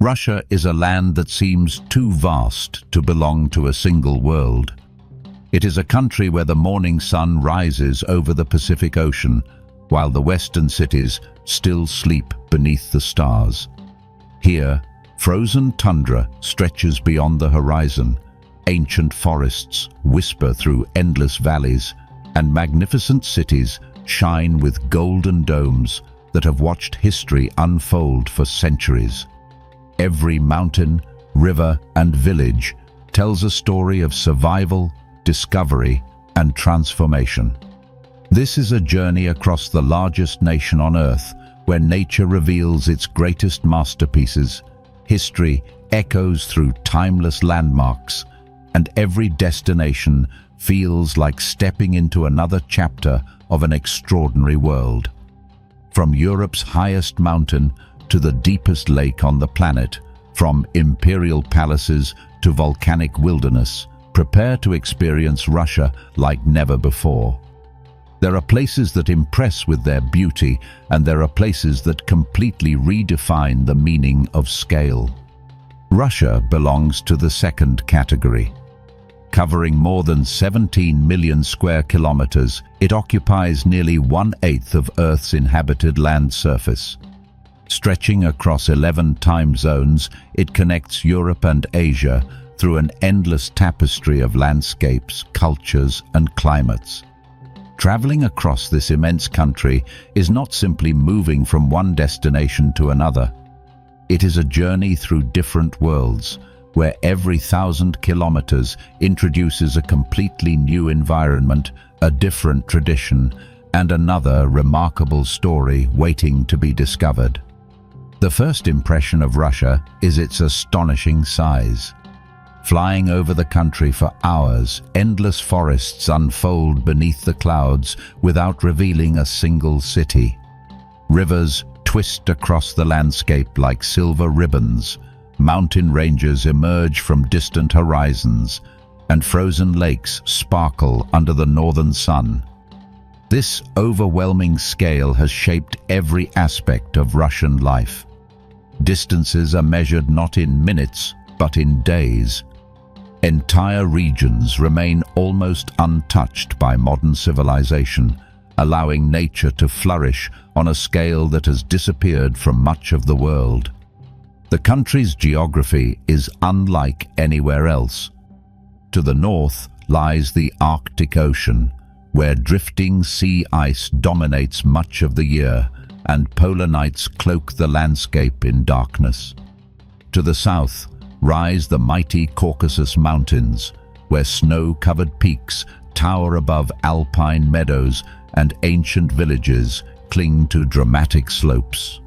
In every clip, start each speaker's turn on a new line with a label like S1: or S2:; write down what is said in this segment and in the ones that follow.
S1: Russia is a land that seems too vast to belong to a single world. It is a country where the morning sun rises over the Pacific Ocean, while the western cities still sleep beneath the stars. Here, frozen tundra stretches beyond the horizon, ancient forests whisper through endless valleys, and magnificent cities shine with golden domes that have watched history unfold for centuries. Every mountain, river, and village tells a story of survival, discovery, and transformation. This is a journey across the largest nation on Earth, where nature reveals its greatest masterpieces, history echoes through timeless landmarks, and every destination feels like stepping into another chapter of an extraordinary world. From Europe's highest mountain to the deepest lake on the planet, from imperial palaces to volcanic wilderness, prepare to experience Russia like never before. There are places that impress with their beauty, and there are places that completely redefine the meaning of scale. Russia belongs to the second category. Covering more than 17 million square kilometers, it occupies nearly 1/8 of Earth's inhabited land surface. Stretching across 11 time zones, it connects Europe and Asia through an endless tapestry of landscapes, cultures, and climates. Traveling across this immense country is not simply moving from one destination to another. It is a journey through different worlds, where every 1,000 kilometers introduces a completely new environment, a different tradition, and another remarkable story waiting to be discovered. The first impression of Russia is its astonishing size. Flying over the country for hours, endless forests unfold beneath the clouds without revealing a single city. Rivers twist across the landscape like silver ribbons, mountain ranges emerge from distant horizons, and frozen lakes sparkle under the northern sun. This overwhelming scale has shaped every aspect of Russian life. Distances are measured not in minutes, but in days. Entire regions remain almost untouched by modern civilization, allowing nature to flourish on a scale that has disappeared from much of the world. The country's geography is unlike anywhere else. To the north lies the Arctic Ocean, where drifting sea ice dominates much of the year, and polar nights cloak the landscape in darkness. To the south rise the mighty Caucasus Mountains, where snow-covered peaks tower above alpine meadows and ancient villages cling to dramatic slopes.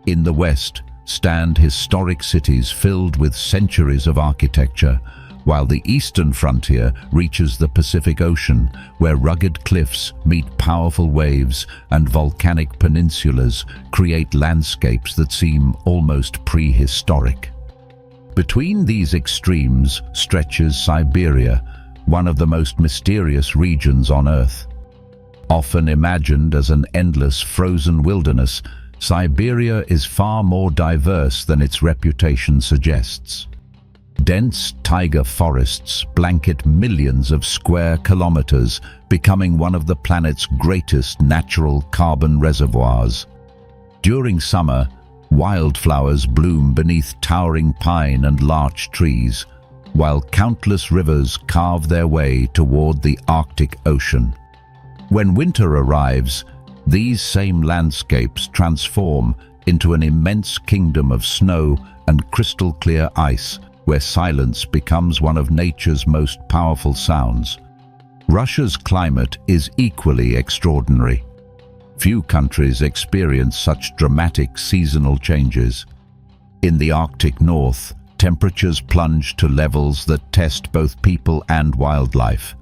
S1: In the west stand historic cities filled with centuries of architecture, while the eastern frontier reaches the Pacific Ocean, where rugged cliffs meet powerful waves and volcanic peninsulas create landscapes that seem almost prehistoric. Between these extremes stretches Siberia, one of the most mysterious regions on Earth. Often imagined as an endless frozen wilderness, Siberia is far more diverse than its reputation suggests. Dense taiga forests blanket millions of square kilometers, becoming one of the planet's greatest natural carbon reservoirs. During summer, wildflowers bloom beneath towering pine and larch trees, while countless rivers carve their way toward the Arctic Ocean. When winter arrives, these same landscapes transform into an immense kingdom of snow and crystal-clear ice, where silence becomes one of nature's most powerful sounds. Russia's climate is equally extraordinary. Few countries experience such dramatic seasonal changes. In the Arctic North, temperatures plunge to levels that test both people and wildlife.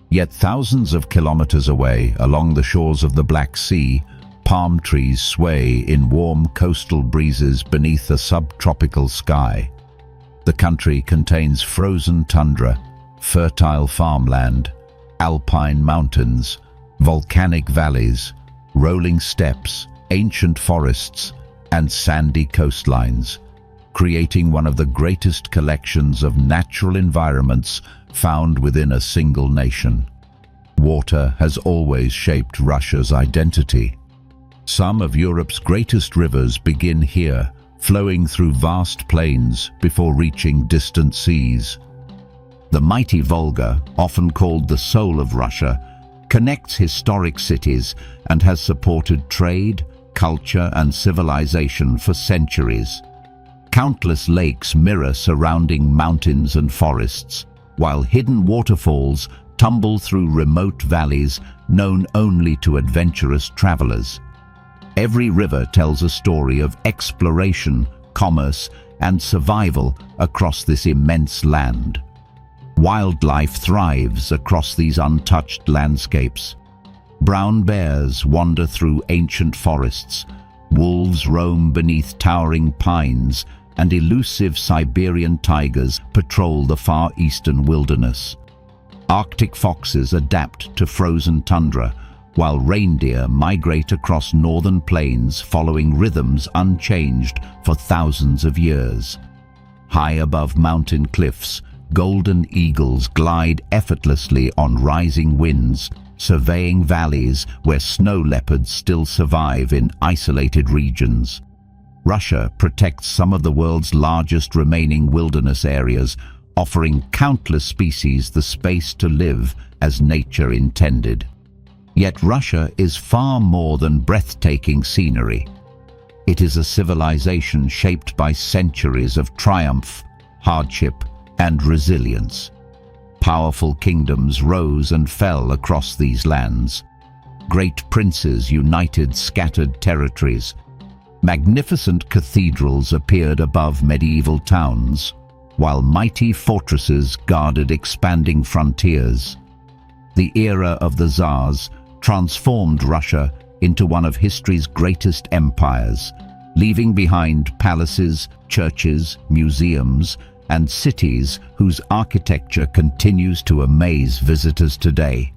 S1: Yet thousands of kilometers away, along the shores of the Black Sea, palm trees sway in warm coastal breezes beneath a subtropical sky. The country contains frozen tundra, fertile farmland, alpine mountains, volcanic valleys, rolling steppes, ancient forests, and sandy coastlines. creating one of the greatest collections of natural environments found within a single nation. Water has always shaped Russia's identity. Some of Europe's greatest rivers begin here, flowing through vast plains before reaching distant seas. The mighty Volga, often called the soul of Russia, connects historic cities and has supported trade, culture and civilization for centuries. Countless lakes mirror surrounding mountains and forests, while hidden waterfalls tumble through remote valleys known only to adventurous travelers. Every river tells a story of exploration, commerce, and survival across this immense land. Wildlife thrives across these untouched landscapes. Brown bears wander through ancient forests, wolves roam beneath towering pines, and elusive Siberian tigers patrol the far eastern wilderness. Arctic foxes adapt to frozen tundra, while reindeer migrate across northern plains following rhythms unchanged for thousands of years. High above mountain cliffs, golden eagles glide effortlessly on rising winds, surveying valleys where snow leopards still survive in isolated regions. Russia protects some of the world's largest remaining wilderness areas, offering countless species the space to live as nature intended. Yet Russia is far more than breathtaking scenery. It is a civilization shaped by centuries of triumph, hardship, and resilience. Powerful kingdoms rose and fell across these lands. Great princes united scattered territories. Magnificent cathedrals appeared above medieval towns, while mighty fortresses guarded expanding frontiers. The era of the Tsars transformed Russia into one of history's greatest empires, leaving behind palaces, churches, museums, and cities whose architecture continues to amaze visitors today.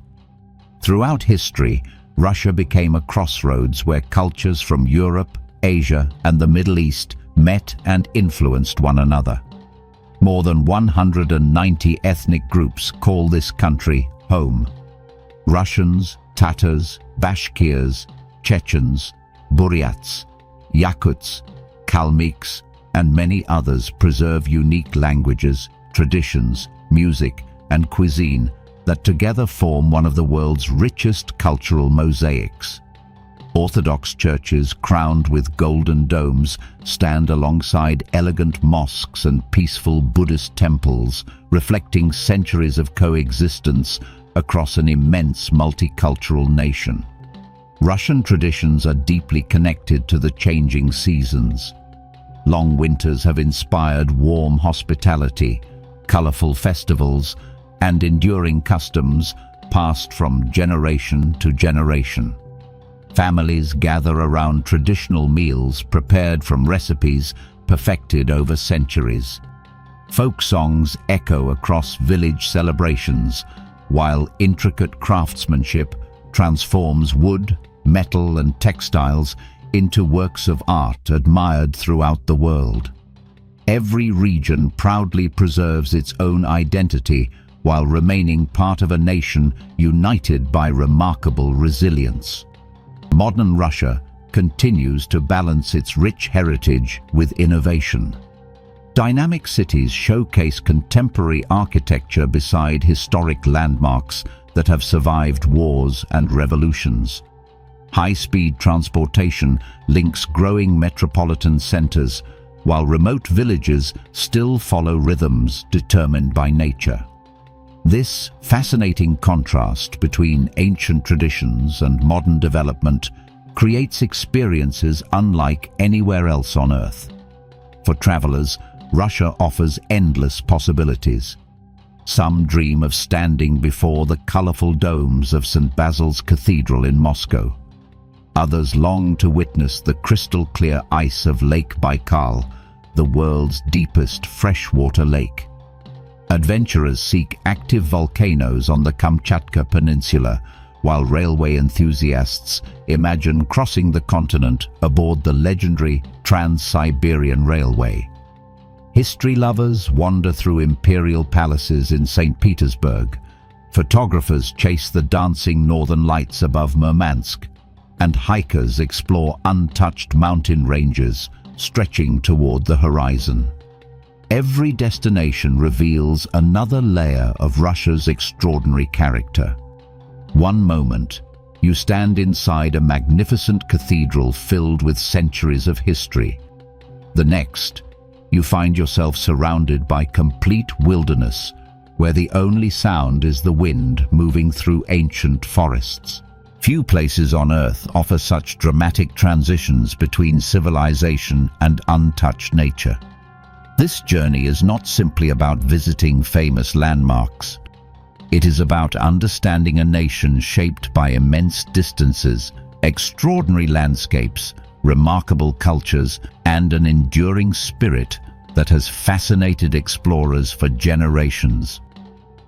S1: Throughout history, Russia became a crossroads where cultures from Europe, Asia, and the Middle East met and influenced one another. More than 190 ethnic groups call this country home. Russians, Tatars, Bashkirs, Chechens, Buryats, Yakuts, Kalmyks, and many others preserve unique languages, traditions, music, and cuisine that together form one of the world's richest cultural mosaics. Orthodox churches crowned with golden domes stand alongside elegant mosques and peaceful Buddhist temples, reflecting centuries of coexistence across an immense multicultural nation. Russian traditions are deeply connected to the changing seasons. Long winters have inspired warm hospitality, colorful festivals, and enduring customs passed from generation to generation. Families gather around traditional meals prepared from recipes perfected over centuries. Folk songs echo across village celebrations, while intricate craftsmanship transforms wood, metal, and textiles into works of art admired throughout the world. Every region proudly preserves its own identity while remaining part of a nation united by remarkable resilience. Modern Russia continues to balance its rich heritage with innovation. Dynamic cities showcase contemporary architecture beside historic landmarks that have survived wars and revolutions. High-speed transportation links growing metropolitan centers, while remote villages still follow rhythms determined by nature. This fascinating contrast between ancient traditions and modern development creates experiences unlike anywhere else on Earth. For travelers, Russia offers endless possibilities. Some dream of standing before the colorful domes of St. Basil's Cathedral in Moscow. Others long to witness the crystal-clear ice of Lake Baikal, the world's deepest freshwater lake. Adventurers seek active volcanoes on the Kamchatka Peninsula, while railway enthusiasts imagine crossing the continent aboard the legendary Trans-Siberian Railway. History lovers wander through imperial palaces in St. Petersburg. Photographers chase the dancing northern lights above Murmansk, and hikers explore untouched mountain ranges stretching toward the horizon. Every destination reveals another layer of Russia's extraordinary character. One moment, you stand inside a magnificent cathedral filled with centuries of history. The next, you find yourself surrounded by complete wilderness, where the only sound is the wind moving through ancient forests. Few places on Earth offer such dramatic transitions between civilization and untouched nature. This journey is not simply about visiting famous landmarks. It is about understanding a nation shaped by immense distances, extraordinary landscapes, remarkable cultures, and an enduring spirit that has fascinated explorers for generations.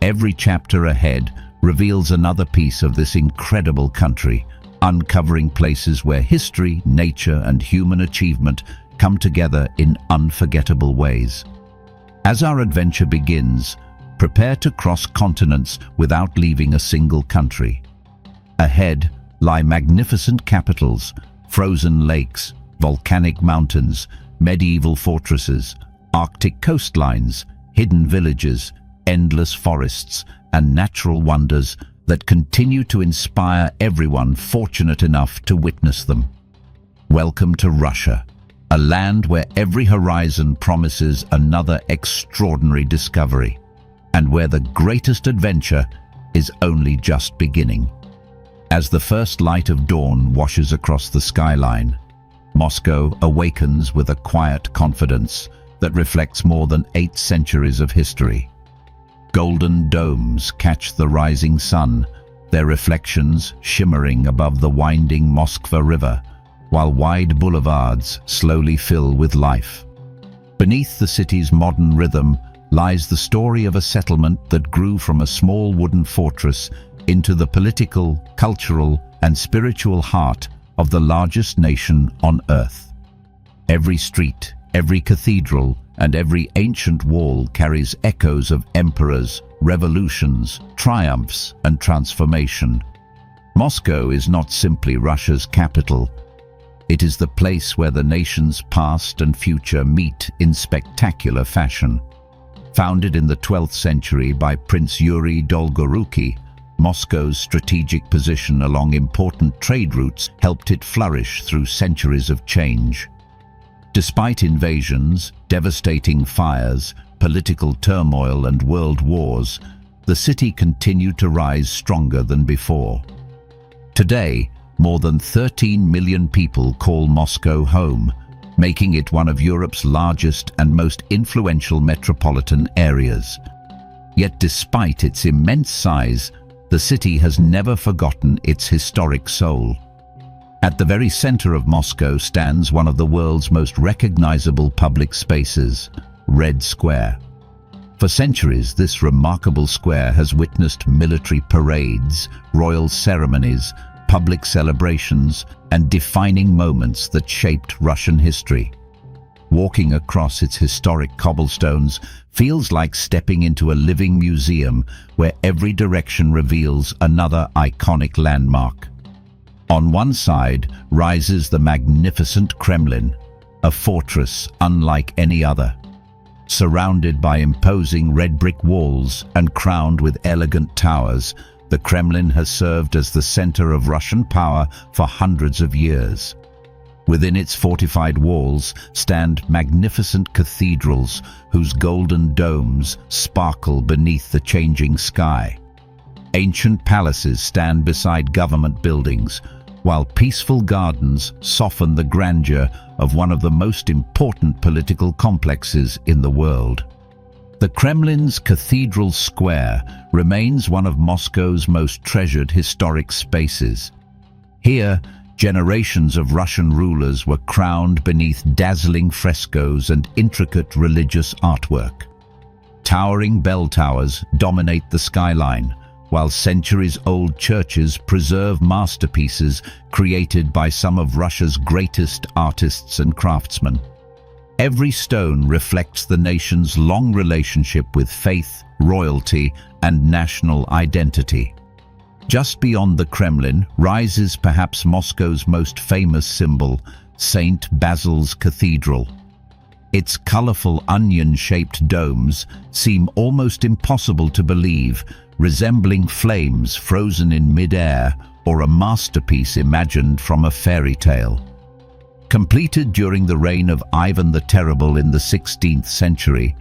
S1: Every chapter ahead reveals another piece of this incredible country, uncovering places where history, nature, and human achievement come together in unforgettable ways. As our adventure begins, prepare to cross continents without leaving a single country. Ahead lie magnificent capitals, frozen lakes, volcanic mountains, medieval fortresses, Arctic coastlines, hidden villages, endless forests, and natural wonders that continue to inspire everyone fortunate enough to witness them. Welcome to Russia, a land where every horizon promises another extraordinary discovery, and where the greatest adventure is only just beginning. As the first light of dawn washes across the skyline, Moscow awakens with a quiet confidence that reflects more than 8 centuries of history. Golden domes catch the rising sun, their reflections shimmering above the winding Moskva River, while wide boulevards slowly fill with life. Beneath the city's modern rhythm lies the story of a settlement that grew from a small wooden fortress into the political, cultural, and spiritual heart of the largest nation on Earth. Every street, every cathedral, and every ancient wall carries echoes of emperors, revolutions, triumphs, and transformation. Moscow is not simply Russia's capital. It is the place where the nation's past and future meet in spectacular fashion. Founded in the 12th century by Prince Yuri Dolgoruki, Moscow's strategic position along important trade routes helped it flourish through centuries of change. Despite invasions, devastating fires, political turmoil, and world wars, the city continued to rise stronger than before. Today, more than 13 million people call Moscow home, making it one of Europe's largest and most influential metropolitan areas. Yet despite its immense size, the city has never forgotten its historic soul. At the very center of Moscow stands one of the world's most recognizable public spaces, Red Square. For centuries, this remarkable square has witnessed military parades, royal ceremonies, public celebrations, and defining moments that shaped Russian history. Walking across its historic cobblestones feels like stepping into a living museum where every direction reveals another iconic landmark. On one side rises the magnificent Kremlin, a fortress unlike any other. Surrounded by imposing red brick walls and crowned with elegant towers, the Kremlin has served as the center of Russian power for hundreds of years. Within its fortified walls stand magnificent cathedrals whose golden domes sparkle beneath the changing sky. Ancient palaces stand beside government buildings, while peaceful gardens soften the grandeur of one of the most important political complexes in the world. The Kremlin's Cathedral Square remains one of Moscow's most treasured historic spaces. Here, generations of Russian rulers were crowned beneath dazzling frescoes and intricate religious artwork. Towering bell towers dominate the skyline, while centuries-old churches preserve masterpieces created by some of Russia's greatest artists and craftsmen. Every stone reflects the nation's long relationship with faith, royalty, and national identity. Just beyond the Kremlin rises perhaps Moscow's most famous symbol, St. Basil's Cathedral. Its colorful onion-shaped domes seem almost impossible to believe, resembling flames frozen in mid-air or a masterpiece imagined from a fairy tale. Completed during the reign of Ivan the Terrible in the 16th century,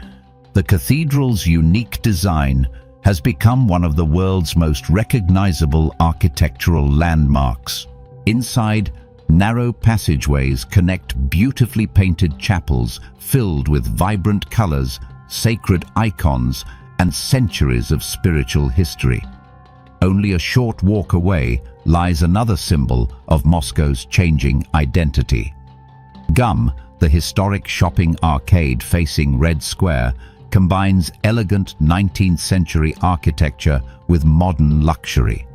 S1: the cathedral's unique design has become one of the world's most recognizable architectural landmarks. Inside, narrow passageways connect beautifully painted chapels filled with vibrant colors, sacred icons, and centuries of spiritual history. Only a short walk away lies another symbol of Moscow's changing identity. GUM, the historic shopping arcade facing Red Square, combines elegant 19th century architecture with modern luxury.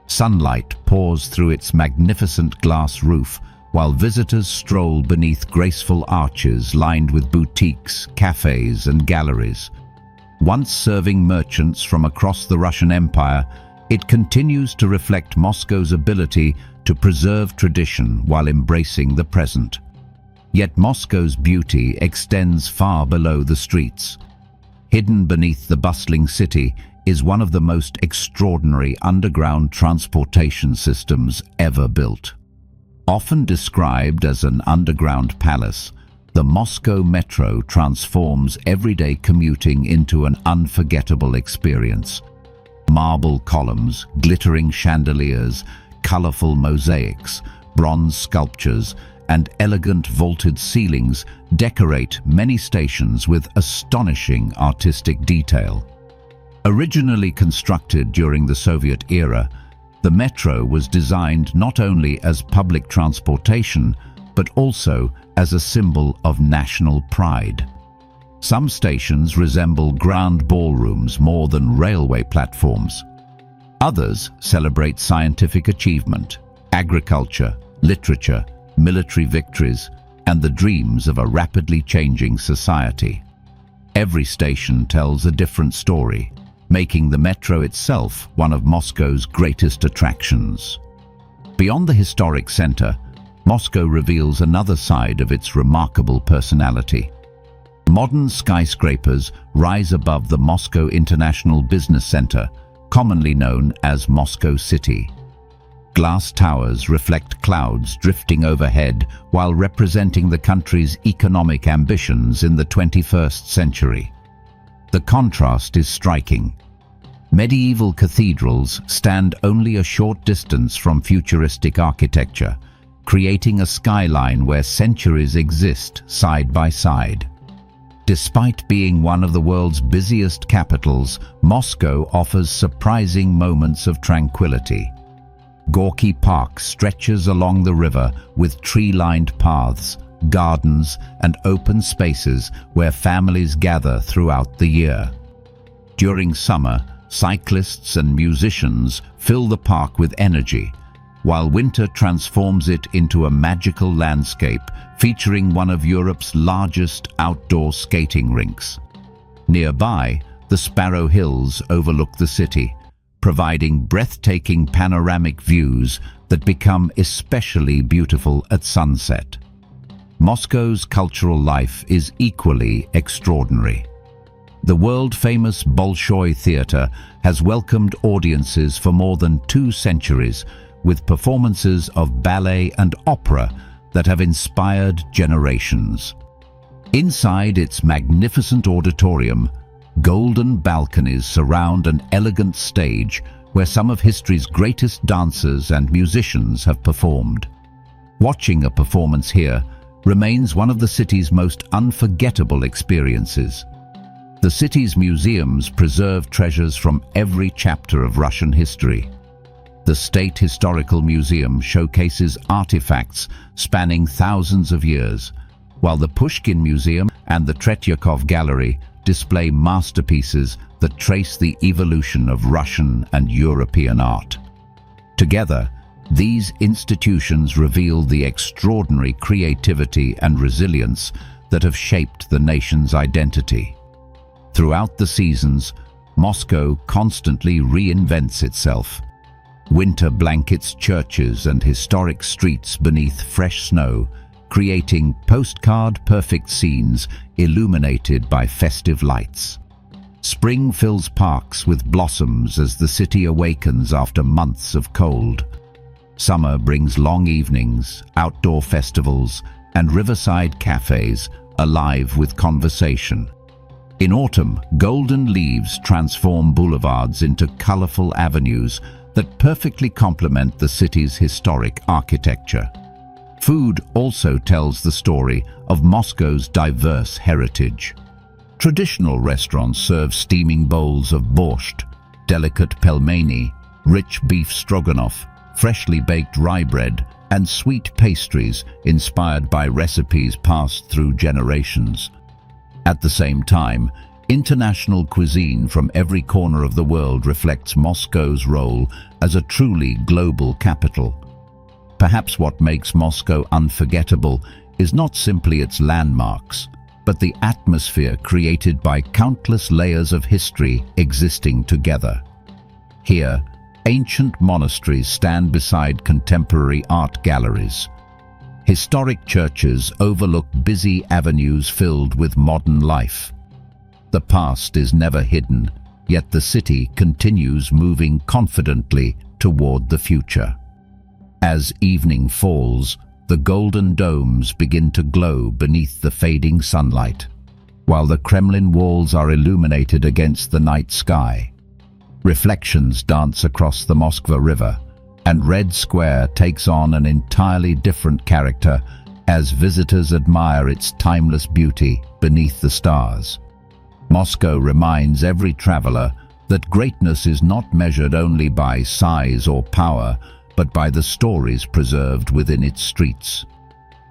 S1: Sunlight pours through its magnificent glass roof, while visitors stroll beneath graceful arches lined with boutiques, cafes, and galleries. Once serving merchants from across the Russian Empire, it continues to reflect Moscow's ability to preserve tradition while embracing the present. Yet Moscow's beauty extends far below the streets. Hidden beneath the bustling city is one of the most extraordinary underground transportation systems ever built. Often described as an underground palace, the Moscow Metro transforms everyday commuting into an unforgettable experience. Marble columns, glittering chandeliers, colorful mosaics, bronze sculptures, and elegant vaulted ceilings decorate many stations with astonishing artistic detail. Originally constructed during the Soviet era, the metro was designed not only as public transportation, but also as a symbol of national pride. Some stations resemble grand ballrooms more than railway platforms. Others celebrate scientific achievement, agriculture, literature, military victories, and the dreams of a rapidly changing society. Every station tells a different story, making the metro itself one of Moscow's greatest attractions. Beyond the historic center, Moscow reveals another side of its remarkable personality. Modern skyscrapers rise above the Moscow International Business Center, commonly known as Moscow City. Glass towers reflect clouds drifting overhead while representing the country's economic ambitions in the 21st century. The contrast is striking. Medieval cathedrals stand only a short distance from futuristic architecture, creating a skyline where centuries exist side by side. Despite being one of the world's busiest capitals, Moscow offers surprising moments of tranquility. Gorky Park stretches along the river with tree-lined paths, gardens, and open spaces where families gather throughout the year. During summer, cyclists and musicians fill the park with energy, while winter transforms it into a magical landscape featuring one of Europe's largest outdoor skating rinks. Nearby, the Sparrow Hills overlook the city, providing breathtaking panoramic views that become especially beautiful at sunset. Moscow's cultural life is equally extraordinary. The world-famous Bolshoi Theatre has welcomed audiences for more than 2 centuries, with performances of ballet and opera that have inspired generations. Inside its magnificent auditorium, golden balconies surround an elegant stage where some of history's greatest dancers and musicians have performed. Watching a performance here remains one of the city's most unforgettable experiences. The city's museums preserve treasures from every chapter of Russian history. The State Historical Museum showcases artifacts spanning thousands of years, while the Pushkin Museum and the Tretyakov Gallery display masterpieces that trace the evolution of Russian and European art. Together, these institutions reveal the extraordinary creativity and resilience that have shaped the nation's identity. Throughout the seasons, Moscow constantly reinvents itself. Winter blankets churches and historic streets beneath fresh snow, creating postcard-perfect scenes illuminated by festive lights. Spring fills parks with blossoms as the city awakens after months of cold. Summer brings long evenings, outdoor festivals, and riverside cafes alive with conversation. In autumn, golden leaves transform boulevards into colorful avenues that perfectly complement the city's historic architecture. Food also tells the story of Moscow's diverse heritage. Traditional restaurants serve steaming bowls of borscht, delicate pelmeni, rich beef stroganoff, freshly baked rye bread, and sweet pastries inspired by recipes passed through generations. At the same time, international cuisine from every corner of the world reflects Moscow's role as a truly global capital. Perhaps what makes Moscow unforgettable is not simply its landmarks, but the atmosphere created by countless layers of history existing together. Here, ancient monasteries stand beside contemporary art galleries. Historic churches overlook busy avenues filled with modern life. The past is never hidden, yet the city continues moving confidently toward the future. As evening falls, the golden domes begin to glow beneath the fading sunlight, while the Kremlin walls are illuminated against the night sky. Reflections dance across the Moskva River, and Red Square takes on an entirely different character as visitors admire its timeless beauty beneath the stars. Moscow reminds every traveler that greatness is not measured only by size or power, but by the stories preserved within its streets.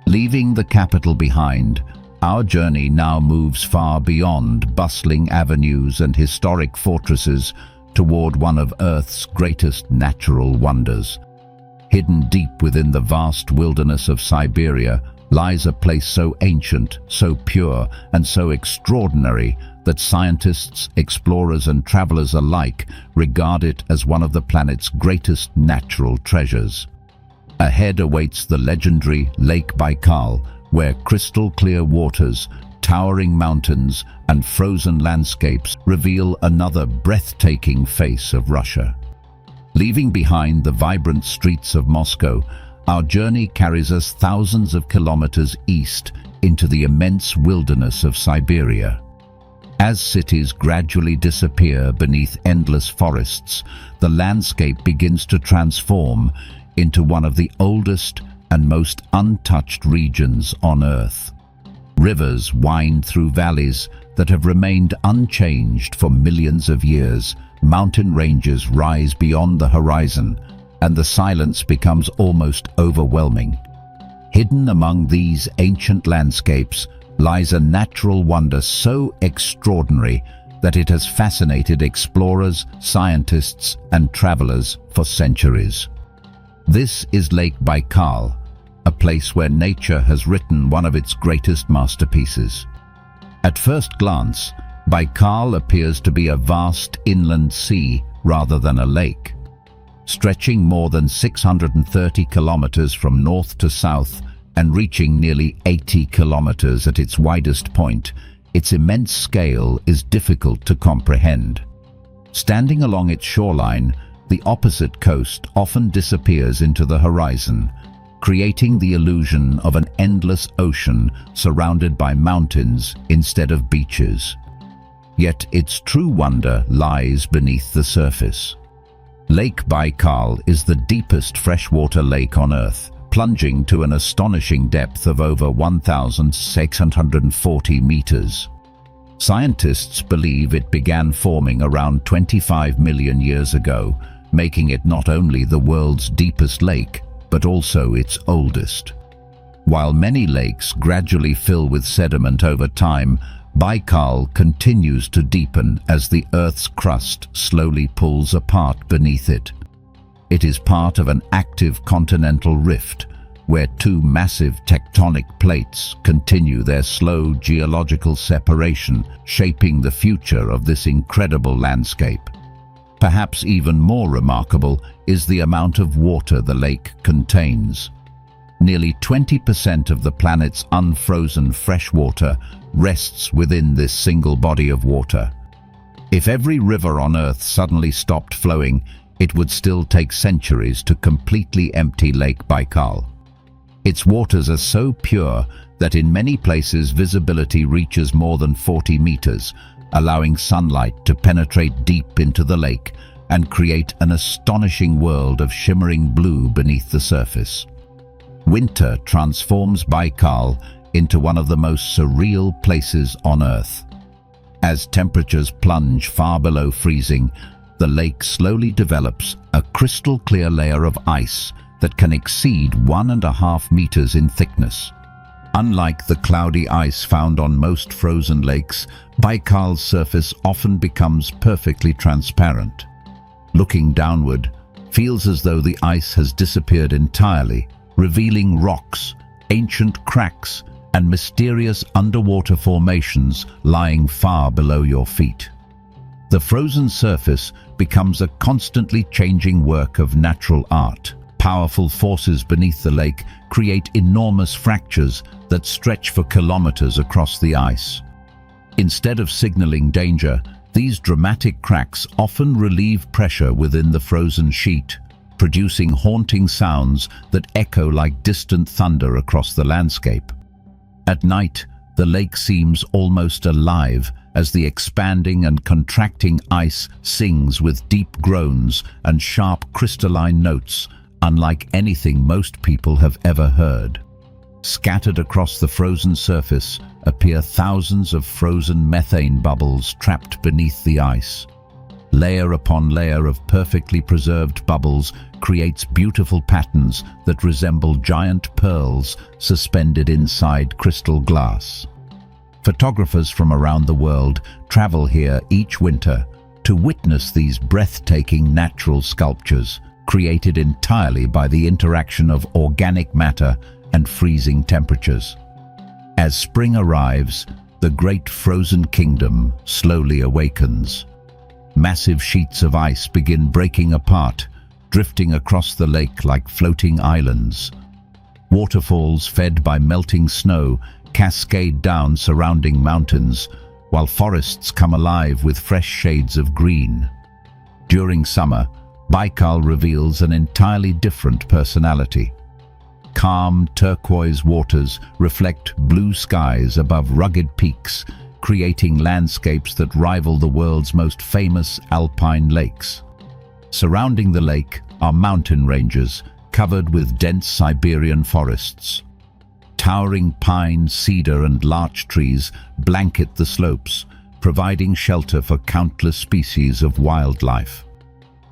S1: Leaving the capital behind, our journey now moves far beyond bustling avenues and historic fortresses toward one of Earth's greatest natural wonders. Hidden deep within the vast wilderness of Siberia lies a place so ancient, so pure, and so extraordinary that scientists, explorers, and travelers alike regard it as one of the planet's greatest natural treasures. Ahead awaits the legendary Lake Baikal, where crystal-clear waters, towering mountains, and frozen landscapes reveal another breathtaking face of Russia. Leaving behind the vibrant streets of Moscow, our journey carries us thousands of kilometers east into the immense wilderness of Siberia. As cities gradually disappear beneath endless forests, the landscape begins to transform into one of the oldest and most untouched regions on Earth. Rivers wind through valleys that have remained unchanged for millions of years. Mountain ranges rise beyond the horizon, and the silence becomes almost overwhelming. Hidden among these ancient landscapes lies a natural wonder so extraordinary that it has fascinated explorers, scientists, and travelers for centuries. This is Lake Baikal, a place where nature has written one of its greatest masterpieces. At first glance, Baikal appears to be a vast inland sea rather than a lake. Stretching more than 630 kilometers from north to south and reaching nearly 80 kilometers at its widest point, its immense scale is difficult to comprehend. Standing along its shoreline, the opposite coast often disappears into the horizon, creating the illusion of an endless ocean surrounded by mountains instead of beaches. Yet its true wonder lies beneath the surface. Lake Baikal is the deepest freshwater lake on Earth, plunging to an astonishing depth of over 1,640 meters. Scientists believe it began forming around 25 million years ago, making it not only the world's deepest lake, but also its oldest. While many lakes gradually fill with sediment over time, Baikal continues to deepen as the Earth's crust slowly pulls apart beneath it. It is part of an active continental rift, where two massive tectonic plates continue their slow geological separation, shaping the future of this incredible landscape. Perhaps even more remarkable is the amount of water the lake contains. Nearly 20% of the planet's unfrozen fresh water rests within this single body of water. If every river on Earth suddenly stopped flowing, it would still take centuries to completely empty Lake Baikal. Its waters are so pure that in many places visibility reaches more than 40 meters, allowing sunlight to penetrate deep into the lake and create an astonishing world of shimmering blue beneath the surface. Winter transforms Baikal into one of the most surreal places on Earth. As temperatures plunge far below freezing, the lake slowly develops a crystal-clear layer of ice that can exceed 1.5 meters in thickness. Unlike the cloudy ice found on most frozen lakes, Baikal's surface often becomes perfectly transparent. Looking downward, feels as though the ice has disappeared entirely, revealing rocks, ancient cracks, and mysterious underwater formations lying far below your feet. The frozen surface becomes a constantly changing work of natural art. Powerful forces beneath the lake create enormous fractures that stretch for kilometers across the ice. Instead of signaling danger, these dramatic cracks often relieve pressure within the frozen sheet, producing haunting sounds that echo like distant thunder across the landscape. At night, the lake seems almost alive as the expanding and contracting ice sings with deep groans and sharp crystalline notes, unlike anything most people have ever heard. Scattered across the frozen surface appear thousands of frozen methane bubbles trapped beneath the ice. Layer upon layer of perfectly preserved bubbles creates beautiful patterns that resemble giant pearls suspended inside crystal glass. Photographers from around the world travel here each winter to witness these breathtaking natural sculptures, created entirely by the interaction of organic matter and freezing temperatures. As spring arrives, the great frozen kingdom slowly awakens. Massive sheets of ice begin breaking apart, drifting across the lake like floating islands. Waterfalls fed by melting snow cascade down surrounding mountains, while forests come alive with fresh shades of green. During summer, Baikal reveals an entirely different personality. Calm turquoise waters reflect blue skies above rugged peaks, creating landscapes that rival the world's most famous alpine lakes. Surrounding the lake are mountain ranges covered with dense Siberian forests. Towering pine, cedar, and larch trees blanket the slopes, providing shelter for countless species of wildlife.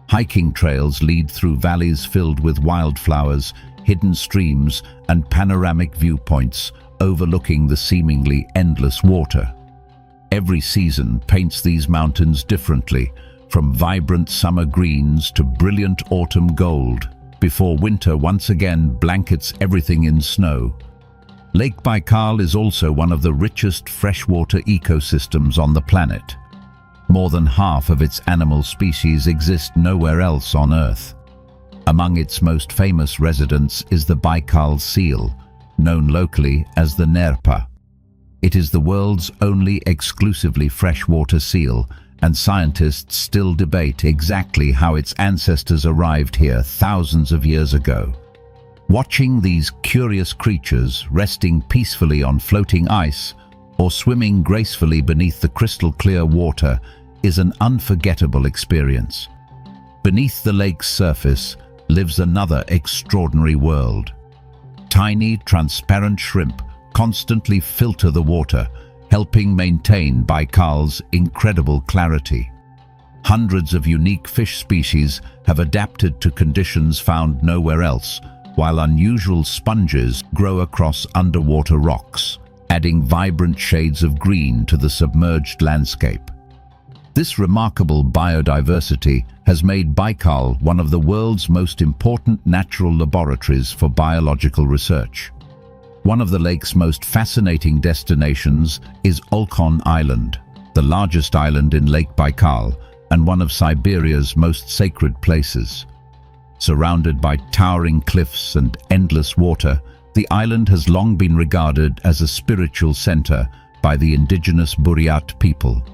S1: Hiking trails lead through valleys filled with wildflowers, hidden streams, and panoramic viewpoints overlooking the seemingly endless water. Every season paints these mountains differently, from vibrant summer greens to brilliant autumn gold, before winter once again blankets everything in snow. Lake Baikal is also one of the richest freshwater ecosystems on the planet. More than half of its animal species exist nowhere else on Earth. Among its most famous residents is the Baikal seal, known locally as the Nerpa. It is the world's only exclusively freshwater seal, and scientists still debate exactly how its ancestors arrived here thousands of years ago. Watching these curious creatures resting peacefully on floating ice or swimming gracefully beneath the crystal-clear water is an unforgettable experience. Beneath the lake's surface lives another extraordinary world. Tiny, transparent shrimp constantly filter the water, helping maintain Baikal's incredible clarity. Hundreds of unique fish species have adapted to conditions found nowhere else, while unusual sponges grow across underwater rocks, adding vibrant shades of green to the submerged landscape. This remarkable biodiversity has made Baikal one of the world's most important natural laboratories for biological research. One of the lake's most fascinating destinations is Olkhon Island, the largest island in Lake Baikal and one of Siberia's most sacred places. Surrounded by towering cliffs and endless water, the island has long been regarded as a spiritual center by the indigenous Buryat people.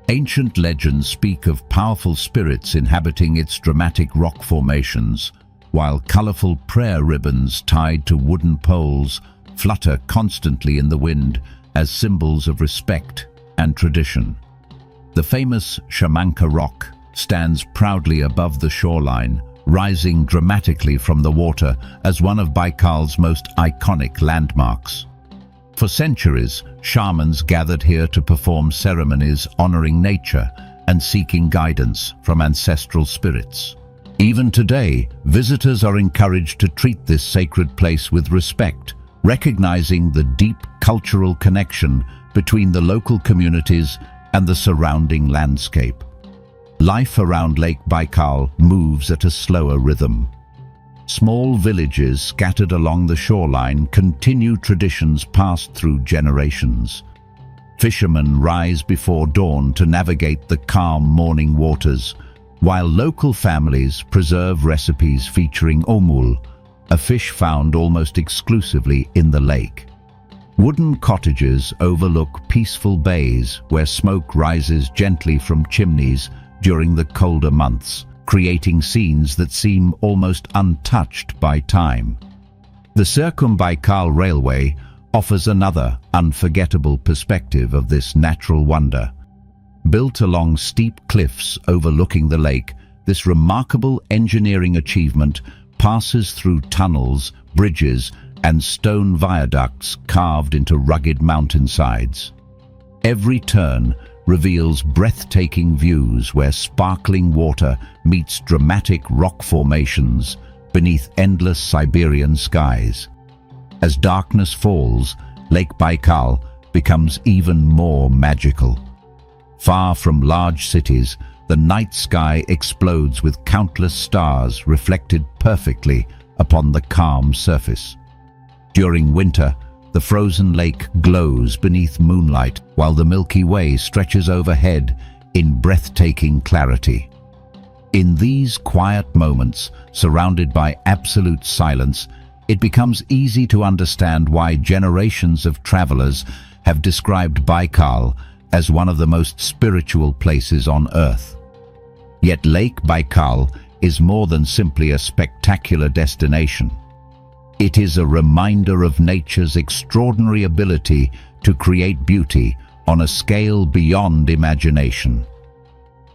S1: Ancient legends speak of powerful spirits inhabiting its dramatic rock formations, while colorful prayer ribbons tied to wooden poles flutter constantly in the wind as symbols of respect and tradition. The famous Shamanka Rock stands proudly above the shoreline, rising dramatically from the water as one of Baikal's most iconic landmarks. For centuries, shamans gathered here to perform ceremonies honoring nature and seeking guidance from ancestral spirits. Even today, visitors are encouraged to treat this sacred place with respect, recognizing the deep cultural connection between the local communities and the surrounding landscape. Life around Lake Baikal moves at a slower rhythm. Small villages scattered along the shoreline continue traditions passed through generations. Fishermen rise before dawn to navigate the calm morning waters, while local families preserve recipes featuring omul, a fish found almost exclusively in the lake. Wooden cottages overlook peaceful bays where smoke rises gently from chimneys during the colder months, creating scenes that seem almost untouched by time. The Circumbaikal Railway offers another unforgettable perspective of this natural wonder. Built along steep cliffs overlooking the lake, this remarkable engineering achievement passes through tunnels, bridges, and stone viaducts carved into rugged mountainsides. Every turn reveals breathtaking views where sparkling water meets dramatic rock formations beneath endless Siberian skies. As darkness falls, Lake Baikal becomes even more magical. Far from large cities, the night sky explodes with countless stars reflected perfectly upon the calm surface. During winter, the frozen lake glows beneath moonlight while the Milky Way stretches overhead in breathtaking clarity. In these quiet moments, surrounded by absolute silence, it becomes easy to understand why generations of travelers have described Baikal as one of the most spiritual places on Earth. Yet Lake Baikal is more than simply a spectacular destination. It is a reminder of nature's extraordinary ability to create beauty on a scale beyond imagination.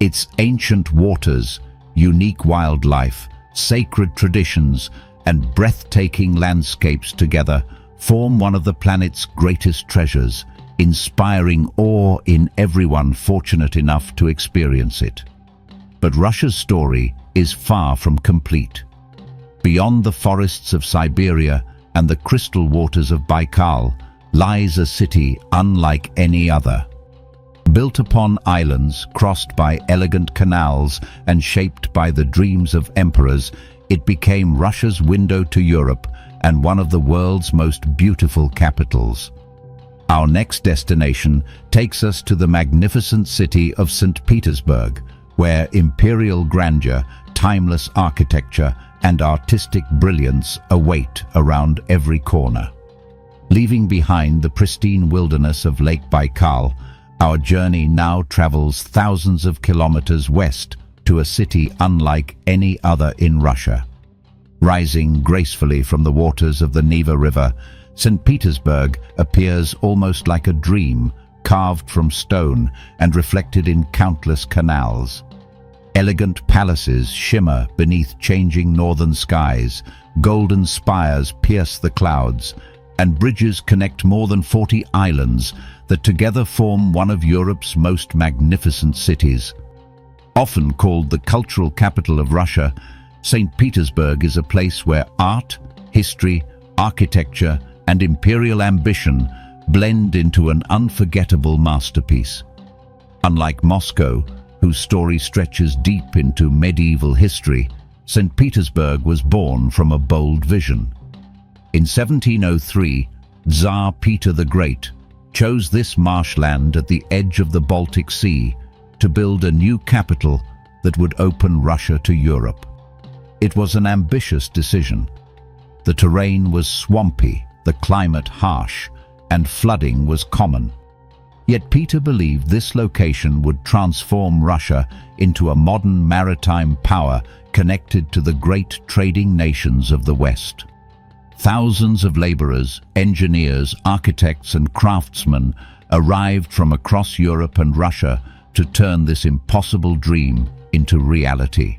S1: Its ancient waters, unique wildlife, sacred traditions, and breathtaking landscapes together form one of the planet's greatest treasures, inspiring awe in everyone fortunate enough to experience it. But Russia's story is far from complete. Beyond the forests of Siberia and the crystal waters of Baikal lies a city unlike any other. Built upon islands, crossed by elegant canals, and shaped by the dreams of emperors, it became Russia's window to Europe and one of the world's most beautiful capitals. Our next destination takes us to the magnificent city of St. Petersburg, where imperial grandeur, timeless architecture, and artistic brilliance await around every corner. Leaving behind the pristine wilderness of Lake Baikal, our journey now travels thousands of kilometers west to a city unlike any other in Russia. Rising gracefully from the waters of the Neva River, St. Petersburg appears almost like a dream, carved from stone and reflected in countless canals. Elegant palaces shimmer beneath changing northern skies, golden spires pierce the clouds, and bridges connect more than 40 islands that together form one of Europe's most magnificent cities. Often called the cultural capital of Russia, St. Petersburg is a place where art, history, architecture, and imperial ambition blend into an unforgettable masterpiece. Unlike Moscow, whose story stretches deep into medieval history, St. Petersburg was born from a bold vision. In 1703, Tsar Peter the Great chose this marshland at the edge of the Baltic Sea to build a new capital that would open Russia to Europe. It was an ambitious decision. The terrain was swampy, the climate harsh, and flooding was common. Yet Peter believed this location would transform Russia into a modern maritime power connected to the great trading nations of the West. Thousands of laborers, engineers, architects, and craftsmen arrived from across Europe and Russia to turn this impossible dream into reality.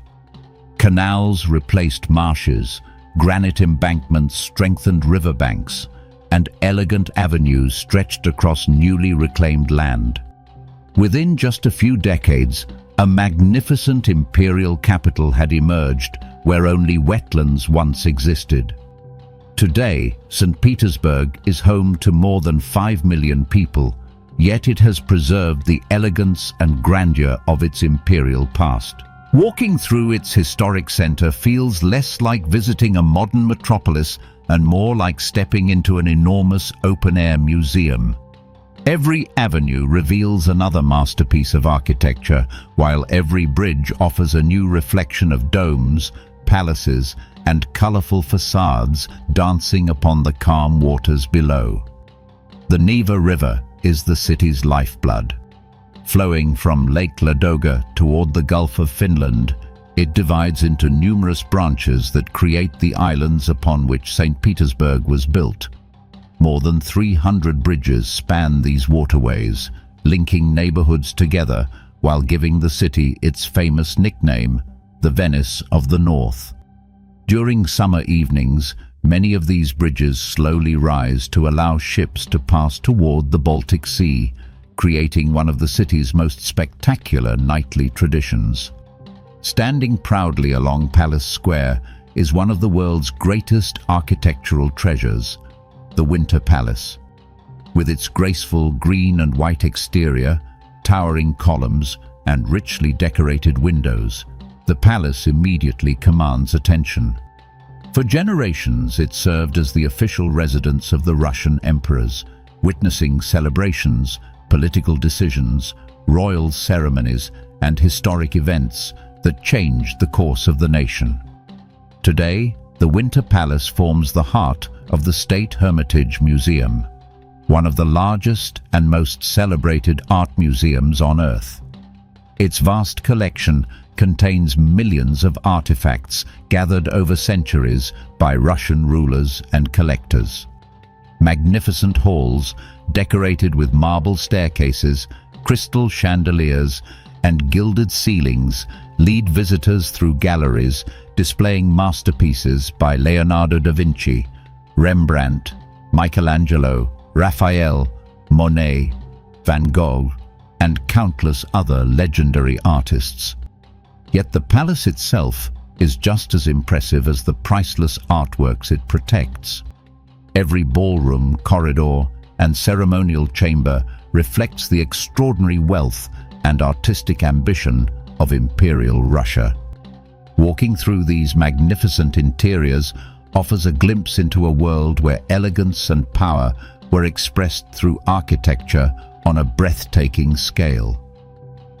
S1: Canals replaced marshes, granite embankments strengthened riverbanks, and elegant avenues stretched across newly reclaimed land. Within just a few decades, a magnificent imperial capital had emerged where only wetlands once existed. Today, St. Petersburg is home to more than 5 million people, yet it has preserved the elegance and grandeur of its imperial past. Walking through its historic center feels less like visiting a modern metropolis and more like stepping into an enormous open-air museum. Every avenue reveals another masterpiece of architecture, while every bridge offers a new reflection of domes, palaces, and colorful facades dancing upon the calm waters below. The Neva River is the city's lifeblood. Flowing from Lake Ladoga toward the Gulf of Finland, it divides into numerous branches that create the islands upon which St. Petersburg was built. More than 300 bridges span these waterways, linking neighborhoods together while giving the city its famous nickname, the Venice of the North. During summer evenings, many of these bridges slowly rise to allow ships to pass toward the Baltic Sea, creating one of the city's most spectacular nightly traditions. Standing proudly along Palace Square is one of the world's greatest architectural treasures, the Winter Palace. With its graceful green and white exterior, towering columns, and richly decorated windows, the palace immediately commands attention. For generations, it served as the official residence of the Russian emperors, witnessing celebrations, political decisions, royal ceremonies, and historic events that changed the course of the nation. Today, the Winter Palace forms the heart of the State Hermitage Museum, one of the largest and most celebrated art museums on Earth. Its vast collection contains millions of artifacts gathered over centuries by Russian rulers and collectors. Magnificent halls, decorated with marble staircases, crystal chandeliers, and gilded ceilings, lead visitors through galleries displaying masterpieces by Leonardo da Vinci, Rembrandt, Michelangelo, Raphael, Monet, Van Gogh, and countless other legendary artists. Yet the palace itself is just as impressive as the priceless artworks it protects. Every ballroom, corridor, and ceremonial chamber reflects the extraordinary wealth and artistic ambition of Imperial Russia. Walking through these magnificent interiors offers a glimpse into a world where elegance and power were expressed through architecture on a breathtaking scale.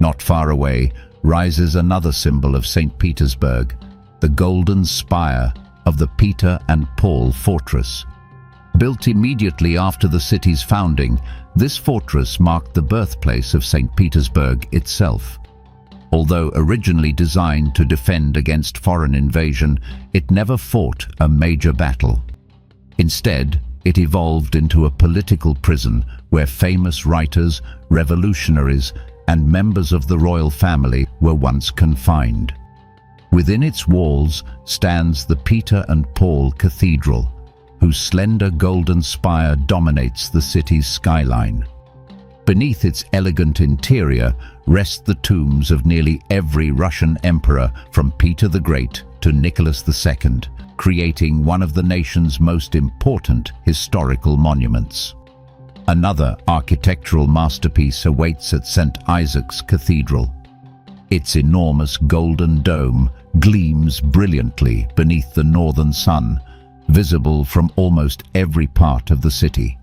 S1: Not far away rises another symbol of St. Petersburg, the golden spire of the Peter and Paul Fortress. Built immediately after the city's founding, this fortress marked the birthplace of St. Petersburg itself. Although originally designed to defend against foreign invasion, it never fought a major battle. Instead, it evolved into a political prison where famous writers, revolutionaries, and members of the royal family were once confined. Within its walls stands the Peter and Paul Cathedral, whose slender golden spire dominates the city's skyline. Beneath its elegant interior rest the tombs of nearly every Russian emperor from Peter the Great to Nicholas II, creating one of the nation's most important historical monuments. Another architectural masterpiece awaits at St. Isaac's Cathedral. Its enormous golden dome gleams brilliantly beneath the northern sun, visible from almost every part of the city.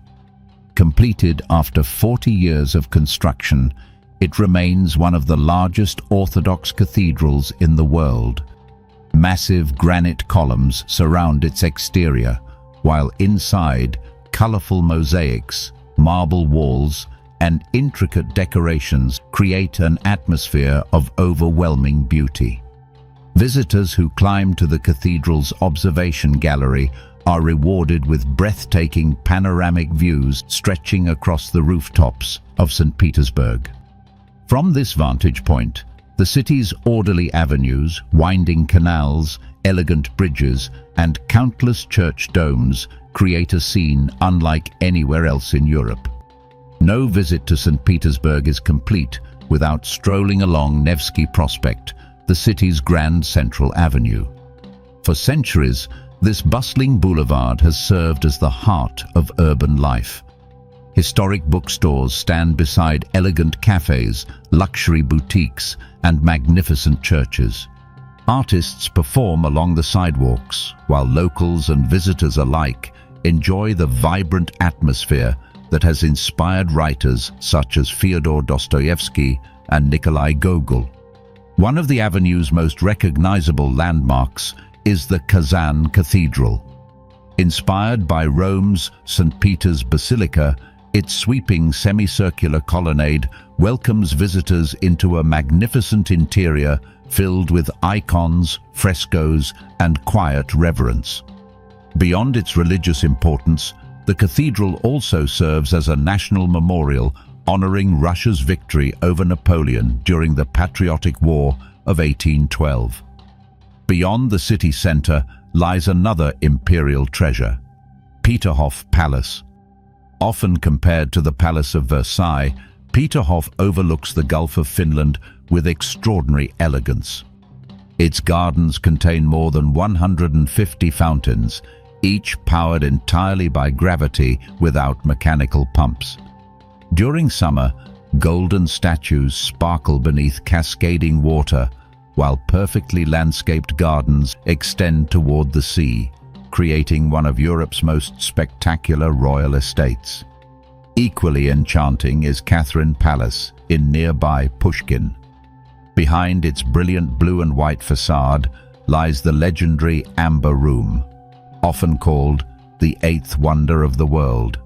S1: Completed after 40 years of construction, it remains one of the largest Orthodox cathedrals in the world. Massive granite columns surround its exterior, while inside, colorful mosaics, marble walls, and intricate decorations create an atmosphere of overwhelming beauty. Visitors who climb to the cathedral's observation gallery are rewarded with breathtaking panoramic views stretching across the rooftops of St. Petersburg. From this vantage point, the city's orderly avenues, winding canals, elegant bridges, and countless church domes create a scene unlike anywhere else in Europe. No visit to St. Petersburg is complete without strolling along Nevsky Prospect, the city's grand central avenue. For centuries, this bustling boulevard has served as the heart of urban life. Historic bookstores stand beside elegant cafes, luxury boutiques, and magnificent churches. Artists perform along the sidewalks, while locals and visitors alike enjoy the vibrant atmosphere that has inspired writers such as Fyodor Dostoevsky and Nikolai Gogol. One of the avenue's most recognizable landmarks is the Kazan Cathedral. Inspired by Rome's St. Peter's Basilica, its sweeping semicircular colonnade welcomes visitors into a magnificent interior filled with icons, frescoes, and quiet reverence. Beyond its religious importance, the cathedral also serves as a national memorial honoring Russia's victory over Napoleon during the Patriotic War of 1812. Beyond the city center lies another imperial treasure, Peterhof Palace. Often compared to the Palace of Versailles, Peterhof overlooks the Gulf of Finland with extraordinary elegance. Its gardens contain more than 150 fountains, each powered entirely by gravity without mechanical pumps. During summer, golden statues sparkle beneath cascading water, while perfectly landscaped gardens extend toward the sea, creating one of Europe's most spectacular royal estates. Equally enchanting is Catherine Palace in nearby Pushkin. Behind its brilliant blue and white facade lies the legendary Amber Room, often called the eighth wonder of the world.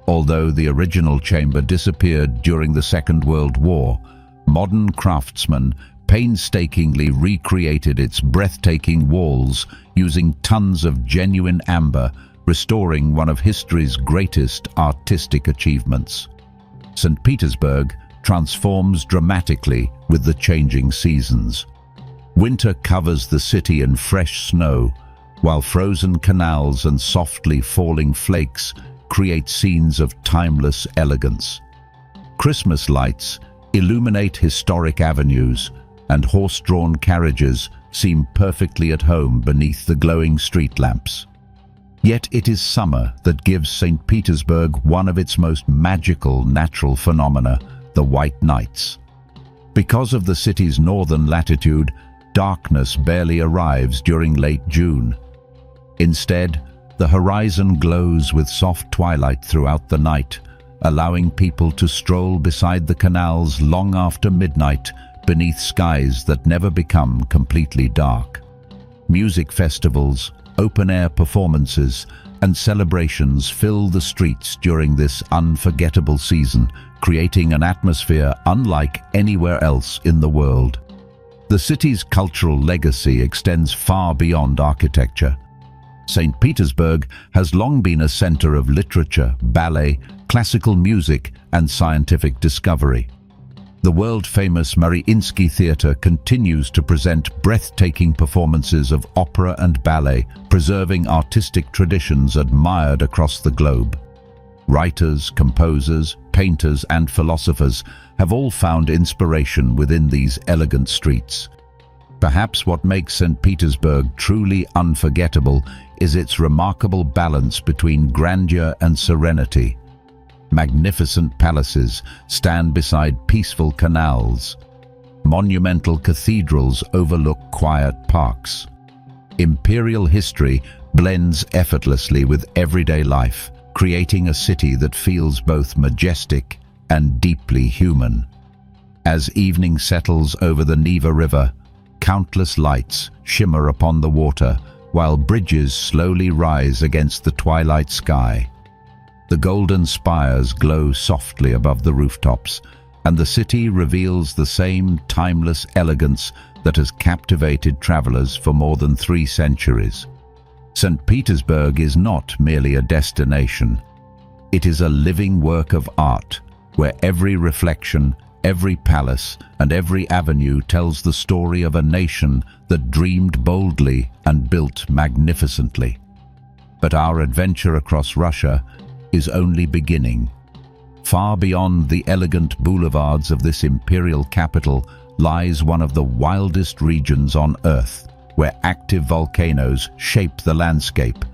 S1: Although the original chamber disappeared during the Second World War, modern craftsmen painstakingly recreated its breathtaking walls using tons of genuine amber, restoring one of history's greatest artistic achievements. St. Petersburg transforms dramatically with the changing seasons. Winter covers the city in fresh snow, while frozen canals and softly falling flakes create scenes of timeless elegance. Christmas lights illuminate historic avenues, and horse-drawn carriages seem perfectly at home beneath the glowing street lamps. Yet it is summer that gives St. Petersburg one of its most magical natural phenomena, the white nights. Because of the city's northern latitude, darkness barely arrives during late June. Instead, the horizon glows with soft twilight throughout the night, allowing people to stroll beside the canals long after midnight beneath skies that never become completely dark. Music festivals, open-air performances, and celebrations fill the streets during this unforgettable season, creating an atmosphere unlike anywhere else in the world. The city's cultural legacy extends far beyond architecture. St. Petersburg has long been a center of literature, ballet, classical music, and scientific discovery. The world-famous Mariinsky Theatre continues to present breathtaking performances of opera and ballet, preserving artistic traditions admired across the globe. Writers, composers, painters, and philosophers have all found inspiration within these elegant streets. Perhaps what makes St. Petersburg truly unforgettable is its remarkable balance between grandeur and serenity. Magnificent palaces stand beside peaceful canals. Monumental cathedrals overlook quiet parks. Imperial history blends effortlessly with everyday life, creating a city that feels both majestic and deeply human. As evening settles over the Neva River, countless lights shimmer upon the water, while bridges slowly rise against the twilight sky. The golden spires glow softly above the rooftops, and the city reveals the same timeless elegance that has captivated travelers for more than 3 centuries. St. Petersburg is not merely a destination. It is a living work of art, where every reflection, every palace, and every avenue tells the story of a nation that dreamed boldly and built magnificently. But our adventure across Russia is only beginning. Far beyond the elegant boulevards of this imperial capital lies one of the wildest regions on Earth, where active volcanoes shape the landscape,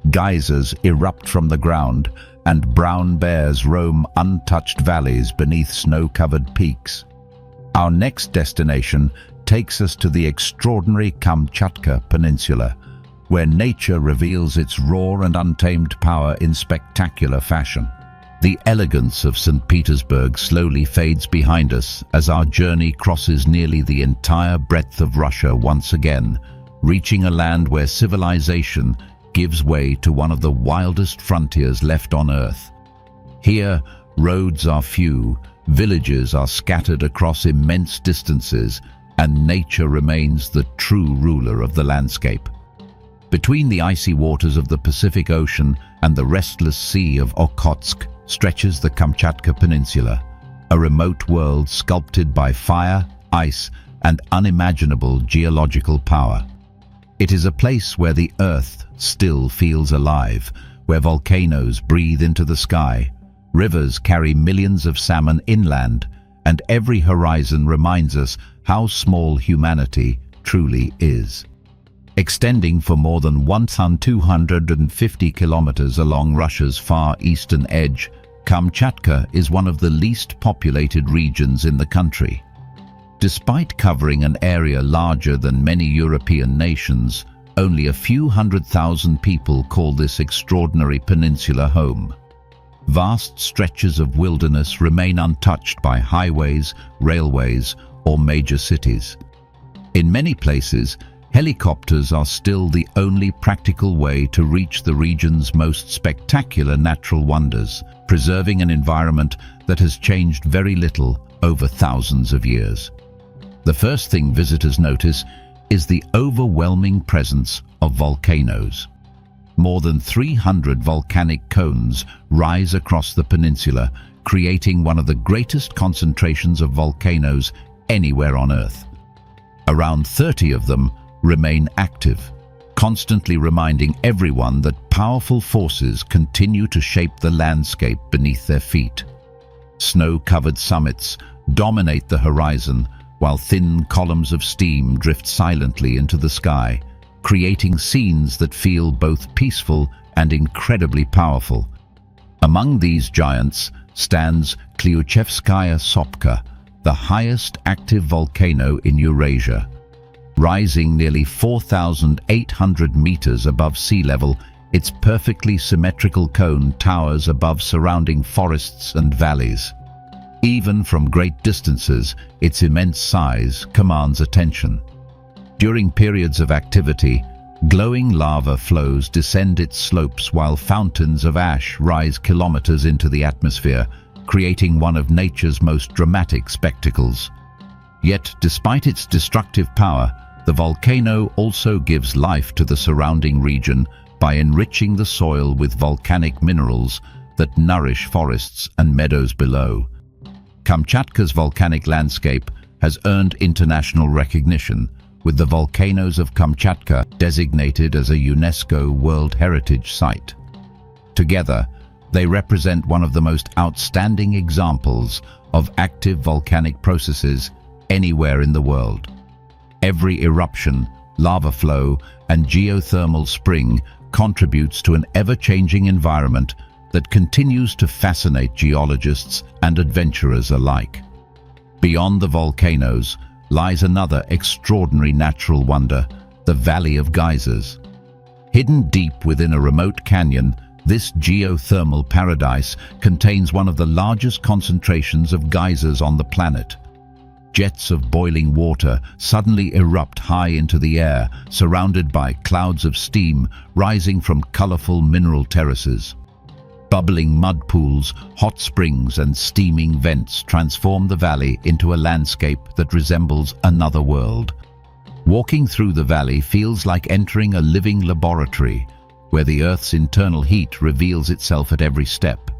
S1: geysers erupt from the ground, and brown bears roam untouched valleys beneath snow-covered peaks. Our next destination takes us to the extraordinary Kamchatka Peninsula, where nature reveals its raw and untamed power in spectacular fashion. The elegance of St. Petersburg slowly fades behind us as our journey crosses nearly the entire breadth of Russia once again, reaching a land where civilization gives way to one of the wildest frontiers left on Earth. Here, roads are few, villages are scattered across immense distances, and nature remains the true ruler of the landscape. Between the icy waters of the Pacific Ocean and the restless sea of Okhotsk stretches the Kamchatka Peninsula, a remote world sculpted by fire, ice, and unimaginable geological power. It is a place where the earth still feels alive, where volcanoes breathe into the sky, rivers carry millions of salmon inland, and every horizon reminds us how small humanity truly is. Extending for more than 1,250 kilometers along Russia's far eastern edge, Kamchatka is one of the least populated regions in the country. Despite covering an area larger than many European nations, only a few 100,000 people call this extraordinary peninsula home. Vast stretches of wilderness remain untouched by highways, railways, or major cities. In many places, helicopters are still the only practical way to reach the region's most spectacular natural wonders, preserving an environment that has changed very little over thousands of years. The first thing visitors notice is the overwhelming presence of volcanoes. More than 300 volcanic cones rise across the peninsula, creating one of the greatest concentrations of volcanoes anywhere on Earth. Around 30 of them remain active, constantly reminding everyone that powerful forces continue to shape the landscape beneath their feet. Snow-covered summits dominate the horizon, while thin columns of steam drift silently into the sky, creating scenes that feel both peaceful and incredibly powerful. Among these giants stands Klyuchevskaya Sopka, the highest active volcano in Eurasia. Rising nearly 4,800 meters above sea level, its perfectly symmetrical cone towers above surrounding forests and valleys. Even from great distances, its immense size commands attention. During periods of activity, glowing lava flows descend its slopes while fountains of ash rise kilometers into the atmosphere, creating one of nature's most dramatic spectacles. Yet, despite its destructive power, the volcano also gives life to the surrounding region by enriching the soil with volcanic minerals that nourish forests and meadows below. Kamchatka's volcanic landscape has earned international recognition, with the volcanoes of Kamchatka designated as a UNESCO World Heritage Site. Together, they represent one of the most outstanding examples of active volcanic processes anywhere in the world. Every eruption, lava flow, and geothermal spring contributes to an ever-changing environment that continues to fascinate geologists and adventurers alike. Beyond the volcanoes lies another extraordinary natural wonder, the Valley of Geysers. Hidden deep within a remote canyon, this geothermal paradise contains one of the largest concentrations of geysers on the planet. Jets of boiling water suddenly erupt high into the air, surrounded by clouds of steam rising from colorful mineral terraces. Bubbling mud pools, hot springs, and steaming vents transform the valley into a landscape that resembles another world. Walking through the valley feels like entering a living laboratory, where the Earth's internal heat reveals itself at every step.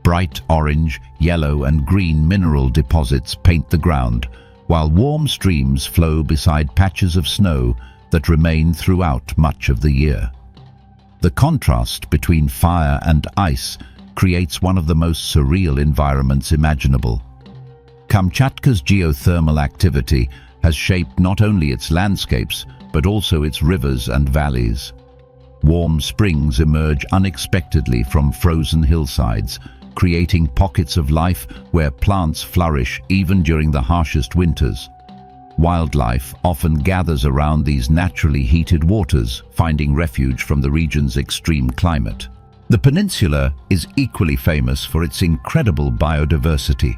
S1: Bright orange, yellow, and green mineral deposits paint the ground, while warm streams flow beside patches of snow that remain throughout much of the year. The contrast between fire and ice creates one of the most surreal environments imaginable. Kamchatka's geothermal activity has shaped not only its landscapes, but also its rivers and valleys. Warm springs emerge unexpectedly from frozen hillsides, creating pockets of life where plants flourish even during the harshest winters. Wildlife often gathers around these naturally heated waters, finding refuge from the region's extreme climate. The peninsula is equally famous for its incredible biodiversity.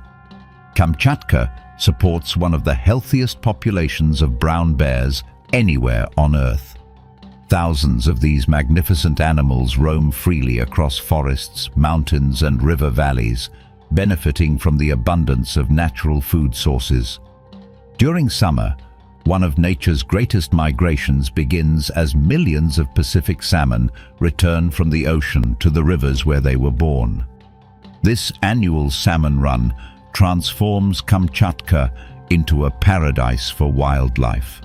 S1: Kamchatka supports one of the healthiest populations of brown bears anywhere on Earth. Thousands of these magnificent animals roam freely across forests, mountains, and river valleys, benefiting from the abundance of natural food sources. During summer, one of nature's greatest migrations begins as millions of Pacific salmon return from the ocean to the rivers where they were born. This annual salmon run transforms Kamchatka into a paradise for wildlife.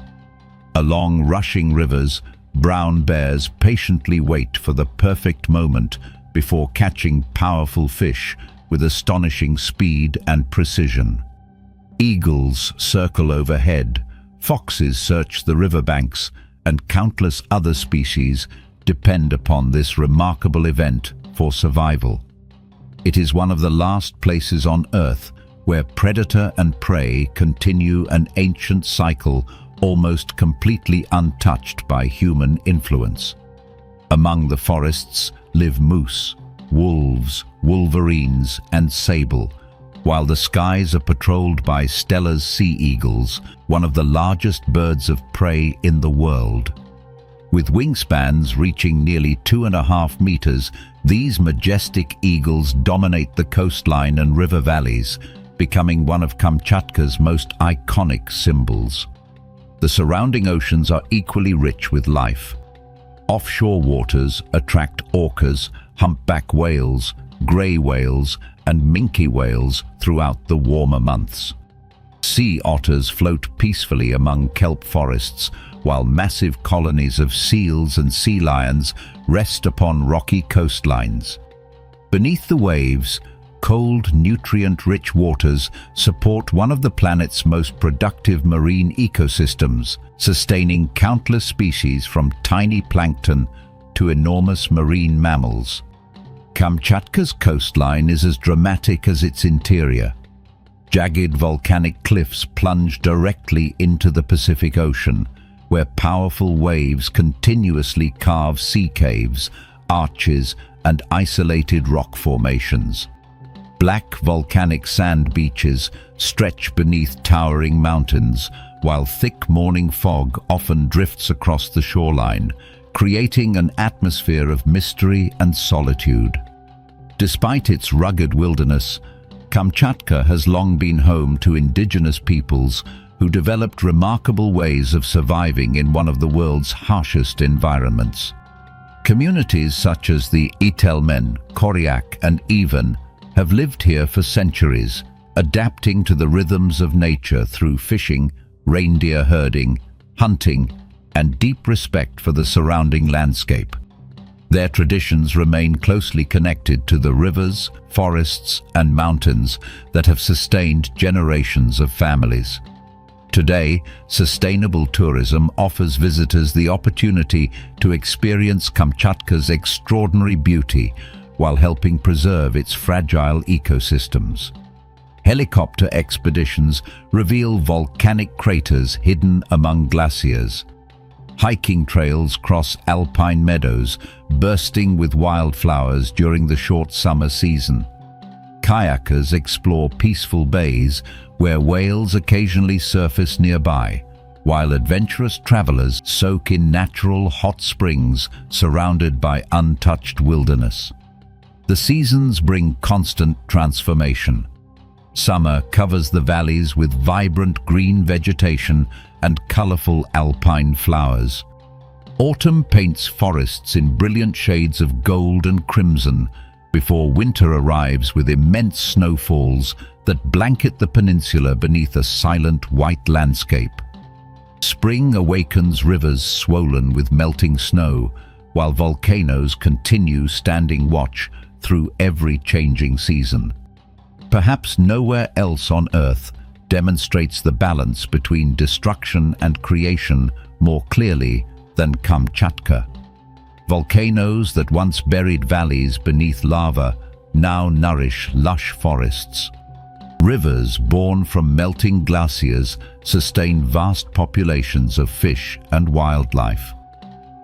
S1: Along rushing rivers, brown bears patiently wait for the perfect moment before catching powerful fish with astonishing speed and precision. Eagles circle overhead, foxes search the riverbanks, and countless other species depend upon this remarkable event for survival. It is one of the last places on Earth where predator and prey continue an ancient cycle almost completely untouched by human influence. Among the forests live moose, wolves, wolverines, and sable, while the skies are patrolled by Steller's sea eagles, one of the largest birds of prey in the world. With wingspans reaching nearly 2.5 meters, these majestic eagles dominate the coastline and river valleys, becoming one of Kamchatka's most iconic symbols. The surrounding oceans are equally rich with life. Offshore waters attract orcas, humpback whales, grey whales, and minke whales throughout the warmer months. Sea otters float peacefully among kelp forests, while massive colonies of seals and sea lions rest upon rocky coastlines. Beneath the waves, cold, nutrient-rich waters support one of the planet's most productive marine ecosystems, sustaining countless species from tiny plankton to enormous marine mammals. Kamchatka's coastline is as dramatic as its interior. Jagged volcanic cliffs plunge directly into the Pacific Ocean, where powerful waves continuously carve sea caves, arches, and isolated rock formations. Black volcanic sand beaches stretch beneath towering mountains, while thick morning fog often drifts across the shoreline, creating an atmosphere of mystery and solitude. Despite its rugged wilderness, Kamchatka has long been home to indigenous peoples who developed remarkable ways of surviving in one of the world's harshest environments. Communities such as the Itelmen, Koryak, and Ivan have lived here for centuries, adapting to the rhythms of nature through fishing, reindeer herding, hunting, and deep respect for the surrounding landscape. Their traditions remain closely connected to the rivers, forests, and mountains that have sustained generations of families. Today, sustainable tourism offers visitors the opportunity to experience Kamchatka's extraordinary beauty, while helping preserve its fragile ecosystems. Helicopter expeditions reveal volcanic craters hidden among glaciers. Hiking trails cross alpine meadows, bursting with wildflowers during the short summer season. Kayakers explore peaceful bays where whales occasionally surface nearby, while adventurous travelers soak in natural hot springs surrounded by untouched wilderness. The seasons bring constant transformation. Summer covers the valleys with vibrant green vegetation and colorful alpine flowers. Autumn paints forests in brilliant shades of gold and crimson before winter arrives with immense snowfalls that blanket the peninsula beneath a silent white landscape. Spring awakens rivers swollen with melting snow, while volcanoes continue standing watch through every changing season. Perhaps nowhere else on Earth demonstrates the balance between destruction and creation more clearly than Kamchatka. Volcanoes that once buried valleys beneath lava now nourish lush forests. Rivers born from melting glaciers sustain vast populations of fish and wildlife.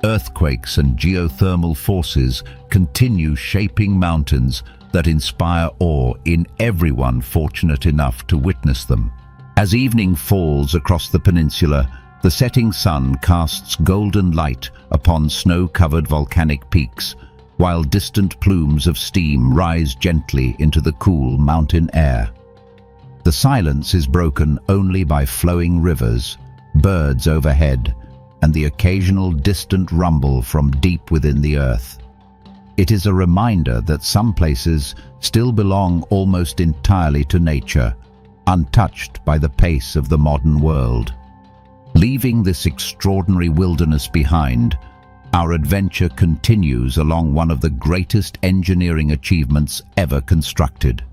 S1: Earthquakes and geothermal forces continue shaping mountains that inspire awe in everyone fortunate enough to witness them. As evening falls across the peninsula, the setting sun casts golden light upon snow-covered volcanic peaks, while distant plumes of steam rise gently into the cool mountain air. The silence is broken only by flowing rivers, birds overhead, and the occasional distant rumble from deep within the earth. It is a reminder that some places still belong almost entirely to nature, untouched by the pace of the modern world. Leaving this extraordinary wilderness behind, our adventure continues along one of the greatest engineering achievements ever constructed.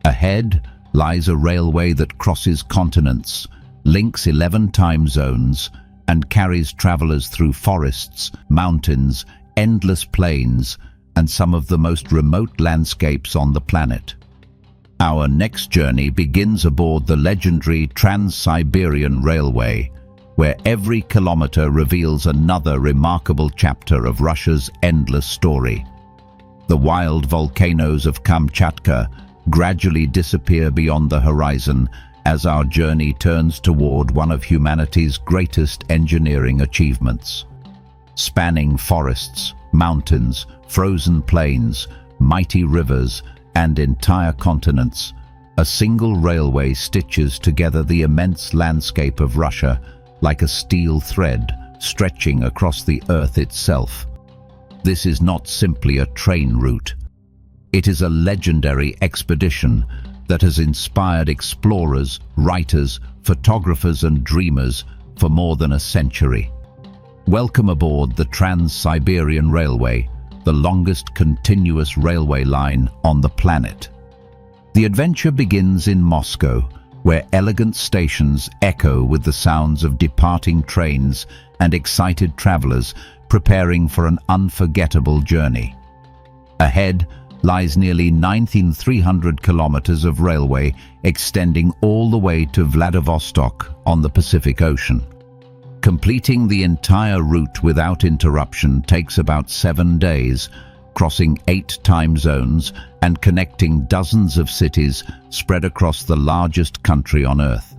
S1: Ahead lies a railway that crosses continents, links 11 time zones, and carries travelers through forests, mountains, endless plains, and some of the most remote landscapes on the planet. Our next journey begins aboard the legendary Trans-Siberian Railway, where every kilometer reveals another remarkable chapter of Russia's endless story. The wild volcanoes of Kamchatka gradually disappear beyond the horizon as our journey turns toward one of humanity's greatest engineering achievements. Spanning forests, mountains, frozen plains, mighty rivers, and entire continents, a single railway stitches together the immense landscape of Russia like a steel thread stretching across the earth itself. This is not simply a train route. It is a legendary expedition that has inspired explorers, writers, photographers, and dreamers for more than a century. Welcome aboard the Trans-Siberian Railway, the longest continuous railway line on the planet. The adventure begins in Moscow, where elegant stations echo with the sounds of departing trains and excited travelers preparing for an unforgettable journey. Ahead lies nearly 19,300 kilometers of railway extending all the way to Vladivostok on the Pacific Ocean. Completing the entire route without interruption takes about 7 days, crossing 8 time zones and connecting dozens of cities spread across the largest country on Earth.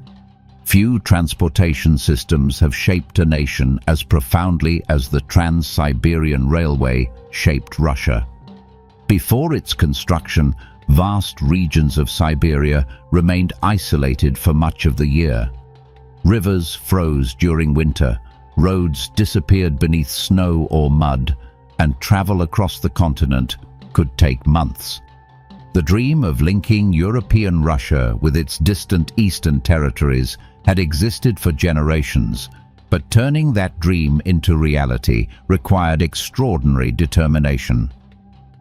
S1: Few transportation systems have shaped a nation as profoundly as the Trans-Siberian Railway shaped Russia. Before its construction, vast regions of Siberia remained isolated for much of the year. Rivers froze during winter, roads disappeared beneath snow or mud, and travel across the continent could take months. The dream of linking European Russia with its distant eastern territories had existed for generations, but turning that dream into reality required extraordinary determination.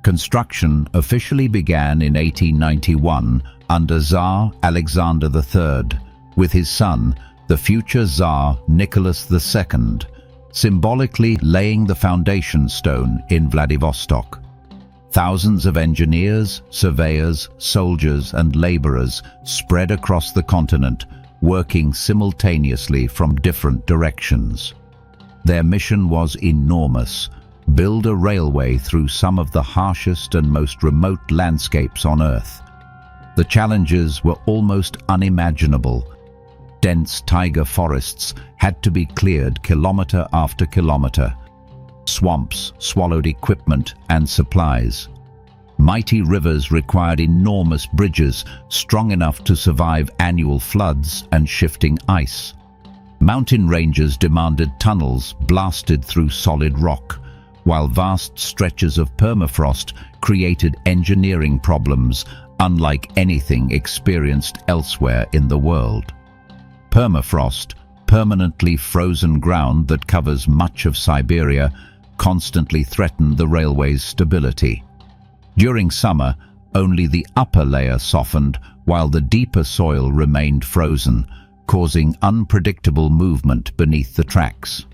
S1: Construction officially began in 1891 under Tsar Alexander III, with his son, the future Tsar Nicholas II, symbolically laying the foundation stone in Vladivostok. Thousands of engineers, surveyors, soldiers, and laborers spread across the continent, working simultaneously from different directions. Their mission was enormous: build a railway through some of the harshest and most remote landscapes on Earth. The challenges were almost unimaginable. Dense taiga forests had to be cleared kilometer after kilometer. Swamps swallowed equipment and supplies. Mighty rivers required enormous bridges strong enough to survive annual floods and shifting ice. Mountain ranges demanded tunnels blasted through solid rock, while vast stretches of permafrost created engineering problems unlike anything experienced elsewhere in the world. Permafrost, permanently frozen ground that covers much of Siberia, constantly threatened the railway's stability. During summer, only the upper layer softened while the deeper soil remained frozen, causing unpredictable movement beneath the tracks.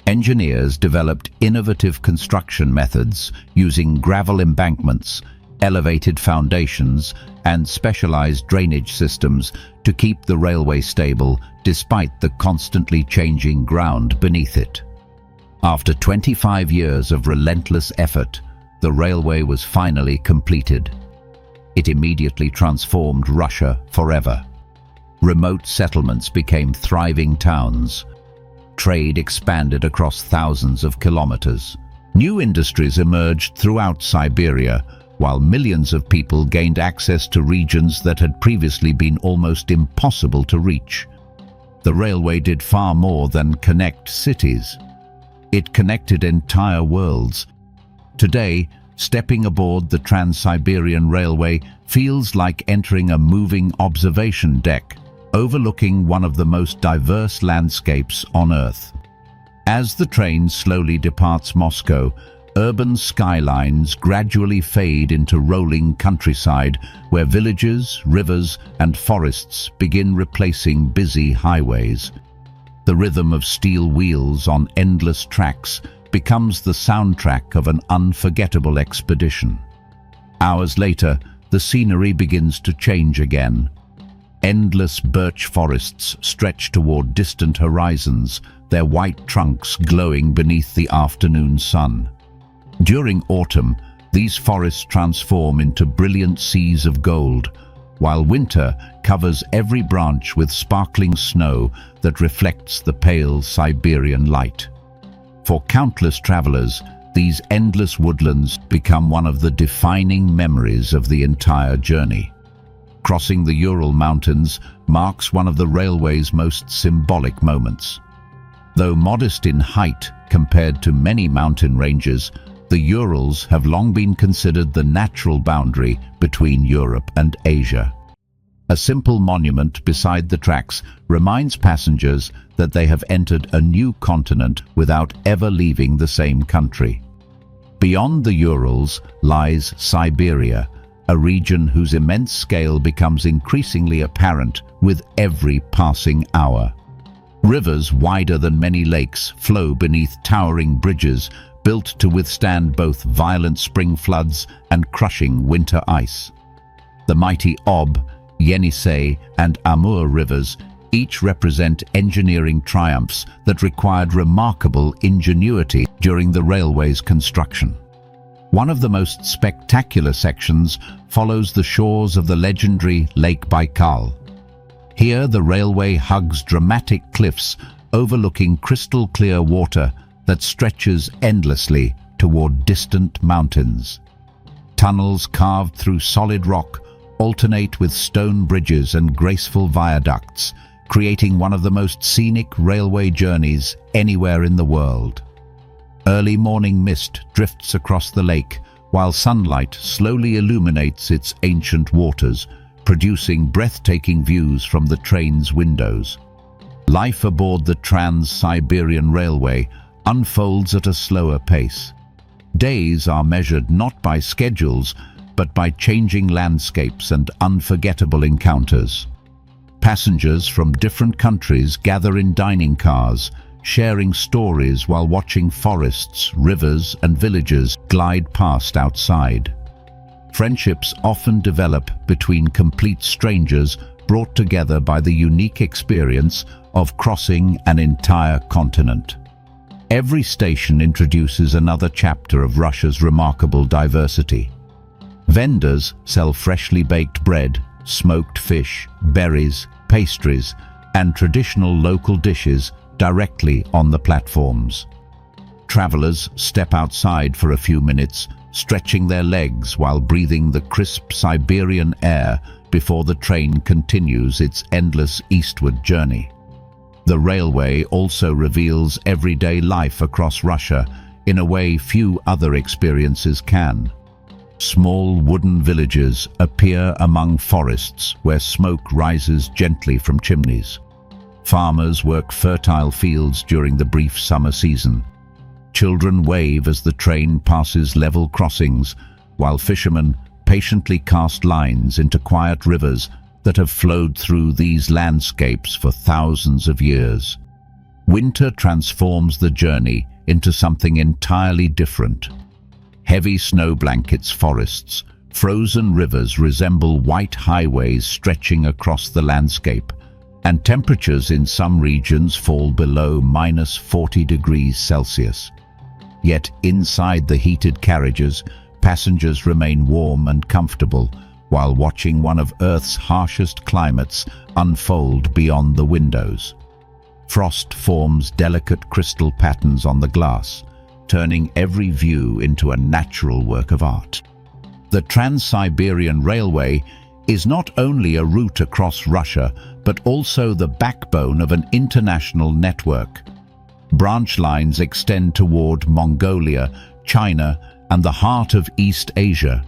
S1: Engineers developed innovative construction methods using gravel embankments, elevated foundations, and specialized drainage systems to keep the railway stable despite the constantly changing ground beneath it. After 25 years of relentless effort, the railway was finally completed. It immediately transformed Russia forever. Remote settlements became thriving towns. Trade expanded across thousands of kilometers. New industries emerged throughout Siberia, while millions of people gained access to regions that had previously been almost impossible to reach. The railway did far more than connect cities. It connected entire worlds. Today, stepping aboard the Trans-Siberian Railway feels like entering a moving observation deck, overlooking one of the most diverse landscapes on Earth. As the train slowly departs Moscow, urban skylines gradually fade into rolling countryside where villages, rivers, and forests begin replacing busy highways. The rhythm of steel wheels on endless tracks becomes the soundtrack of an unforgettable expedition. Hours later, the scenery begins to change again. Endless birch forests stretch toward distant horizons, their white trunks glowing beneath the afternoon sun. During autumn, these forests transform into brilliant seas of gold, while winter covers every branch with sparkling snow that reflects the pale Siberian light. For countless travelers, these endless woodlands become one of the defining memories of the entire journey. Crossing the Ural Mountains marks one of the railway's most symbolic moments. Though modest in height compared to many mountain ranges, the Urals have long been considered the natural boundary between Europe and Asia. A simple monument beside the tracks reminds passengers that they have entered a new continent without ever leaving the same country. Beyond the Urals lies Siberia, a region whose immense scale becomes increasingly apparent with every passing hour. Rivers wider than many lakes flow beneath towering bridges built to withstand both violent spring floods and crushing winter ice. The mighty Ob, Yenisei, and Amur rivers each represent engineering triumphs that required remarkable ingenuity during the railway's construction. One of the most spectacular sections follows the shores of the legendary Lake Baikal. Here, the railway hugs dramatic cliffs overlooking crystal-clear water that stretches endlessly toward distant mountains. Tunnels carved through solid rock alternate with stone bridges and graceful viaducts, creating one of the most scenic railway journeys anywhere in the world. Early morning mist drifts across the lake, while sunlight slowly illuminates its ancient waters, producing breathtaking views from the train's windows. Life aboard the Trans-Siberian Railway unfolds at a slower pace. Days are measured not by schedules, but by changing landscapes and unforgettable encounters. Passengers from different countries gather in dining cars, sharing stories while watching forests, rivers, and villages glide past outside. Friendships often develop between complete strangers brought together by the unique experience of crossing an entire continent. Every station introduces another chapter of Russia's remarkable diversity. Vendors sell freshly baked bread, smoked fish, berries, pastries, and traditional local dishes directly on the platforms. Travelers step outside for a few minutes, stretching their legs while breathing the crisp Siberian air before the train continues its endless eastward journey. The railway also reveals everyday life across Russia in a way few other experiences can. Small wooden villages appear among forests where smoke rises gently from chimneys. Farmers work fertile fields during the brief summer season. Children wave as the train passes level crossings, while fishermen patiently cast lines into quiet rivers that have flowed through these landscapes for thousands of years. Winter transforms the journey into something entirely different. Heavy snow blankets forests, frozen rivers resemble white highways stretching across the landscape, and temperatures in some regions fall below -40 degrees Celsius. Yet inside the heated carriages, passengers remain warm and comfortable while watching one of Earth's harshest climates unfold beyond the windows. Frost forms delicate crystal patterns on the glass, turning every view into a natural work of art. The Trans-Siberian Railway is not only a route across Russia, but also the backbone of an international network. Branch lines extend toward Mongolia, China, and the heart of East Asia,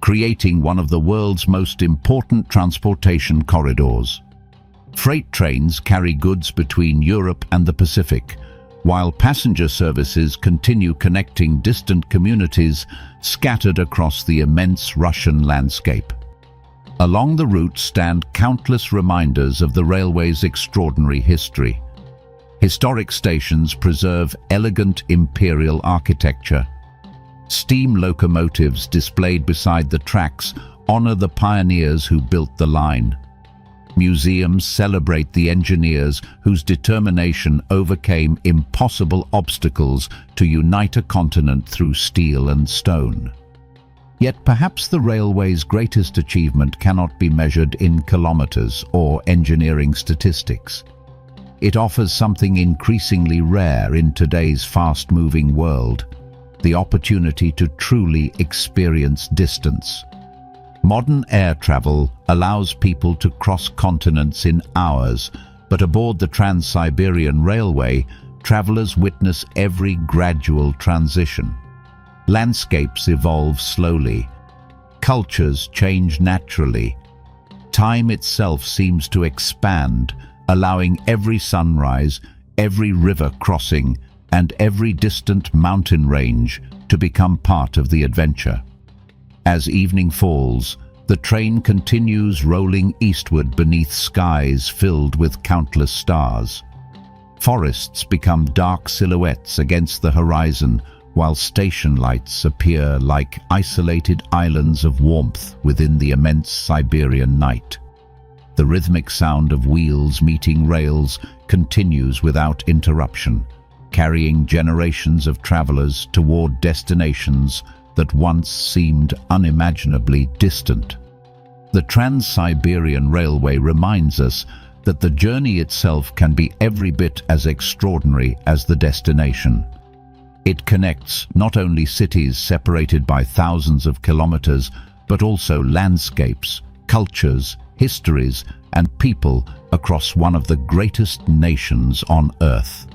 S1: creating one of the world's most important transportation corridors. Freight trains carry goods between Europe and the Pacific, while passenger services continue connecting distant communities scattered across the immense Russian landscape. Along the route stand countless reminders of the railway's extraordinary history. Historic stations preserve elegant imperial architecture. Steam locomotives displayed beside the tracks honor the pioneers who built the line. Museums celebrate the engineers whose determination overcame impossible obstacles to unite a continent through steel and stone. Yet perhaps the railway's greatest achievement cannot be measured in kilometers or engineering statistics. It offers something increasingly rare in today's fast-moving world: the opportunity to truly experience distance. Modern air travel allows people to cross continents in hours, but aboard the Trans-Siberian Railway, travelers witness every gradual transition. Landscapes evolve slowly. Cultures change naturally. Time itself seems to expand, allowing every sunrise, every river crossing, and every distant mountain range to become part of the adventure. As evening falls, the train continues rolling eastward beneath skies filled with countless stars. Forests become dark silhouettes against the horizon, while station lights appear like isolated islands of warmth within the immense Siberian night. The rhythmic sound of wheels meeting rails continues without interruption, carrying generations of travelers toward destinations that once seemed unimaginably distant. The Trans-Siberian Railway reminds us that the journey itself can be every bit as extraordinary as the destination. It connects not only cities separated by thousands of kilometers, but also landscapes, cultures, histories, and people across one of the greatest nations on Earth.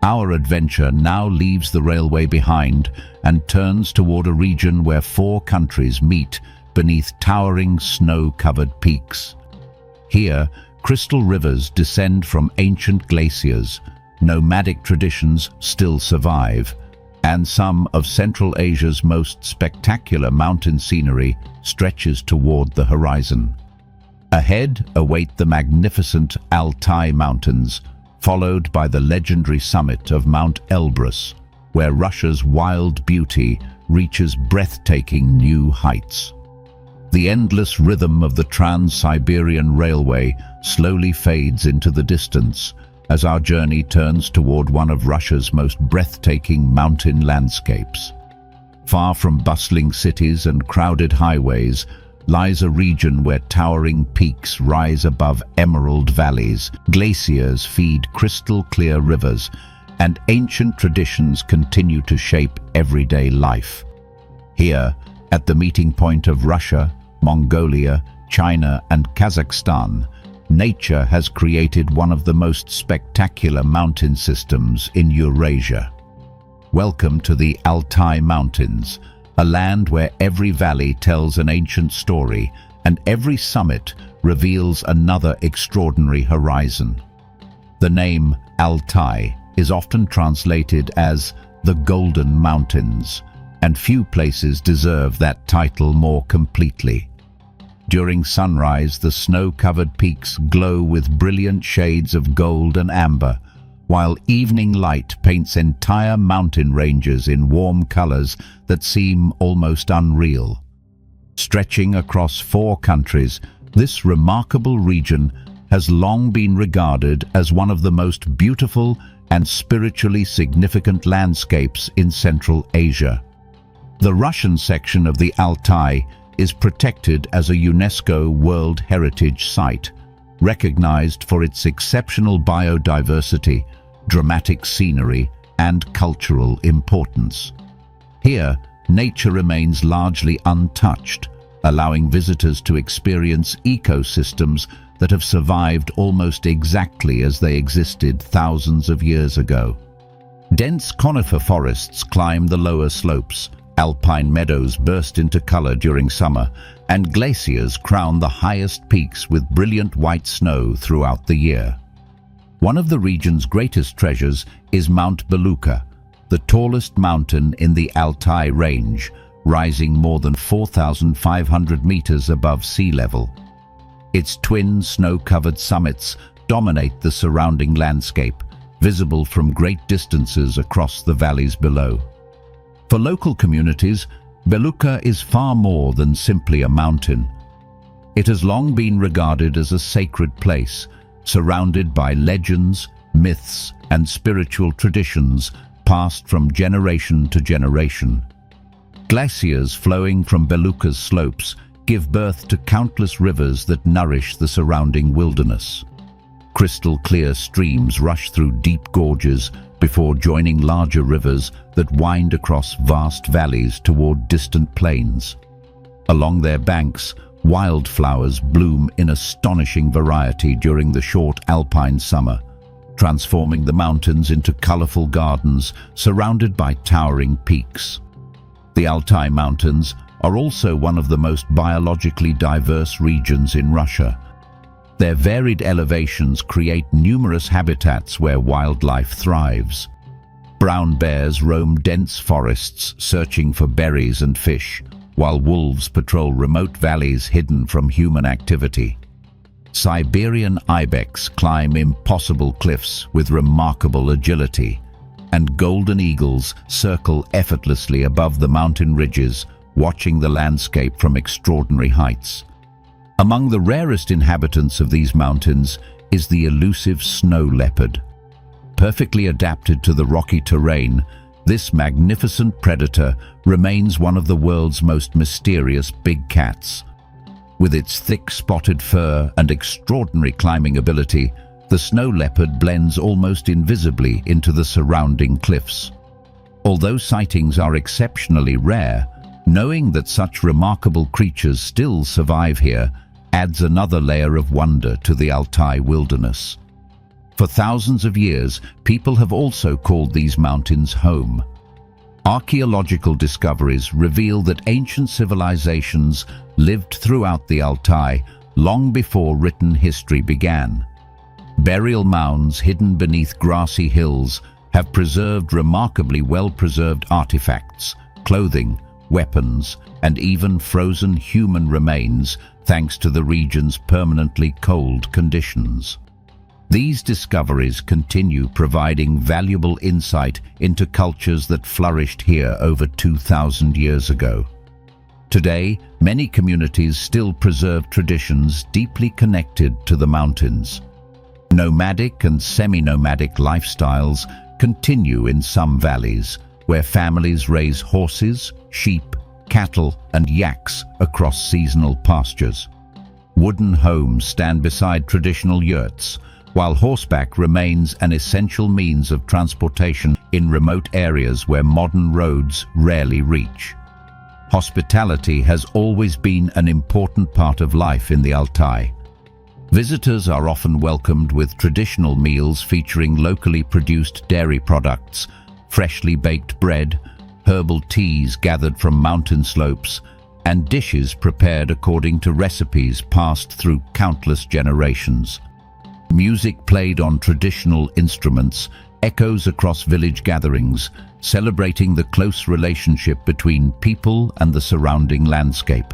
S1: Our adventure now leaves the railway behind and turns toward a region where 4 countries meet beneath towering snow-covered peaks. Here, crystal rivers descend from ancient glaciers, nomadic traditions still survive, and some of Central Asia's most spectacular mountain scenery stretches toward the horizon. Ahead await the magnificent Altai Mountains, followed by the legendary summit of Mount Elbrus, where Russia's wild beauty reaches breathtaking new heights. The endless rhythm of the Trans-Siberian Railway slowly fades into the distance as our journey turns toward one of Russia's most breathtaking mountain landscapes. Far from bustling cities and crowded highways lies a region where towering peaks rise above emerald valleys, glaciers feed crystal-clear rivers, and ancient traditions continue to shape everyday life. Here, at the meeting point of Russia, Mongolia, China, and Kazakhstan, nature has created one of the most spectacular mountain systems in Eurasia. Welcome to the Altai Mountains, a land where every valley tells an ancient story and every summit reveals another extraordinary horizon. The name Altai is often translated as the Golden Mountains, and few places deserve that title more completely. During sunrise, the snow-covered peaks glow with brilliant shades of gold and amber, while evening light paints entire mountain ranges in warm colors that seem almost unreal. Stretching across 4 countries, this remarkable region has long been regarded as one of the most beautiful and spiritually significant landscapes in Central Asia. The Russian section of the Altai is protected as a UNESCO World Heritage Site, recognized for its exceptional biodiversity, dramatic scenery, and cultural importance. Here, nature remains largely untouched, allowing visitors to experience ecosystems that have survived almost exactly as they existed thousands of years ago. Dense conifer forests climb the lower slopes, alpine meadows burst into color during summer, and glaciers crown the highest peaks with brilliant white snow throughout the year. One of the region's greatest treasures is Mount Belukha, the tallest mountain in the Altai range, rising more than 4,500 meters above sea level. Its twin snow-covered summits dominate the surrounding landscape, visible from great distances across the valleys below. For local communities, Belukha is far more than simply a mountain. It has long been regarded as a sacred place, surrounded by legends, myths, and spiritual traditions passed from generation to generation. Glaciers flowing from Belukha's slopes give birth to countless rivers that nourish the surrounding wilderness. Crystal-clear streams rush through deep gorges before joining larger rivers that wind across vast valleys toward distant plains. Along their banks, wildflowers bloom in astonishing variety during the short alpine summer, transforming the mountains into colorful gardens surrounded by towering peaks. The Altai Mountains are also one of the most biologically diverse regions in Russia. Their varied elevations create numerous habitats where wildlife thrives. Brown bears roam dense forests searching for berries and fish, while wolves patrol remote valleys hidden from human activity. Siberian ibex climb impossible cliffs with remarkable agility, and golden eagles circle effortlessly above the mountain ridges, watching the landscape from extraordinary heights. Among the rarest inhabitants of these mountains is the elusive snow leopard. Perfectly adapted to the rocky terrain, this magnificent predator remains one of the world's most mysterious big cats. With its thick spotted fur and extraordinary climbing ability, the snow leopard blends almost invisibly into the surrounding cliffs. Although sightings are exceptionally rare, knowing that such remarkable creatures still survive here adds another layer of wonder to the Altai wilderness. For thousands of years, people have also called these mountains home. Archaeological discoveries reveal that ancient civilizations lived throughout the Altai long before written history began. Burial mounds hidden beneath grassy hills have preserved remarkably well-preserved artifacts, clothing, weapons, and even frozen human remains thanks to the region's permanently cold conditions. These discoveries continue providing valuable insight into cultures that flourished here over 2,000 years ago. Today, many communities still preserve traditions deeply connected to the mountains. Nomadic and semi-nomadic lifestyles continue in some valleys, where families raise horses, sheep, cattle, and yaks across seasonal pastures. Wooden homes stand beside traditional yurts, while horseback remains an essential means of transportation in remote areas where modern roads rarely reach. Hospitality has always been an important part of life in the Altai. Visitors are often welcomed with traditional meals featuring locally produced dairy products, freshly baked bread, herbal teas gathered from mountain slopes, and dishes prepared according to recipes passed through countless generations. Music played on traditional instruments echoes across village gatherings, celebrating the close relationship between people and the surrounding landscape.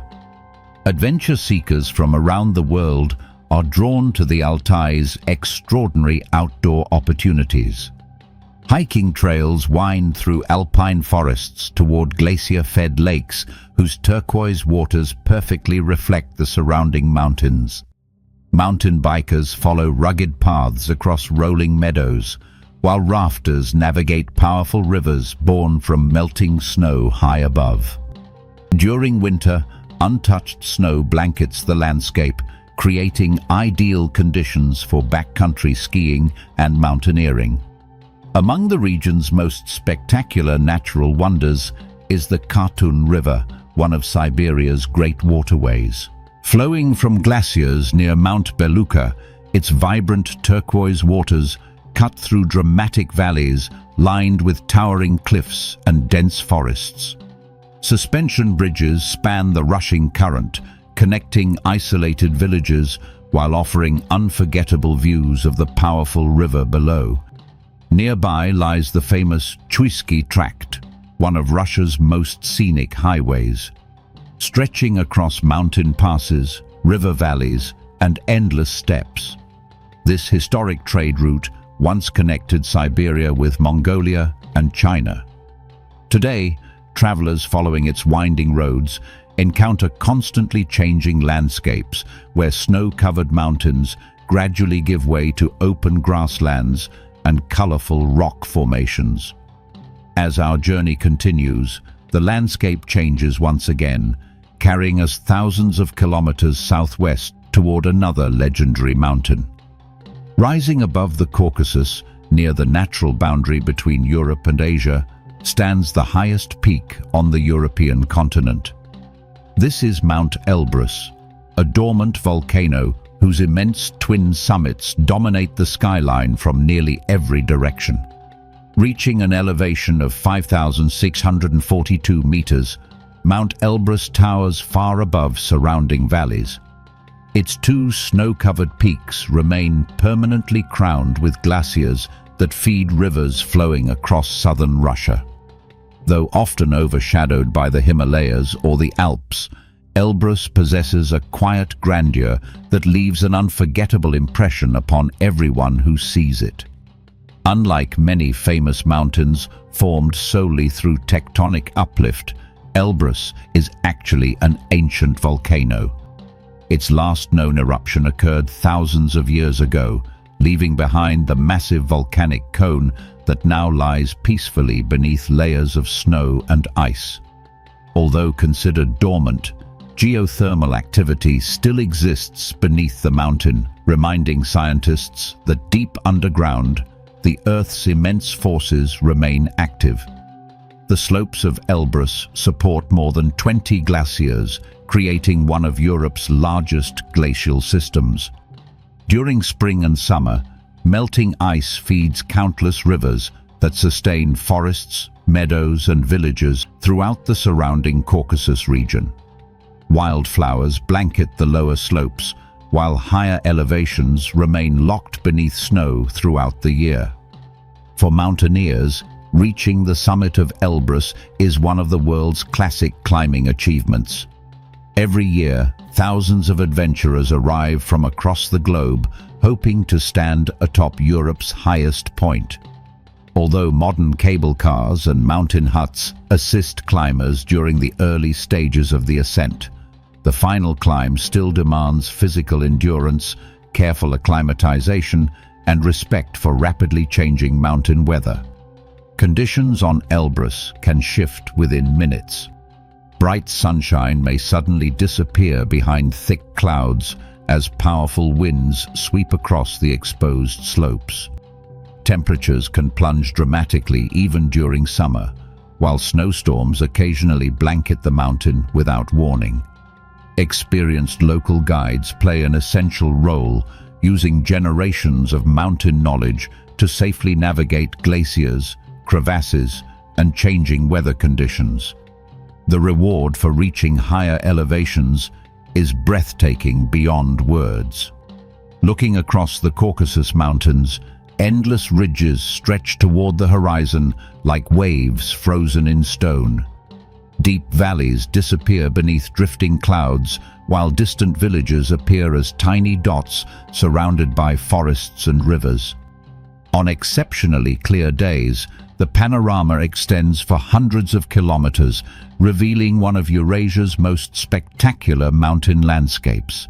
S1: Adventure seekers from around the world are drawn to the Altai's extraordinary outdoor opportunities. Hiking trails wind through alpine forests toward glacier-fed lakes whose turquoise waters perfectly reflect the surrounding mountains. Mountain bikers follow rugged paths across rolling meadows, while rafters navigate powerful rivers born from melting snow high above. During winter, untouched snow blankets the landscape, creating ideal conditions for backcountry skiing and mountaineering. Among the region's most spectacular natural wonders is the Khatun River, one of Siberia's great waterways. Flowing from glaciers near Mount Belukha, its vibrant turquoise waters cut through dramatic valleys lined with towering cliffs and dense forests. Suspension bridges span the rushing current, connecting isolated villages while offering unforgettable views of the powerful river below. Nearby lies the famous Chuisky Tract, one of Russia's most scenic highways. Stretching across mountain passes, river valleys, and endless steppes. This historic trade route once connected Siberia with Mongolia and China. Today, travelers following its winding roads encounter constantly changing landscapes where snow-covered mountains gradually give way to open grasslands and colorful rock formations. As our journey continues, the landscape changes once again, carrying us thousands of kilometers southwest toward another legendary mountain. Rising above the Caucasus, near the natural boundary between Europe and Asia, stands the highest peak on the European continent. This is Mount Elbrus, a dormant volcano whose immense twin summits dominate the skyline from nearly every direction. Reaching an elevation of 5,642 meters, Mount Elbrus towers far above surrounding valleys. Its two snow-covered peaks remain permanently crowned with glaciers that feed rivers flowing across southern Russia. Though often overshadowed by the Himalayas or the Alps, Elbrus possesses a quiet grandeur that leaves an unforgettable impression upon everyone who sees it. Unlike many famous mountains formed solely through tectonic uplift, Elbrus is actually an ancient volcano. Its last known eruption occurred thousands of years ago, leaving behind the massive volcanic cone that now lies peacefully beneath layers of snow and ice. Although considered dormant, geothermal activity still exists beneath the mountain, reminding scientists that deep underground, the Earth's immense forces remain active. The slopes of Elbrus support more than 20 glaciers, creating one of Europe's largest glacial systems. During spring and summer, melting ice feeds countless rivers that sustain forests, meadows, and villages throughout the surrounding Caucasus region. Wildflowers blanket the lower slopes, while higher elevations remain locked beneath snow throughout the year. For mountaineers, reaching the summit of Elbrus is one of the world's classic climbing achievements. Every year, thousands of adventurers arrive from across the globe hoping to stand atop Europe's highest point. Although modern cable cars and mountain huts assist climbers during the early stages of the ascent, the final climb still demands physical endurance, careful acclimatization, and respect for rapidly changing mountain weather. Conditions on Elbrus can shift within minutes. Bright sunshine may suddenly disappear behind thick clouds as powerful winds sweep across the exposed slopes. Temperatures can plunge dramatically even during summer, while snowstorms occasionally blanket the mountain without warning. Experienced local guides play an essential role, using generations of mountain knowledge to safely navigate glaciers, crevasses, and changing weather conditions. The reward for reaching higher elevations is breathtaking beyond words. Looking across the Caucasus Mountains, endless ridges stretch toward the horizon like waves frozen in stone. Deep valleys disappear beneath drifting clouds, while distant villages appear as tiny dots surrounded by forests and rivers. On exceptionally clear days, the panorama extends for hundreds of kilometers, revealing one of Eurasia's most spectacular mountain landscapes.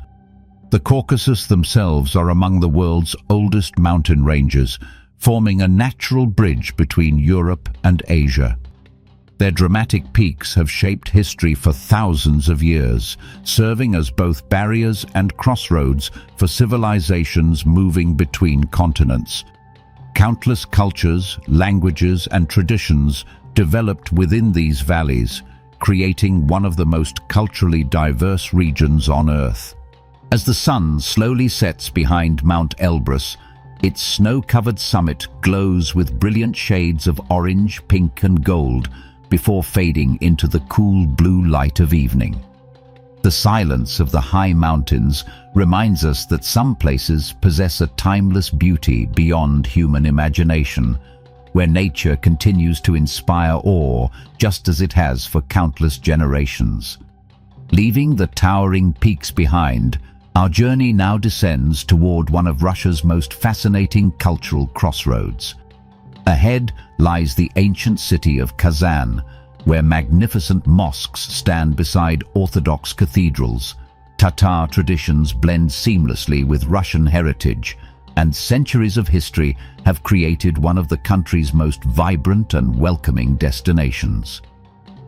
S1: The Caucasus themselves are among the world's oldest mountain ranges, forming a natural bridge between Europe and Asia. Their dramatic peaks have shaped history for thousands of years, serving as both barriers and crossroads for civilizations moving between continents. Countless cultures, languages, and traditions developed within these valleys, creating one of the most culturally diverse regions on Earth. As the sun slowly sets behind Mount Elbrus, its snow-covered summit glows with brilliant shades of orange, pink, and gold before fading into the cool blue light of evening. The silence of the high mountains reminds us that some places possess a timeless beauty beyond human imagination, where nature continues to inspire awe just as it has for countless generations. Leaving the towering peaks behind, our journey now descends toward one of Russia's most fascinating cultural crossroads. Ahead lies the ancient city of Kazan, where magnificent mosques stand beside Orthodox cathedrals. Tatar traditions blend seamlessly with Russian heritage, and centuries of history have created one of the country's most vibrant and welcoming destinations.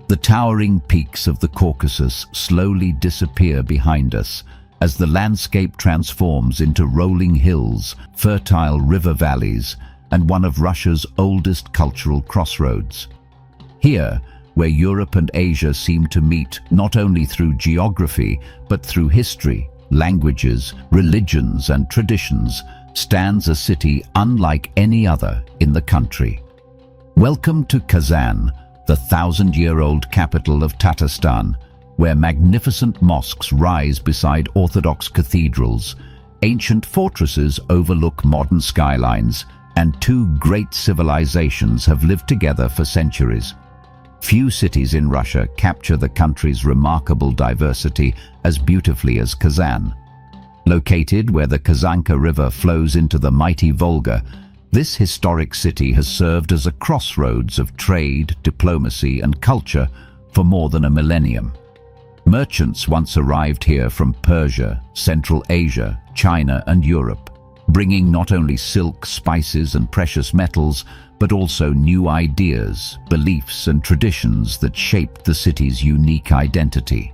S1: The towering peaks of the Caucasus slowly disappear behind us as the landscape transforms into rolling hills, fertile river valleys, and one of Russia's oldest cultural crossroads. Here, where Europe and Asia seem to meet not only through geography, but through history, languages, religions, and traditions, stands a city unlike any other in the country. Welcome to Kazan, the 1,000-year-old capital of Tatarstan, where magnificent mosques rise beside Orthodox cathedrals, ancient fortresses overlook modern skylines, and two great civilizations have lived together for centuries. Few cities in Russia capture the country's remarkable diversity as beautifully as Kazan. Located where the Kazanka River flows into the mighty Volga, this historic city has served as a crossroads of trade, diplomacy, and culture for more than a millennium. Merchants once arrived here from Persia, Central Asia, China, and Europe, bringing not only silk, spices, and precious metals, but also new ideas, beliefs, and traditions that shaped the city's unique identity.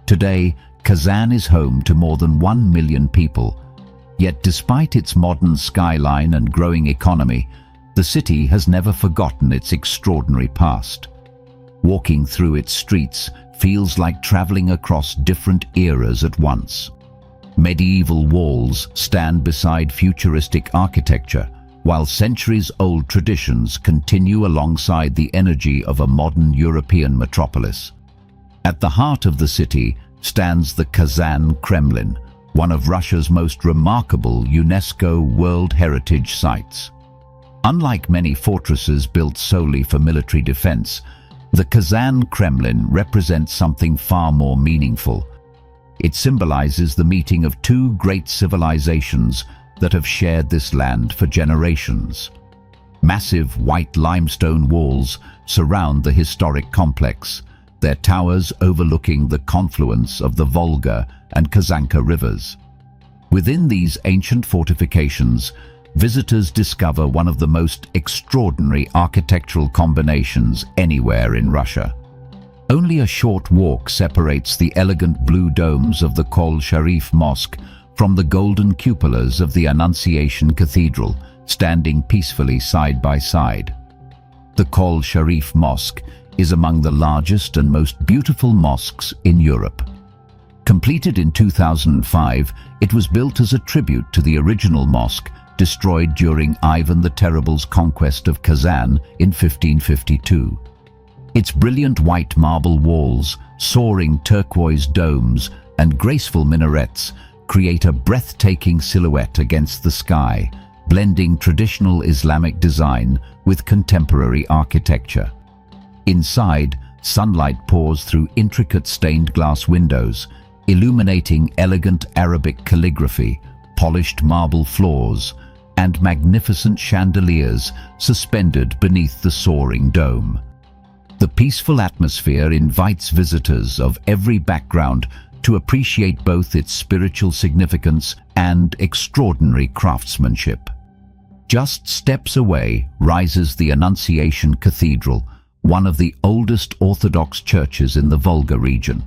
S1: Today, Kazan is home to more than 1 million people, yet despite its modern skyline and growing economy, the city has never forgotten its extraordinary past. Walking through its streets feels like traveling across different eras at once. Medieval walls stand beside futuristic architecture, while centuries-old traditions continue alongside the energy of a modern European metropolis. At the heart of the city stands the Kazan Kremlin, one of Russia's most remarkable UNESCO World Heritage Sites. Unlike many fortresses built solely for military defense, the Kazan Kremlin represents something far more meaningful. It symbolizes the meeting of two great civilizations, that have shared this land for generations. Massive white limestone walls surround the historic complex, their towers overlooking the confluence of the Volga and Kazanka rivers. Within these ancient fortifications, visitors discover one of the most extraordinary architectural combinations anywhere in Russia. Only a short walk separates the elegant blue domes of the Kol Sharif Mosque from the golden cupolas of the Annunciation Cathedral, standing peacefully side by side. The Kol Sharif Mosque is among the largest and most beautiful mosques in Europe. Completed in 2005, it was built as a tribute to the original mosque destroyed during Ivan the Terrible's conquest of Kazan in 1552. Its brilliant white marble walls, soaring turquoise domes, and graceful minarets create a breathtaking silhouette against the sky, blending traditional Islamic design with contemporary architecture. Inside, sunlight pours through intricate stained glass windows, illuminating elegant Arabic calligraphy, polished marble floors, and magnificent chandeliers suspended beneath the soaring dome. The peaceful atmosphere invites visitors of every background to appreciate both its spiritual significance and extraordinary craftsmanship. Just steps away rises the Annunciation Cathedral, one of the oldest Orthodox churches in the Volga region.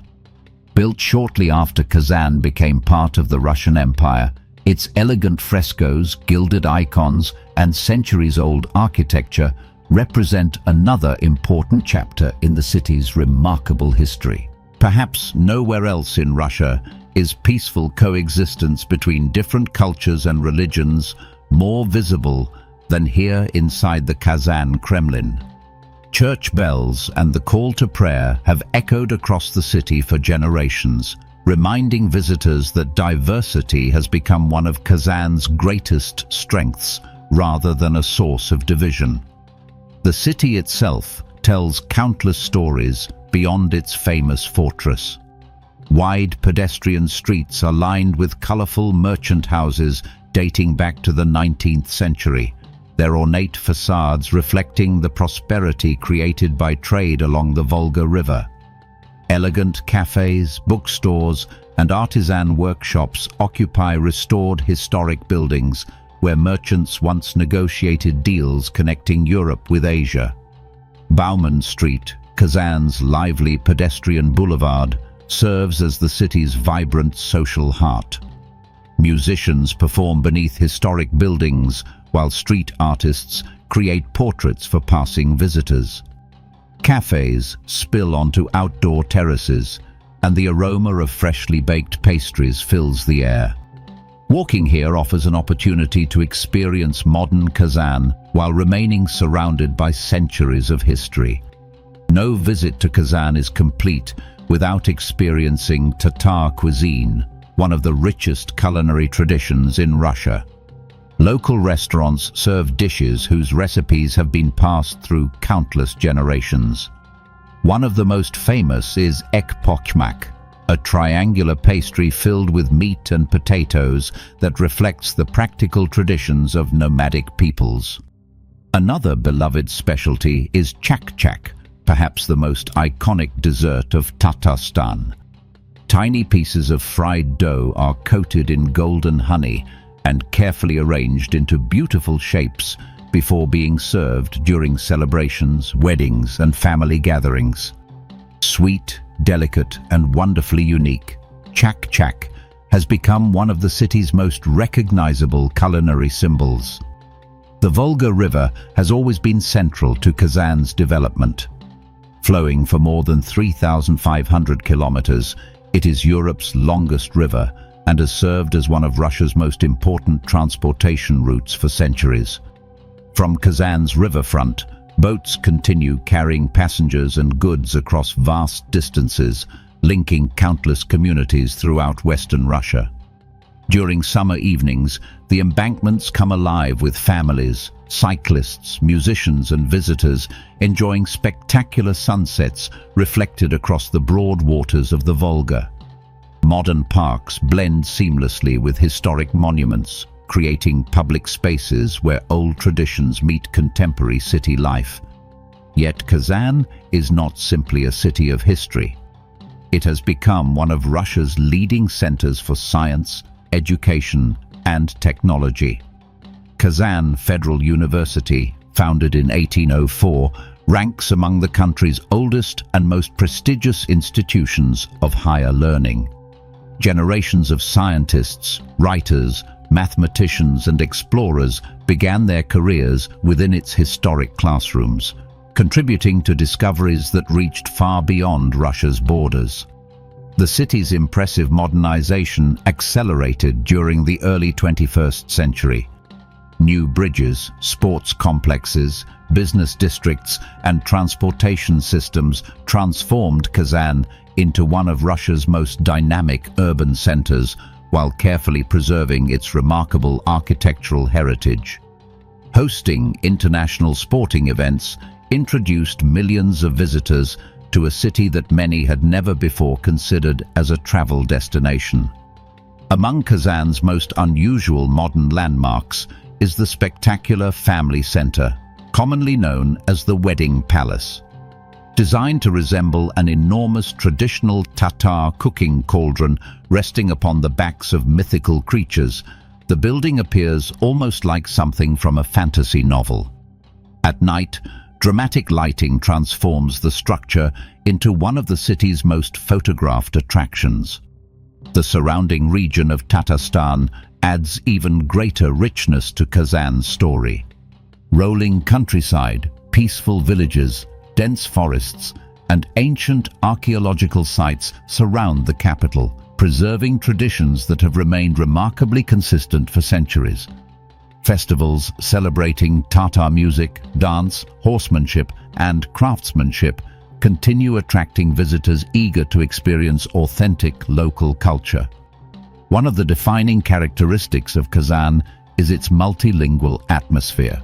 S1: Built shortly after Kazan became part of the Russian Empire, its elegant frescoes, gilded icons, and centuries-old architecture represent another important chapter in the city's remarkable history. Perhaps nowhere else in Russia is peaceful coexistence between different cultures and religions more visible than here inside the Kazan Kremlin. Church bells and the call to prayer have echoed across the city for generations, reminding visitors that diversity has become one of Kazan's greatest strengths rather than a source of division. The city itself tells countless stories beyond its famous fortress. Wide pedestrian streets are lined with colorful merchant houses dating back to the 19th century, their ornate facades reflecting the prosperity created by trade along the Volga River. Elegant cafes, bookstores, and artisan workshops occupy restored historic buildings where merchants once negotiated deals connecting Europe with Asia. Bauman Street, Kazan's lively pedestrian boulevard, serves as the city's vibrant social heart. Musicians perform beneath historic buildings, while street artists create portraits for passing visitors. Cafes spill onto outdoor terraces, and the aroma of freshly baked pastries fills the air. Walking here offers an opportunity to experience modern Kazan while remaining surrounded by centuries of history. No visit to Kazan is complete without experiencing Tatar cuisine, one of the richest culinary traditions in Russia. Local restaurants serve dishes whose recipes have been passed through countless generations. One of the most famous is ekpochmak, a triangular pastry filled with meat and potatoes that reflects the practical traditions of nomadic peoples. Another beloved specialty is chak-chak, perhaps the most iconic dessert of Tatarstan. Tiny pieces of fried dough are coated in golden honey and carefully arranged into beautiful shapes before being served during celebrations, weddings, and family gatherings. Sweet, delicate, and wonderfully unique, chak-chak has become one of the city's most recognizable culinary symbols. The Volga River has always been central to Kazan's development. Flowing for more than 3,500 kilometers, it is Europe's longest river and has served as one of Russia's most important transportation routes for centuries. From Kazan's riverfront, boats continue carrying passengers and goods across vast distances, linking countless communities throughout Western Russia. During summer evenings, the embankments come alive with families, cyclists, musicians, and visitors enjoying spectacular sunsets reflected across the broad waters of the Volga. Modern parks blend seamlessly with historic monuments, creating public spaces where old traditions meet contemporary city life. Yet Kazan is not simply a city of history. It has become one of Russia's leading centers for science, education, and technology. Kazan Federal University, founded in 1804, ranks among the country's oldest and most prestigious institutions of higher learning. Generations of scientists, writers, mathematicians, and explorers began their careers within its historic classrooms, contributing to discoveries that reached far beyond Russia's borders. The city's impressive modernization accelerated during the early 21st century. New bridges, sports complexes, business districts, and transportation systems transformed Kazan into one of Russia's most dynamic urban centers, while carefully preserving its remarkable architectural heritage. Hosting international sporting events introduced millions of visitors to a city that many had never before considered as a travel destination. Among Kazan's most unusual modern landmarks is the spectacular family center, commonly known as the Wedding Palace. Designed to resemble an enormous traditional Tatar cooking cauldron resting upon the backs of mythical creatures, the building appears almost like something from a fantasy novel. At night, dramatic lighting transforms the structure into one of the city's most photographed attractions. The surrounding region of Tatarstan adds even greater richness to Kazan's story. Rolling countryside, peaceful villages, dense forests, and ancient archaeological sites surround the capital, preserving traditions that have remained remarkably consistent for centuries. Festivals celebrating Tatar music, dance, horsemanship, and craftsmanship continue attracting visitors eager to experience authentic local culture. One of the defining characteristics of Kazan is its multilingual atmosphere.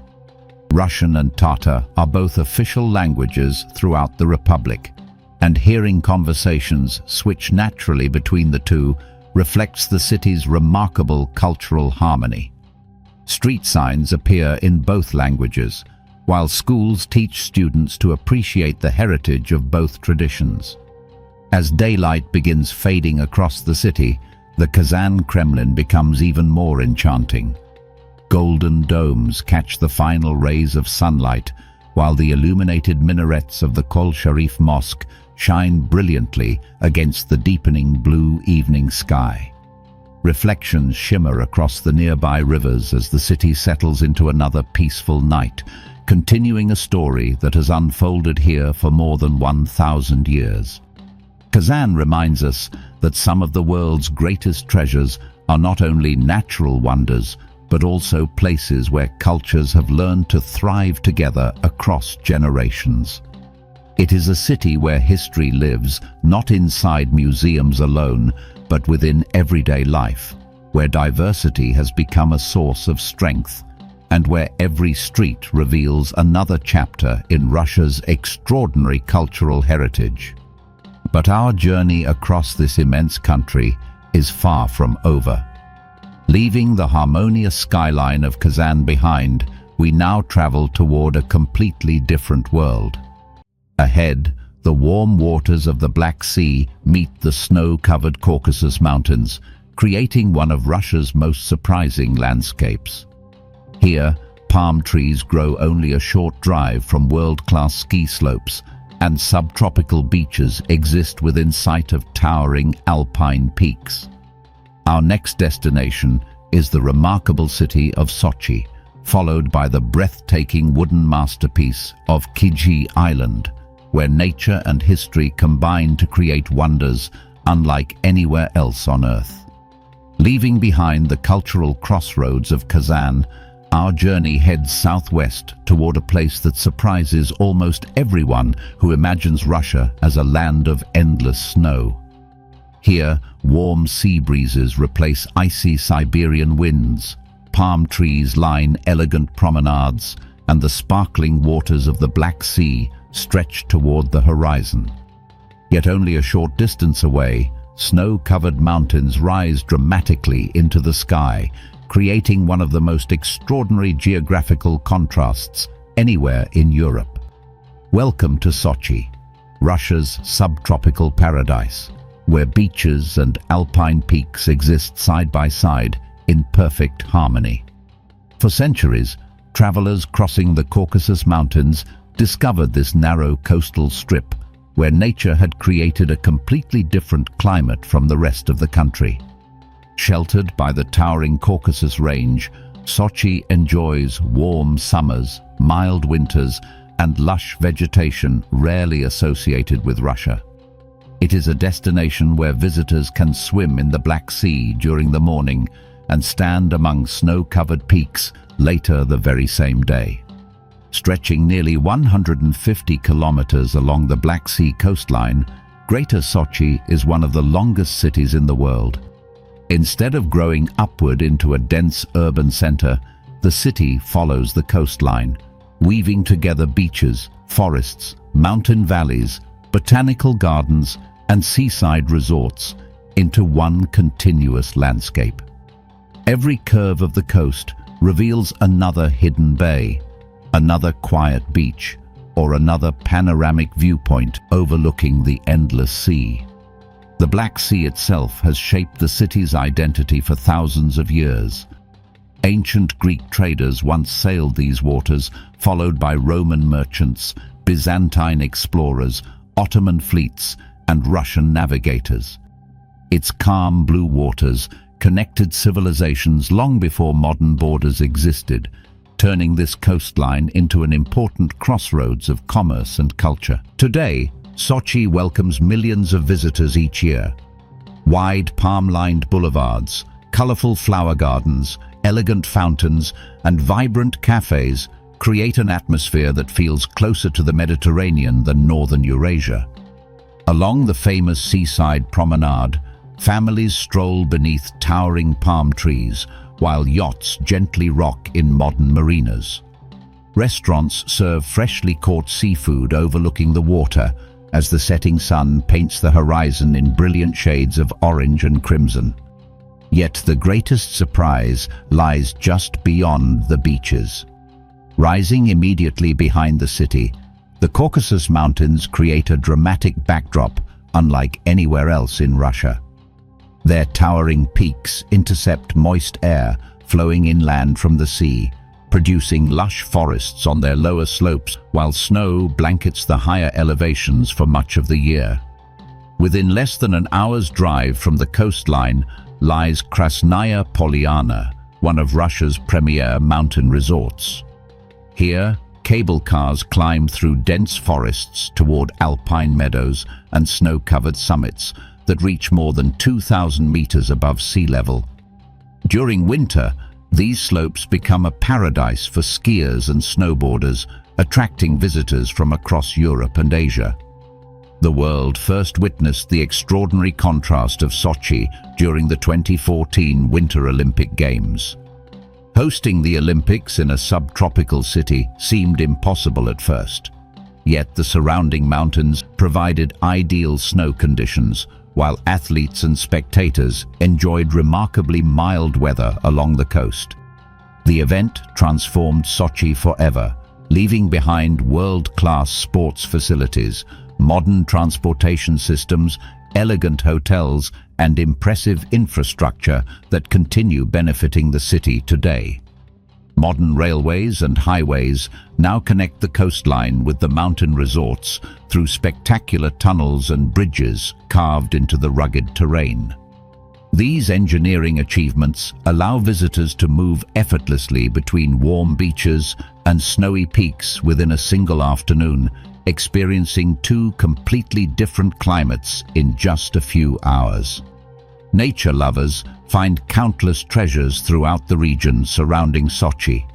S1: Russian and Tatar are both official languages throughout the Republic, and hearing conversations switch naturally between the two reflects the city's remarkable cultural harmony. Street signs appear in both languages, while schools teach students to appreciate the heritage of both traditions. As daylight begins fading across the city, the Kazan Kremlin becomes even more enchanting. Golden domes catch the final rays of sunlight, while the illuminated minarets of the Kol Sharif Mosque shine brilliantly against the deepening blue evening sky. Reflections shimmer across the nearby rivers as the city settles into another peaceful night, continuing a story that has unfolded here for more than 1,000 years. Kazan reminds us that some of the world's greatest treasures are not only natural wonders, but also places where cultures have learned to thrive together across generations. It is a city where history lives, not inside museums alone, but within everyday life, where diversity has become a source of strength, and where every street reveals another chapter in Russia's extraordinary cultural heritage. But our journey across this immense country is far from over. Leaving the harmonious skyline of Kazan behind, we now travel toward a completely different world. Ahead, the warm waters of the Black Sea meet the snow-covered Caucasus Mountains, creating one of Russia's most surprising landscapes. Here, palm trees grow only a short drive from world-class ski slopes, and subtropical beaches exist within sight of towering alpine peaks. Our next destination is the remarkable city of Sochi, followed by the breathtaking wooden masterpiece of Kiji Island, where nature and history combine to create wonders unlike anywhere else on Earth. Leaving behind the cultural crossroads of Kazan, our journey heads southwest toward a place that surprises almost everyone who imagines Russia as a land of endless snow. Here, warm sea breezes replace icy Siberian winds, palm trees line elegant promenades, and the sparkling waters of the Black Sea stretch toward the horizon. Yet only a short distance away, snow-covered mountains rise dramatically into the sky, creating one of the most extraordinary geographical contrasts anywhere in Europe. Welcome to Sochi, Russia's subtropical paradise, where beaches and alpine peaks exist side by side in perfect harmony. For centuries, travelers crossing the Caucasus Mountains discovered this narrow coastal strip where nature had created a completely different climate from the rest of the country. Sheltered by the towering Caucasus Range, Sochi enjoys warm summers, mild winters, and lush vegetation rarely associated with Russia. It is a destination where visitors can swim in the Black Sea during the morning and stand among snow-covered peaks later the very same day. Stretching nearly 150 kilometers along the Black Sea coastline, Greater Sochi is one of the longest cities in the world. Instead of growing upward into a dense urban center, the city follows the coastline, weaving together beaches, forests, mountain valleys, botanical gardens, and seaside resorts into one continuous landscape. Every curve of the coast reveals another hidden bay, another quiet beach, or another panoramic viewpoint overlooking the endless sea. The Black Sea itself has shaped the city's identity for thousands of years. Ancient Greek traders once sailed these waters, followed by Roman merchants, Byzantine explorers, Ottoman fleets, and Russian navigators. Its calm blue waters connected civilizations long before modern borders existed, turning this coastline into an important crossroads of commerce and culture. Today, Sochi welcomes millions of visitors each year. Wide palm-lined boulevards, colorful flower gardens, elegant fountains, and vibrant cafes create an atmosphere that feels closer to the Mediterranean than northern Eurasia. Along the famous seaside promenade, families stroll beneath towering palm trees, while yachts gently rock in modern marinas. Restaurants serve freshly caught seafood overlooking the water as the setting sun paints the horizon in brilliant shades of orange and crimson. Yet the greatest surprise lies just beyond the beaches. Rising immediately behind the city, the Caucasus Mountains create a dramatic backdrop unlike anywhere else in Russia. Their towering peaks intercept moist air flowing inland from the sea, producing lush forests on their lower slopes while snow blankets the higher elevations for much of the year. Within less than an hour's drive from the coastline lies Krasnaya Polyana, one of Russia's premier mountain resorts. Here, cable cars climb through dense forests toward alpine meadows and snow-covered summits that reach more than 2,000 meters above sea level. During winter, these slopes become a paradise for skiers and snowboarders, attracting visitors from across Europe and Asia. The world first witnessed the extraordinary contrast of Sochi during the 2014 Winter Olympic Games. Hosting the Olympics in a subtropical city seemed impossible at first. Yet the surrounding mountains provided ideal snow conditions, while athletes and spectators enjoyed remarkably mild weather along the coast. The event transformed Sochi forever, leaving behind world-class sports facilities, modern transportation systems, elegant hotels, and impressive infrastructure that continue benefiting the city today. Modern railways and highways now connect the coastline with the mountain resorts through spectacular tunnels and bridges carved into the rugged terrain. These engineering achievements allow visitors to move effortlessly between warm beaches and snowy peaks within a single afternoon, experiencing two completely different climates in just a few hours. Nature lovers find countless treasures throughout the region surrounding Sochi.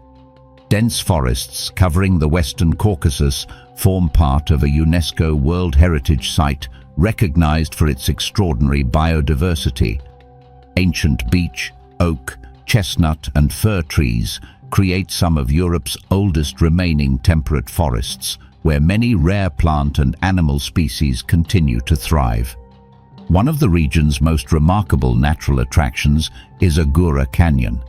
S1: Dense forests covering the Western Caucasus form part of a UNESCO World Heritage Site recognized for its extraordinary biodiversity. Ancient beech, oak, chestnut, and fir trees create some of Europe's oldest remaining temperate forests, where many rare plant and animal species continue to thrive. One of the region's most remarkable natural attractions is Agura Canyon.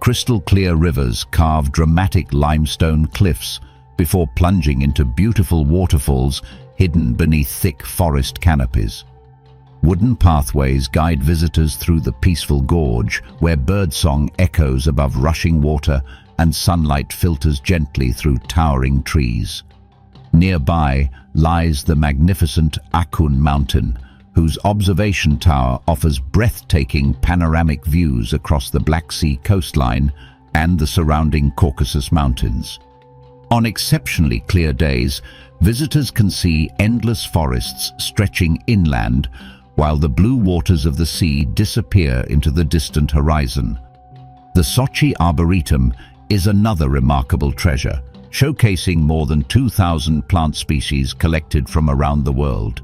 S1: crystal-clear rivers carve dramatic limestone cliffs before plunging into beautiful waterfalls hidden beneath thick forest canopies. Wooden pathways guide visitors through the peaceful gorge, where birdsong echoes above rushing water and sunlight filters gently through towering trees. Nearby lies the magnificent Akun Mountain, whose observation tower offers breathtaking panoramic views across the Black Sea coastline and the surrounding Caucasus Mountains. On exceptionally clear days, visitors can see endless forests stretching inland, while the blue waters of the sea disappear into the distant horizon. The Sochi Arboretum is another remarkable treasure, showcasing more than 2,000 plant species collected from around the world.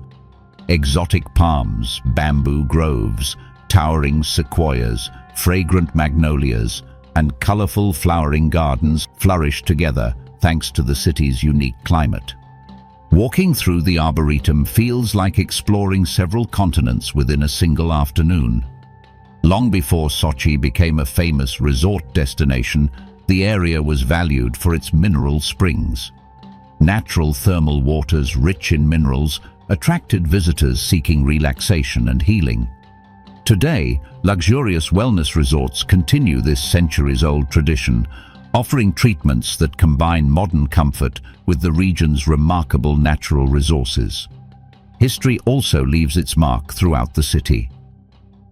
S1: Exotic palms, bamboo groves, towering sequoias, fragrant magnolias, and colorful flowering gardens flourish together thanks to the city's unique climate. Walking through the Arboretum feels like exploring several continents within a single afternoon. Long before Sochi became a famous resort destination, the area was valued for its mineral springs. Natural thermal waters rich in minerals attracted visitors seeking relaxation and healing. Today, luxurious wellness resorts continue this centuries-old tradition, offering treatments that combine modern comfort with the region's remarkable natural resources. History also leaves its mark throughout the city.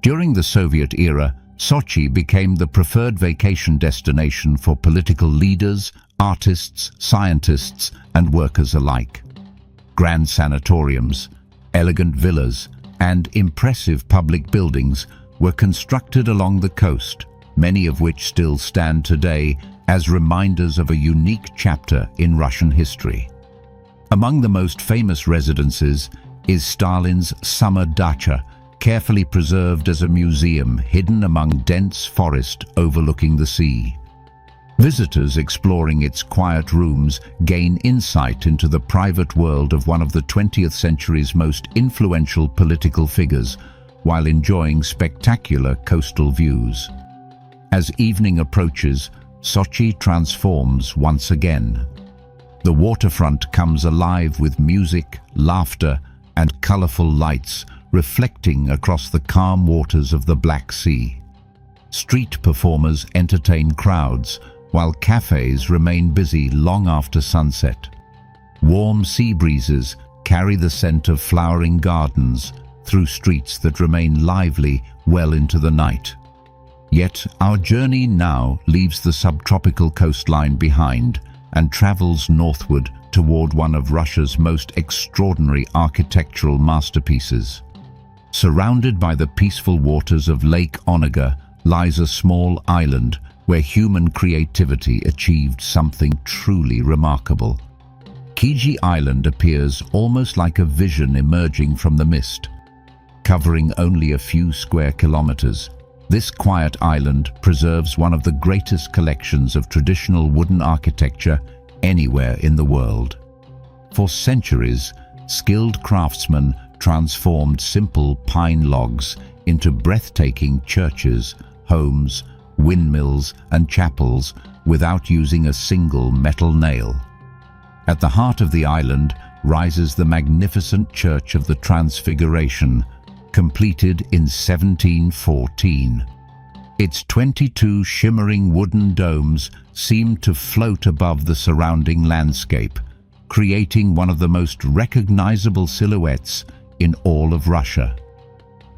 S1: During the Soviet era, Sochi became the preferred vacation destination for political leaders, artists, scientists, and workers alike. Grand sanatoriums, elegant villas, and impressive public buildings were constructed along the coast, many of which still stand today as reminders of a unique chapter in Russian history. Among the most famous residences is Stalin's summer dacha, carefully preserved as a museum hidden among dense forest overlooking the sea. Visitors exploring its quiet rooms gain insight into the private world of one of the 20th century's most influential political figures, while enjoying spectacular coastal views. As evening approaches, Sochi transforms once again. The waterfront comes alive with music, laughter, and colorful lights reflecting across the calm waters of the Black Sea. Street performers entertain crowds, while cafes remain busy long after sunset. Warm sea breezes carry the scent of flowering gardens through streets that remain lively well into the night. Yet our journey now leaves the subtropical coastline behind and travels northward toward one of Russia's most extraordinary architectural masterpieces. Surrounded by the peaceful waters of Lake Onega lies a small island where human creativity achieved something truly remarkable. Kiji Island appears almost like a vision emerging from the mist. Covering only a few square kilometers, this quiet island preserves one of the greatest collections of traditional wooden architecture anywhere in the world. For centuries, skilled craftsmen transformed simple pine logs into breathtaking churches, homes, windmills, and chapels without using a single metal nail. At the heart of the island rises the magnificent Church of the Transfiguration, completed in 1714. Its 22 shimmering wooden domes seem to float above the surrounding landscape, creating one of the most recognizable silhouettes in all of Russia.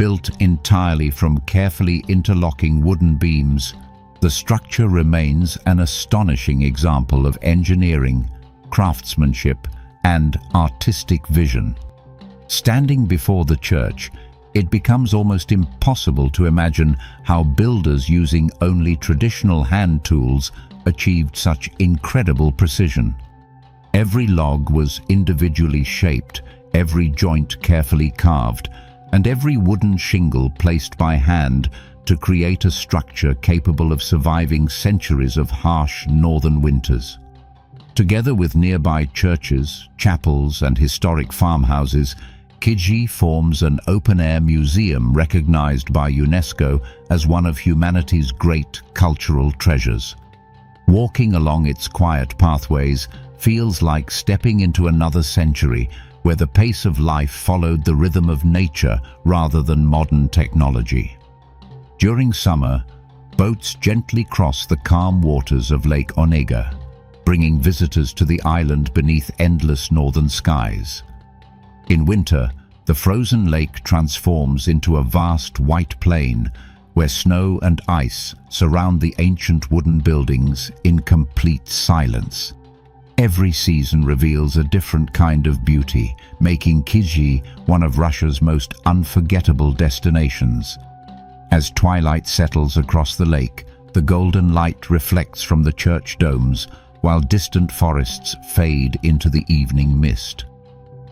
S1: Built entirely from carefully interlocking wooden beams, the structure remains an astonishing example of engineering, craftsmanship, and artistic vision. Standing before the church, it becomes almost impossible to imagine how builders using only traditional hand tools achieved such incredible precision. Every log was individually shaped, every joint carefully carved, and every wooden shingle placed by hand to create a structure capable of surviving centuries of harsh northern winters. Together with nearby churches, chapels, and historic farmhouses, Kizhi forms an open-air museum recognized by UNESCO as one of humanity's great cultural treasures. Walking along its quiet pathways feels like stepping into another century where the pace of life followed the rhythm of nature rather than modern technology. During summer, boats gently cross the calm waters of Lake Onega, bringing visitors to the island beneath endless northern skies. In winter, the frozen lake transforms into a vast white plain where snow and ice surround the ancient wooden buildings in complete silence. Every season reveals a different kind of beauty, making Kizhi one of Russia's most unforgettable destinations. As twilight settles across the lake, the golden light reflects from the church domes, while distant forests fade into the evening mist.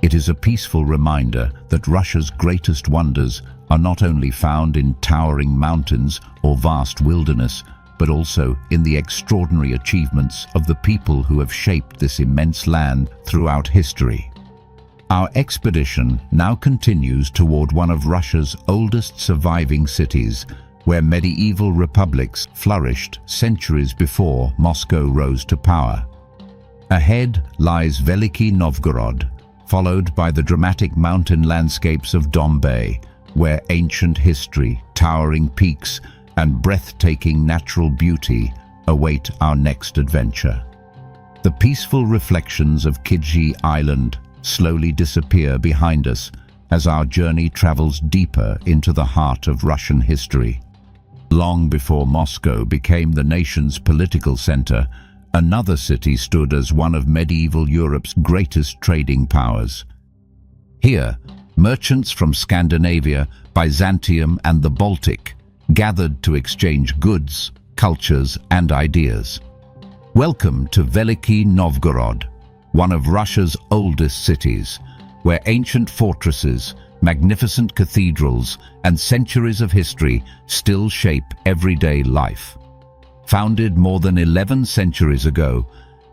S1: It is a peaceful reminder that Russia's greatest wonders are not only found in towering mountains or vast wilderness, but also in the extraordinary achievements of the people who have shaped this immense land throughout history. Our expedition now continues toward one of Russia's oldest surviving cities, where medieval republics flourished centuries before Moscow rose to power. Ahead lies Veliky Novgorod, followed by the dramatic mountain landscapes of Dombey, where ancient history, towering peaks, and breathtaking natural beauty await our next adventure. The peaceful reflections of Kizhi Island slowly disappear behind us as our journey travels deeper into the heart of Russian history. Long before Moscow became the nation's political center, another city stood as one of medieval Europe's greatest trading powers. Here, merchants from Scandinavia, Byzantium, and the Baltic gathered to exchange goods, cultures, and ideas. Welcome to Veliky Novgorod, one of Russia's oldest cities, where ancient fortresses, magnificent cathedrals, and centuries of history still shape everyday life. Founded more than 11 centuries ago,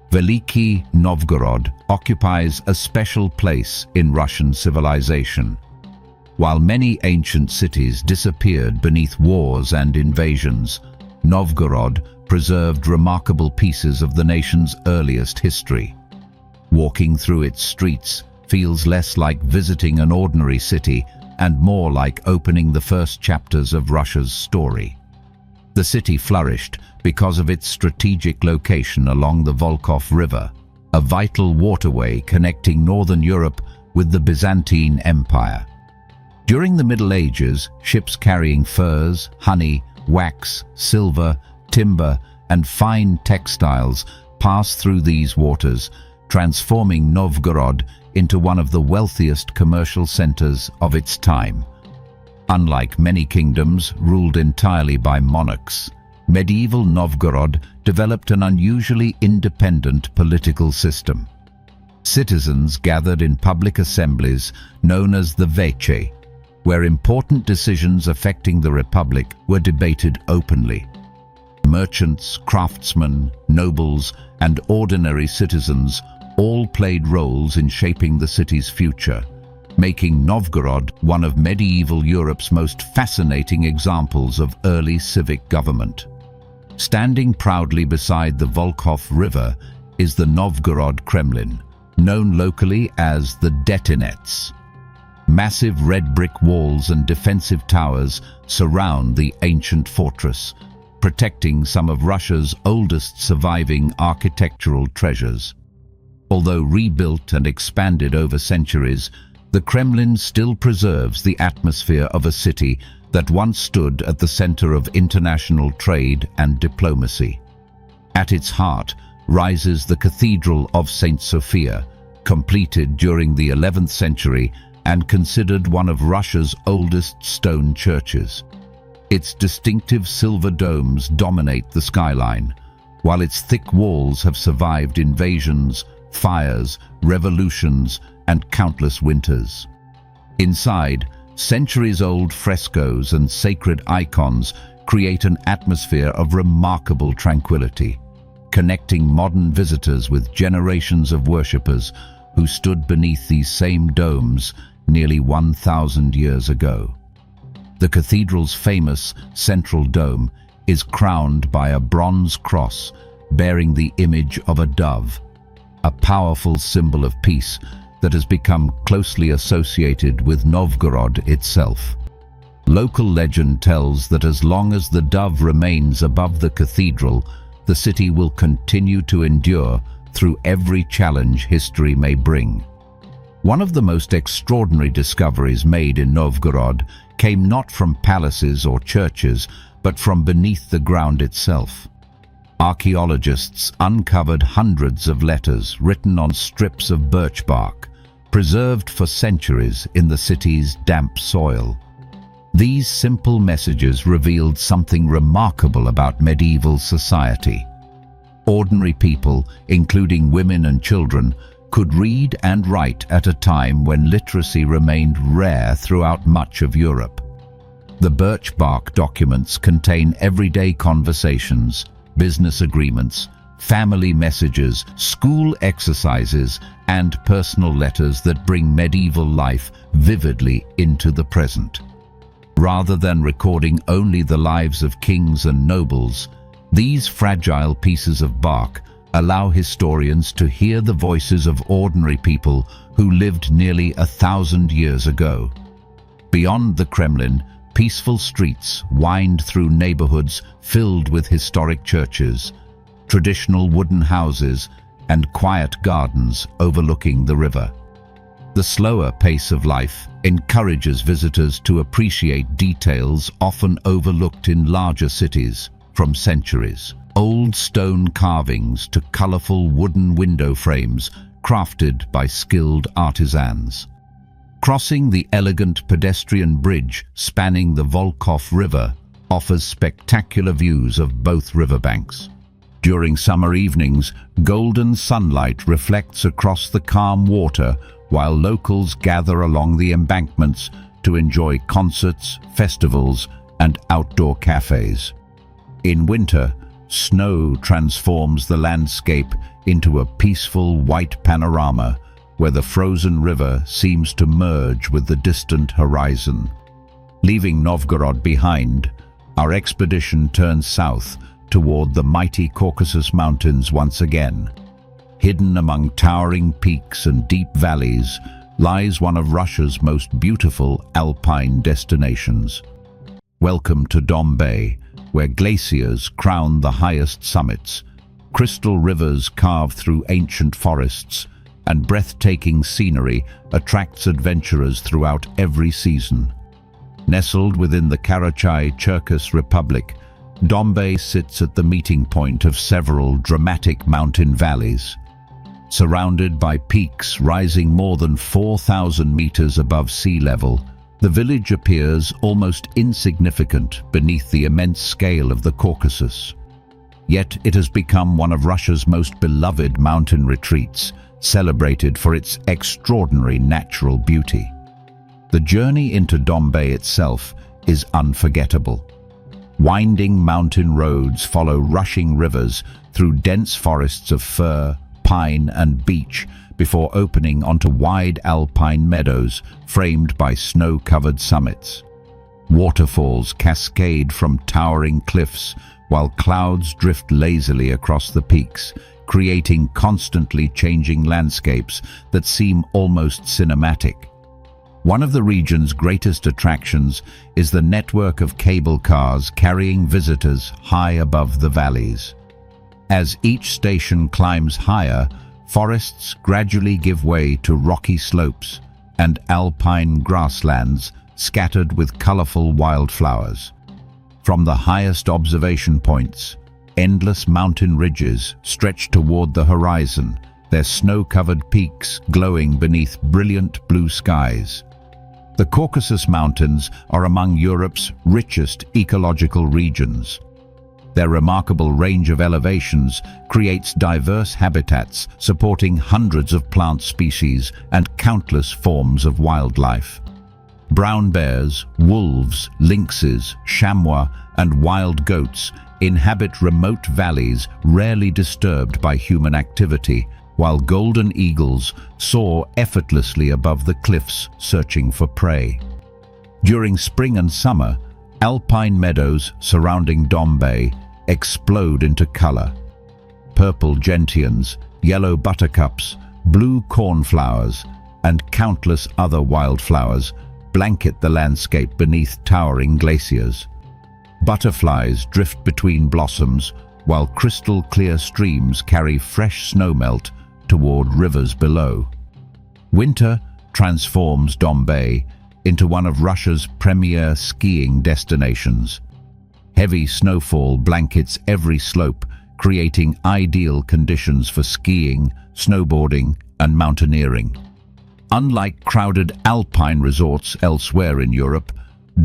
S1: Veliky Novgorod occupies a special place in Russian civilization. While many ancient cities disappeared beneath wars and invasions, Novgorod preserved remarkable pieces of the nation's earliest history. Walking through its streets feels less like visiting an ordinary city and more like opening the first chapters of Russia's story. The city flourished because of its strategic location along the Volkhov River, a vital waterway connecting northern Europe with the Byzantine Empire. During the Middle Ages, ships carrying furs, honey, wax, silver, timber, and fine textiles passed through these waters, transforming Novgorod into one of the wealthiest commercial centers of its time. Unlike many kingdoms ruled entirely by monarchs, medieval Novgorod developed an unusually independent political system. Citizens gathered in public assemblies known as the Veche, where important decisions affecting the republic were debated openly. Merchants, craftsmen, nobles, and ordinary citizens all played roles in shaping the city's future, making Novgorod one of medieval Europe's most fascinating examples of early civic government. Standing proudly beside the Volkhov River is the Novgorod Kremlin, known locally as the Detinets. Massive red brick walls and defensive towers surround the ancient fortress, protecting some of Russia's oldest surviving architectural treasures. Although rebuilt and expanded over centuries, the Kremlin still preserves the atmosphere of a city that once stood at the center of international trade and diplomacy. At its heart rises the Cathedral of St. Sophia, completed during the 11th century and considered one of Russia's oldest stone churches. Its distinctive silver domes dominate the skyline, while its thick walls have survived invasions, fires, revolutions, and countless winters. Inside, centuries-old frescoes and sacred icons create an atmosphere of remarkable tranquility, connecting modern visitors with generations of worshippers who stood beneath these same domes nearly 1,000 years ago. The cathedral's famous central dome is crowned by a bronze cross bearing the image of a dove, a powerful symbol of peace that has become closely associated with Novgorod itself. Local legend tells that as long as the dove remains above the cathedral, the city will continue to endure through every challenge history may bring. One of the most extraordinary discoveries made in Novgorod came not from palaces or churches, but from beneath the ground itself. Archaeologists uncovered hundreds of letters written on strips of birch bark, preserved for centuries in the city's damp soil. These simple messages revealed something remarkable about medieval society. Ordinary people, including women and children, could read and write at a time when literacy remained rare throughout much of Europe. The birch bark documents contain everyday conversations, business agreements, family messages, school exercises, and personal letters that bring medieval life vividly into the present. Rather than recording only the lives of kings and nobles, these fragile pieces of bark allow historians to hear the voices of ordinary people who lived nearly 1,000 years ago. Beyond the Kremlin, peaceful streets wind through neighborhoods filled with historic churches, traditional wooden houses, and quiet gardens overlooking the river. The slower pace of life encourages visitors to appreciate details often overlooked in larger cities from centuries. Old stone carvings to colorful wooden window frames crafted by skilled artisans. Crossing the elegant pedestrian bridge spanning the Volkhov River offers spectacular views of both riverbanks. During summer evenings, golden sunlight reflects across the calm water while locals gather along the embankments to enjoy concerts, festivals, and outdoor cafes. In winter, snow transforms the landscape into a peaceful white panorama where the frozen river seems to merge with the distant horizon. Leaving Novgorod behind, our expedition turns south toward the mighty Caucasus Mountains once again. Hidden among towering peaks and deep valleys lies one of Russia's most beautiful alpine destinations. Welcome to Dombai, where glaciers crown the highest summits, crystal rivers carve through ancient forests, and breathtaking scenery attracts adventurers throughout every season. Nestled within the Karachay-Cherkess Republic, Dombai sits at the meeting point of several dramatic mountain valleys. Surrounded by peaks rising more than 4,000 meters above sea level, the village appears almost insignificant beneath the immense scale of the Caucasus. Yet it has become one of Russia's most beloved mountain retreats, celebrated for its extraordinary natural beauty. The journey into Dombai itself is unforgettable. Winding mountain roads follow rushing rivers through dense forests of fir, pine, and beech before opening onto wide alpine meadows framed by snow-covered summits. Waterfalls cascade from towering cliffs while clouds drift lazily across the peaks, creating constantly changing landscapes that seem almost cinematic. One of the region's greatest attractions is the network of cable cars carrying visitors high above the valleys. As each station climbs higher, forests gradually give way to rocky slopes and alpine grasslands scattered with colorful wildflowers. From the highest observation points, endless mountain ridges stretch toward the horizon, their snow-covered peaks glowing beneath brilliant blue skies. The Caucasus Mountains are among Europe's richest ecological regions. Their remarkable range of elevations creates diverse habitats supporting hundreds of plant species and countless forms of wildlife. Brown bears, wolves, lynxes, chamois, and wild goats inhabit remote valleys rarely disturbed by human activity, while golden eagles soar effortlessly above the cliffs searching for prey. During spring and summer, alpine meadows surrounding Dombey explode into color. Purple gentians, yellow buttercups, blue cornflowers, and countless other wildflowers blanket the landscape beneath towering glaciers. Butterflies drift between blossoms, while crystal-clear streams carry fresh snowmelt toward rivers below. Winter transforms Dombey into one of Russia's premier skiing destinations. Heavy snowfall blankets every slope, creating ideal conditions for skiing, snowboarding, and mountaineering. Unlike crowded alpine resorts elsewhere in Europe,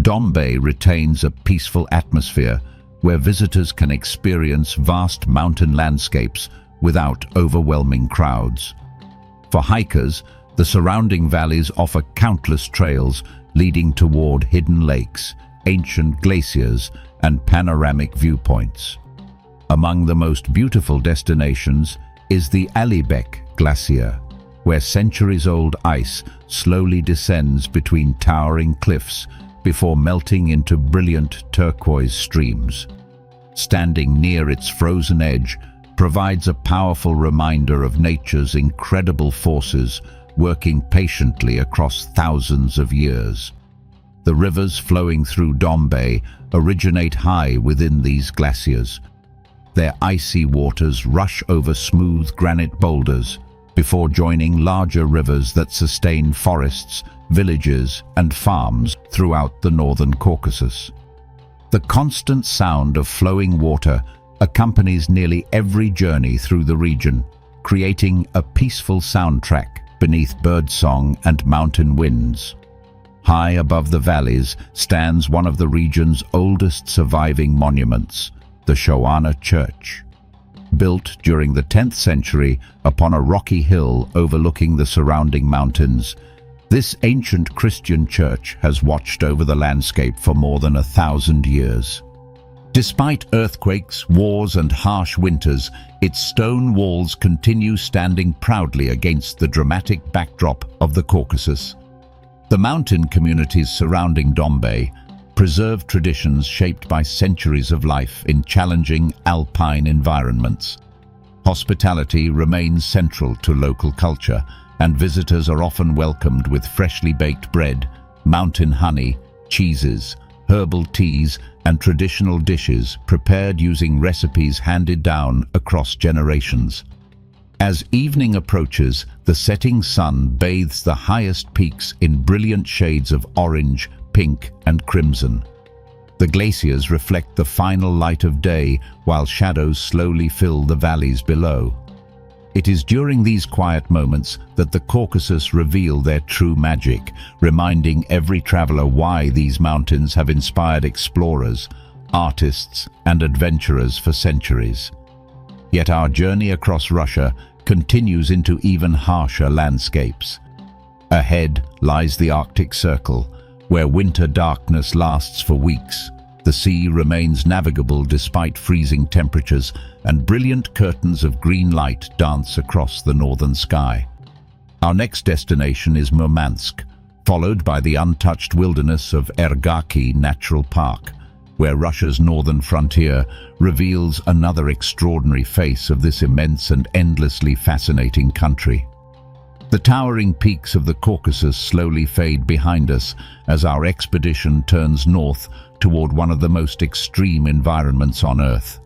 S1: Dombey retains a peaceful atmosphere where visitors can experience vast mountain landscapes without overwhelming crowds. For hikers, the surrounding valleys offer countless trails leading toward hidden lakes, ancient glaciers, and panoramic viewpoints. Among the most beautiful destinations is the Alibek Glacier, where centuries-old ice slowly descends between towering cliffs before melting into brilliant turquoise streams. Standing near its frozen edge provides a powerful reminder of nature's incredible forces working patiently across thousands of years. The rivers flowing through Dombey originate high within these glaciers. Their icy waters rush over smooth granite boulders before joining larger rivers that sustain forests, villages, and farms throughout the northern Caucasus. The constant sound of flowing water accompanies nearly every journey through the region, creating a peaceful soundtrack beneath birdsong and mountain winds. High above the valleys stands one of the region's oldest surviving monuments, the Shoana Church. Built during the 10th century upon a rocky hill overlooking the surrounding mountains, this ancient Christian church has watched over the landscape for more than 1,000 years. Despite earthquakes, wars, and harsh winters, its stone walls continue standing proudly against the dramatic backdrop of the Caucasus. The mountain communities surrounding Dombey preserve traditions shaped by centuries of life in challenging alpine environments. Hospitality remains central to local culture, and visitors are often welcomed with freshly baked bread, mountain honey, cheeses, herbal teas, and traditional dishes prepared using recipes handed down across generations. As evening approaches, the setting sun bathes the highest peaks in brilliant shades of orange, pink, and crimson. The glaciers reflect the final light of day, while shadows slowly fill the valleys below. It is during these quiet moments that the Caucasus reveal their true magic, reminding every traveler why these mountains have inspired explorers, artists, and adventurers for centuries. Yet our journey across Russia continues into even harsher landscapes. Ahead lies the Arctic Circle, where winter darkness lasts for weeks. The sea remains navigable despite freezing temperatures, and brilliant curtains of green light dance across the northern sky. Our next destination is Murmansk, followed by the untouched wilderness of Ergaki Natural Park, where Russia's northern frontier reveals another extraordinary face of this immense and endlessly fascinating country. The towering peaks of the Caucasus slowly fade behind us as our expedition turns north toward one of the most extreme environments on Earth.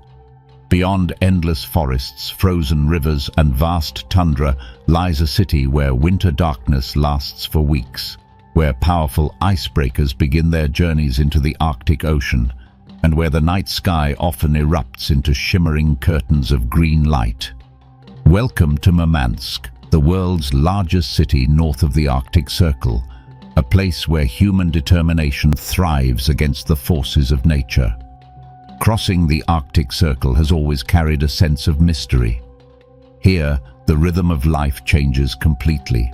S1: Beyond endless forests, frozen rivers, and vast tundra lies a city where winter darkness lasts for weeks, where powerful icebreakers begin their journeys into the Arctic Ocean, and where the night sky often erupts into shimmering curtains of green light. Welcome to Murmansk, the world's largest city north of the Arctic Circle, a place where human determination thrives against the forces of nature. Crossing the Arctic Circle has always carried a sense of mystery. Here, the rhythm of life changes completely.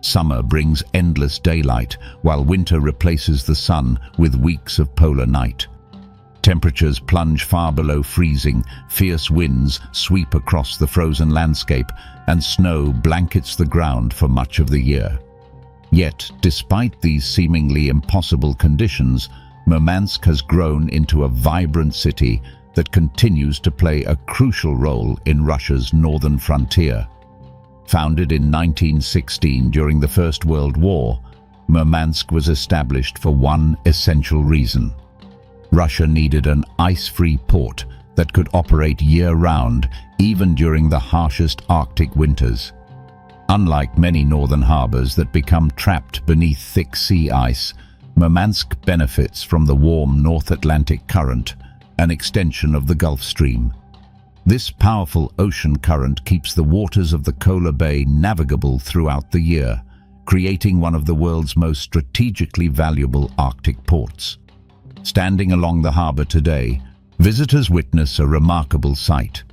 S1: Summer brings endless daylight, while winter replaces the sun with weeks of polar night. Temperatures plunge far below freezing, fierce winds sweep across the frozen landscape, and snow blankets the ground for much of the year. Yet, despite these seemingly impossible conditions, Murmansk has grown into a vibrant city that continues to play a crucial role in Russia's northern frontier. Founded in 1916 during the First World War, Murmansk was established for one essential reason. Russia needed an ice-free port that could operate year-round, even during the harshest Arctic winters. Unlike many northern harbors that become trapped beneath thick sea ice, Murmansk benefits from the warm North Atlantic current, an extension of the Gulf Stream. This powerful ocean current keeps the waters of the Kola Bay navigable throughout the year, creating one of the world's most strategically valuable Arctic ports. Standing along the harbor today, visitors witness a remarkable sight.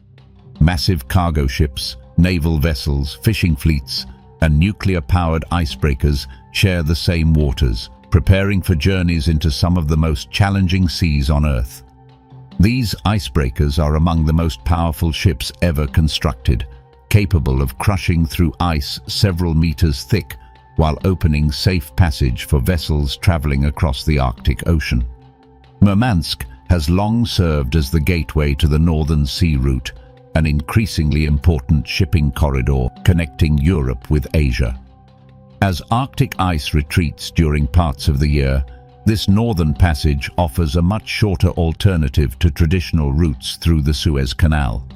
S1: Massive cargo ships, naval vessels, fishing fleets, and nuclear-powered icebreakers share the same waters, preparing for journeys into some of the most challenging seas on Earth. These icebreakers are among the most powerful ships ever constructed, capable of crushing through ice several meters thick while opening safe passage for vessels traveling across the Arctic Ocean. Murmansk has long served as the gateway to the Northern Sea Route, an increasingly important shipping corridor connecting Europe with Asia. As Arctic ice retreats during parts of the year, this northern passage offers a much shorter alternative to traditional routes through the Suez Canal.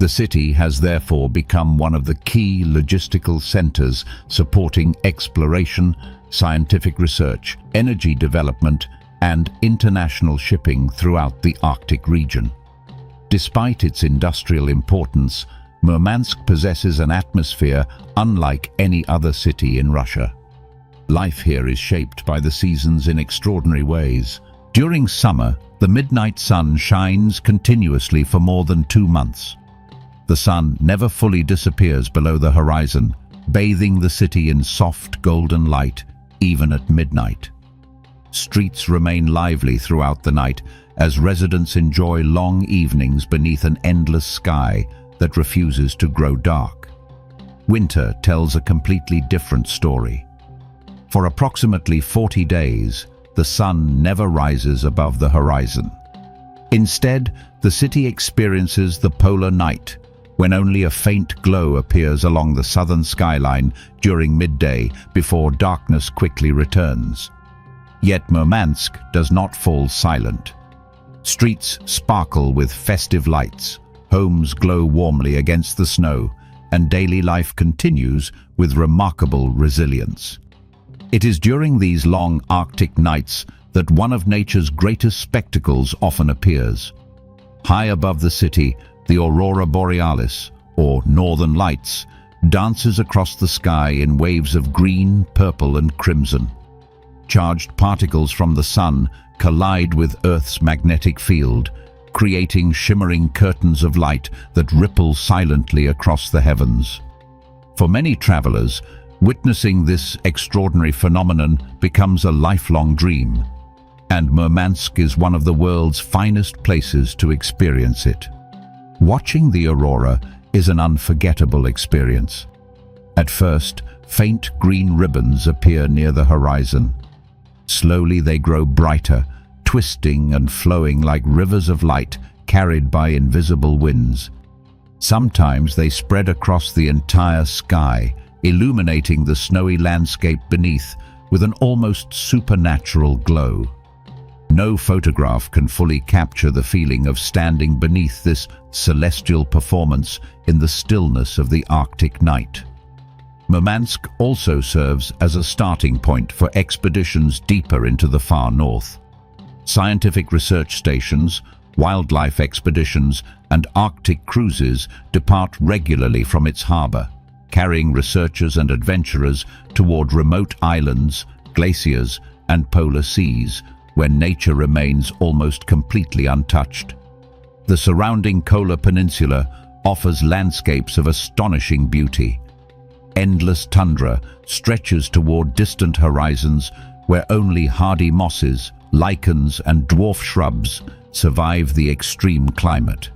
S1: The city has therefore become one of the key logistical centers supporting exploration, scientific research, energy development, and international shipping throughout the Arctic region. Despite its industrial importance, Murmansk possesses an atmosphere unlike any other city in Russia. Life here is shaped by the seasons in extraordinary ways. During summer, the midnight sun shines continuously for more than 2 months. The sun never fully disappears below the horizon, bathing the city in soft golden light, even at midnight. Streets remain lively throughout the night as residents enjoy long evenings beneath an endless sky that refuses to grow dark. Winter tells a completely different story. For approximately 40 days, the sun never rises above the horizon. Instead, the city experiences the polar night, when only a faint glow appears along the southern skyline during midday before darkness quickly returns. Yet Murmansk does not fall silent. Streets sparkle with festive lights, homes glow warmly against the snow, and daily life continues with remarkable resilience. It is during these long Arctic nights that one of nature's greatest spectacles often appears. High above the city, the aurora borealis, or northern lights, dances across the sky in waves of green, purple, and crimson. Charged particles from the sun collide with Earth's magnetic field, creating shimmering curtains of light that ripple silently across the heavens. For many travelers, witnessing this extraordinary phenomenon becomes a lifelong dream, and Murmansk is one of the world's finest places to experience it. Watching the aurora is an unforgettable experience. At first, faint green ribbons appear near the horizon. Slowly they grow brighter, twisting and flowing like rivers of light carried by invisible winds. Sometimes they spread across the entire sky, illuminating the snowy landscape beneath with an almost supernatural glow. No photograph can fully capture the feeling of standing beneath this celestial performance in the stillness of the Arctic night. Murmansk also serves as a starting point for expeditions deeper into the far north. Scientific research stations, wildlife expeditions, and Arctic cruises depart regularly from its harbor, carrying researchers and adventurers toward remote islands, glaciers, and polar seas, where nature remains almost completely untouched. The surrounding Kola Peninsula offers landscapes of astonishing beauty. Endless tundra stretches toward distant horizons where only hardy mosses, lichens, and dwarf shrubs survive the extreme climate.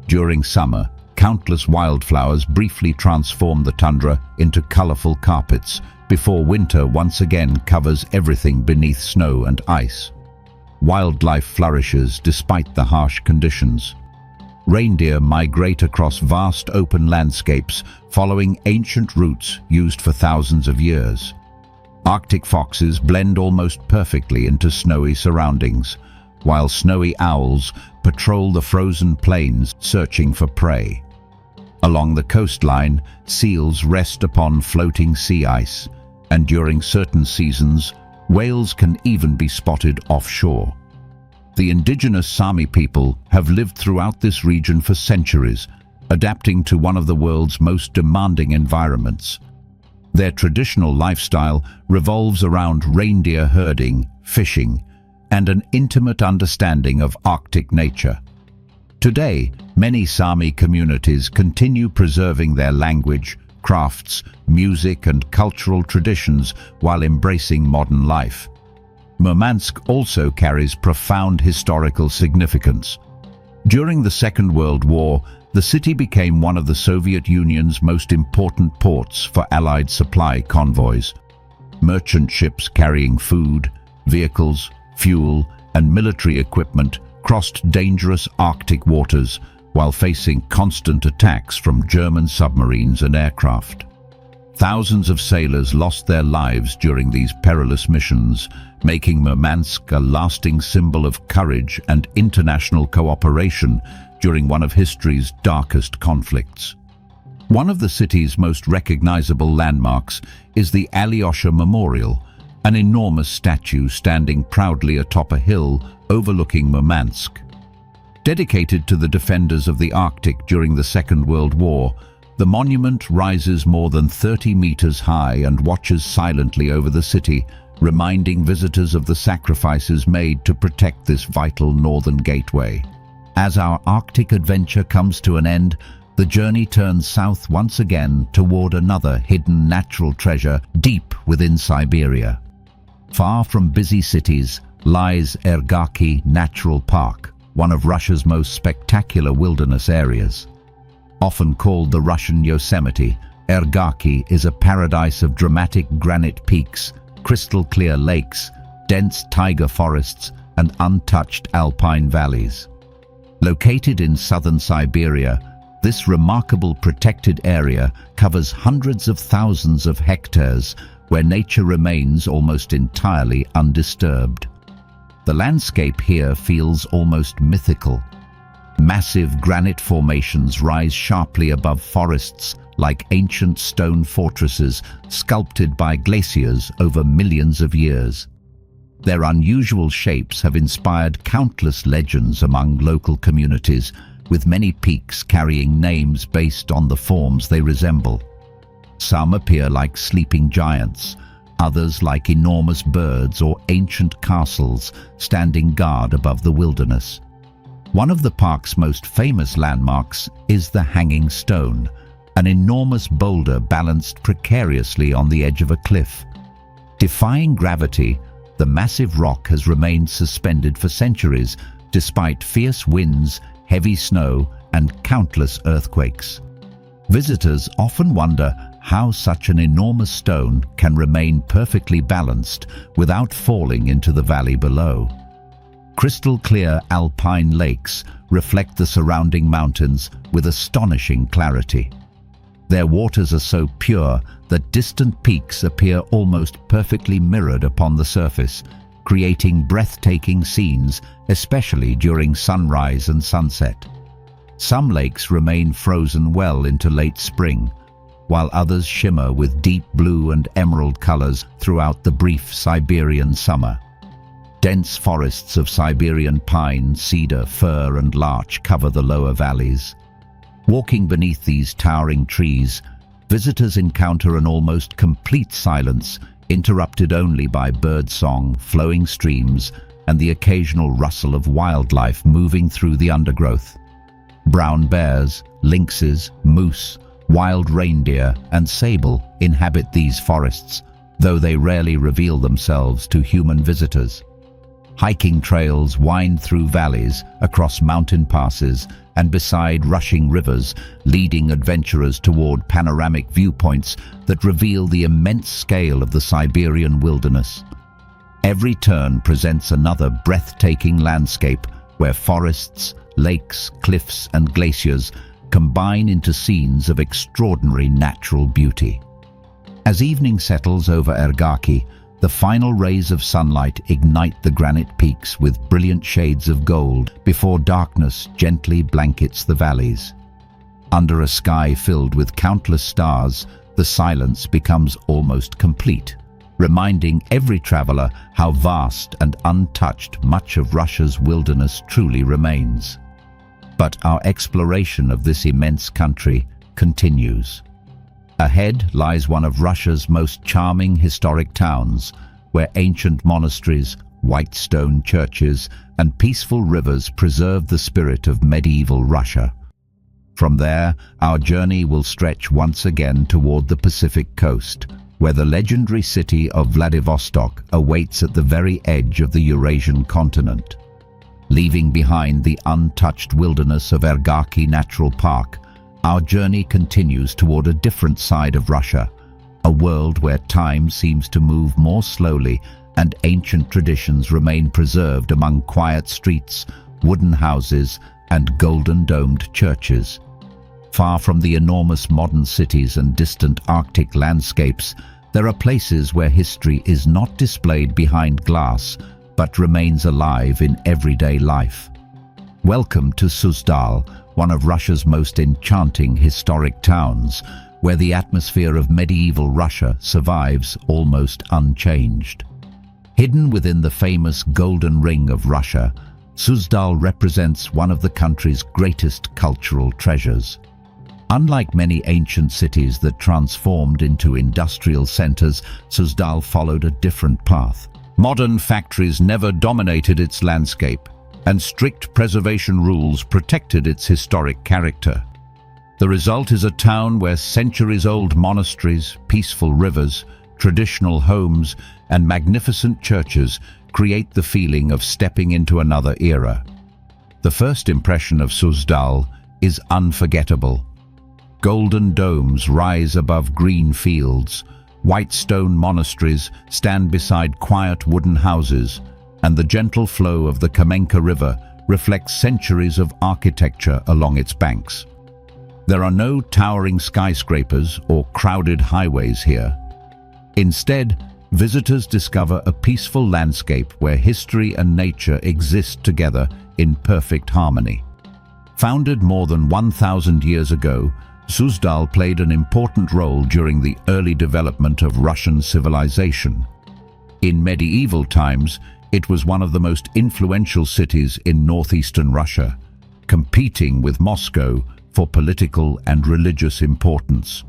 S1: During summer, countless wildflowers briefly transform the tundra into colorful carpets before winter once again covers everything beneath snow and ice. Wildlife flourishes despite the harsh conditions. Reindeer migrate across vast open landscapes following ancient routes used for thousands of years. Arctic foxes blend almost perfectly into snowy surroundings, while snowy owls patrol the frozen plains searching for prey. Along the coastline, seals rest upon floating sea ice, and during certain seasons, whales can even be spotted offshore. The indigenous Sami people have lived throughout this region for centuries, adapting to one of the world's most demanding environments. Their traditional lifestyle revolves around reindeer herding, fishing, and an intimate understanding of Arctic nature. Today, many Sami communities continue preserving their language, crafts, music, and cultural traditions while embracing modern life. Murmansk also carries profound historical significance. During the Second World War, the city became one of the Soviet Union's most important ports for Allied supply convoys. Merchant ships carrying food, vehicles, fuel, and military equipment crossed dangerous Arctic waters while facing constant attacks from German submarines and aircraft. Thousands of sailors lost their lives during these perilous missions, making Murmansk a lasting symbol of courage and international cooperation during one of history's darkest conflicts. One of the city's most recognizable landmarks is the Alyosha Memorial, an enormous statue standing proudly atop a hill overlooking Murmansk. Dedicated to the defenders of the Arctic during the Second World War, the monument rises more than 30 meters high and watches silently over the city, reminding visitors of the sacrifices made to protect this vital northern gateway. As our Arctic adventure comes to an end, the journey turns south once again toward another hidden natural treasure deep within Siberia. Far from busy cities lies Ergaki Natural Park, one of Russia's most spectacular wilderness areas. Often called the Russian Yosemite, Ergaki is a paradise of dramatic granite peaks, crystal-clear lakes, dense taiga forests, and untouched alpine valleys. Located in southern Siberia, this remarkable protected area covers hundreds of thousands of hectares where nature remains almost entirely undisturbed. The landscape here feels almost mythical. Massive granite formations rise sharply above forests like ancient stone fortresses sculpted by glaciers over millions of years. Their unusual shapes have inspired countless legends among local communities, with many peaks carrying names based on the forms they resemble. Some appear like sleeping giants, others like enormous birds or ancient castles standing guard above the wilderness. One of the park's most famous landmarks is the Hanging Stone, an enormous boulder balanced precariously on the edge of a cliff. Defying gravity, the massive rock has remained suspended for centuries, despite fierce winds, heavy snow, and countless earthquakes. Visitors often wonder how such an enormous stone can remain perfectly balanced without falling into the valley below. Crystal-clear alpine lakes reflect the surrounding mountains with astonishing clarity. Their waters are so pure that distant peaks appear almost perfectly mirrored upon the surface, creating breathtaking scenes, especially during sunrise and sunset. Some lakes remain frozen well into late spring, while others shimmer with deep blue and emerald colors throughout the brief Siberian summer. Dense forests of Siberian pine, cedar, fir, and larch cover the lower valleys. Walking beneath these towering trees, visitors encounter an almost complete silence, interrupted only by birdsong, flowing streams, and the occasional rustle of wildlife moving through the undergrowth. Brown bears, lynxes, moose, wild reindeer, and sable inhabit these forests, though they rarely reveal themselves to human visitors. Hiking trails wind through valleys, across mountain passes, and beside rushing rivers, leading adventurers toward panoramic viewpoints that reveal the immense scale of the Siberian wilderness. Every turn presents another breathtaking landscape where forests, lakes, cliffs, and glaciers combine into scenes of extraordinary natural beauty. As evening settles over Ergaki, the final rays of sunlight ignite the granite peaks with brilliant shades of gold before darkness gently blankets the valleys. Under a sky filled with countless stars, the silence becomes almost complete, reminding every traveler how vast and untouched much of Russia's wilderness truly remains. But our exploration of this immense country continues. Ahead lies one of Russia's most charming historic towns, where ancient monasteries, white stone churches, and peaceful rivers preserve the spirit of medieval Russia. From there, our journey will stretch once again toward the Pacific coast, where the legendary city of Vladivostok awaits at the very edge of the Eurasian continent. Leaving behind the untouched wilderness of Ergaki Natural Park, our journey continues toward a different side of Russia, a world where time seems to move more slowly and ancient traditions remain preserved among quiet streets, wooden houses, and golden-domed churches. Far from the enormous modern cities and distant Arctic landscapes, there are places where history is not displayed behind glass, but remains alive in everyday life. Welcome to Suzdal, one of Russia's most enchanting historic towns, where the atmosphere of medieval Russia survives almost unchanged. Hidden within the famous Golden Ring of Russia, Suzdal represents one of the country's greatest cultural treasures. Unlike many ancient cities that transformed into industrial centers, Suzdal followed a different path. Modern factories never dominated its landscape, and strict preservation rules protected its historic character. The result is a town where centuries-old monasteries, peaceful rivers, traditional homes, and magnificent churches create the feeling of stepping into another era. The first impression of Suzdal is unforgettable. Golden domes rise above green fields, white stone monasteries stand beside quiet wooden houses, and the gentle flow of the Kamenka River reflects centuries of architecture along its banks. There are no towering skyscrapers or crowded highways here. Instead, visitors discover a peaceful landscape where history and nature exist together in perfect harmony. Founded more than 1,000 years ago, Suzdal played an important role during the early development of Russian civilization. In medieval times, it was one of the most influential cities in northeastern Russia, competing with Moscow for political and religious importance.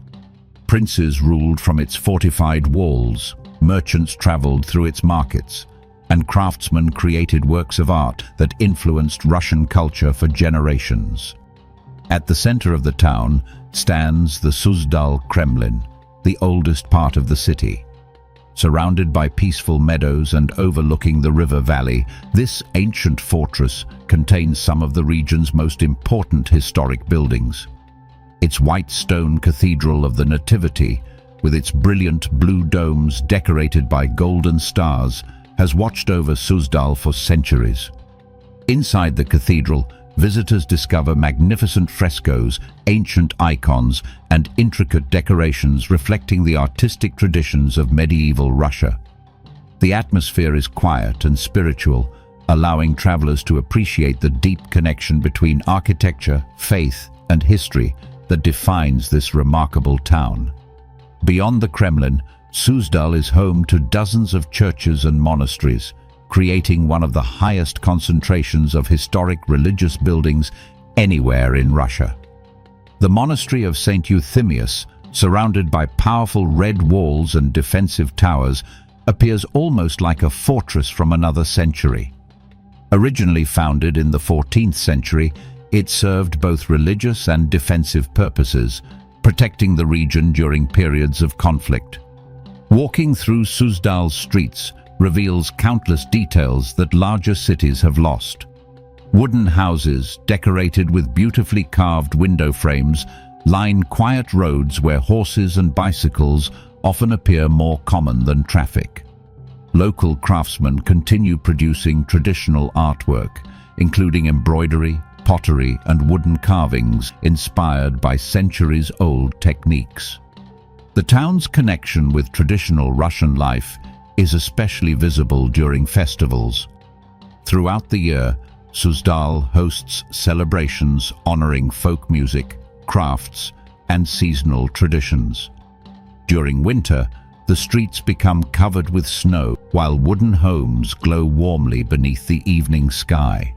S1: Princes ruled from its fortified walls, merchants traveled through its markets, and craftsmen created works of art that influenced Russian culture for generations. At the center of the town stands the Suzdal Kremlin, the oldest part of the city. Surrounded by peaceful meadows and overlooking the river valley, this ancient fortress contains some of the region's most important historic buildings. Its white stone cathedral of the Nativity, with its brilliant blue domes decorated by golden stars, has watched over Suzdal for centuries. Inside the cathedral, visitors discover magnificent frescoes, ancient icons, and intricate decorations reflecting the artistic traditions of medieval Russia. The atmosphere is quiet and spiritual, allowing travelers to appreciate the deep connection between architecture, faith, and history that defines this remarkable town. Beyond the Kremlin, Suzdal is home to dozens of churches and monasteries, creating one of the highest concentrations of historic religious buildings anywhere in Russia. The monastery of St. Euthemius, surrounded by powerful red walls and defensive towers, appears almost like a fortress from another century. Originally founded in the 14th century, it served both religious and defensive purposes, protecting the region during periods of conflict. Walking through Suzdal's streets reveals countless details that larger cities have lost. Wooden houses, decorated with beautifully carved window frames, line quiet roads where horses and bicycles often appear more common than traffic. Local craftsmen continue producing traditional artwork, including embroidery, pottery, and wooden carvings inspired by centuries-old techniques. The town's connection with traditional Russian life is especially visible during festivals. Throughout the year, Suzdal hosts celebrations honoring folk music, crafts, and seasonal traditions. During winter, the streets become covered with snow, while wooden homes glow warmly beneath the evening sky.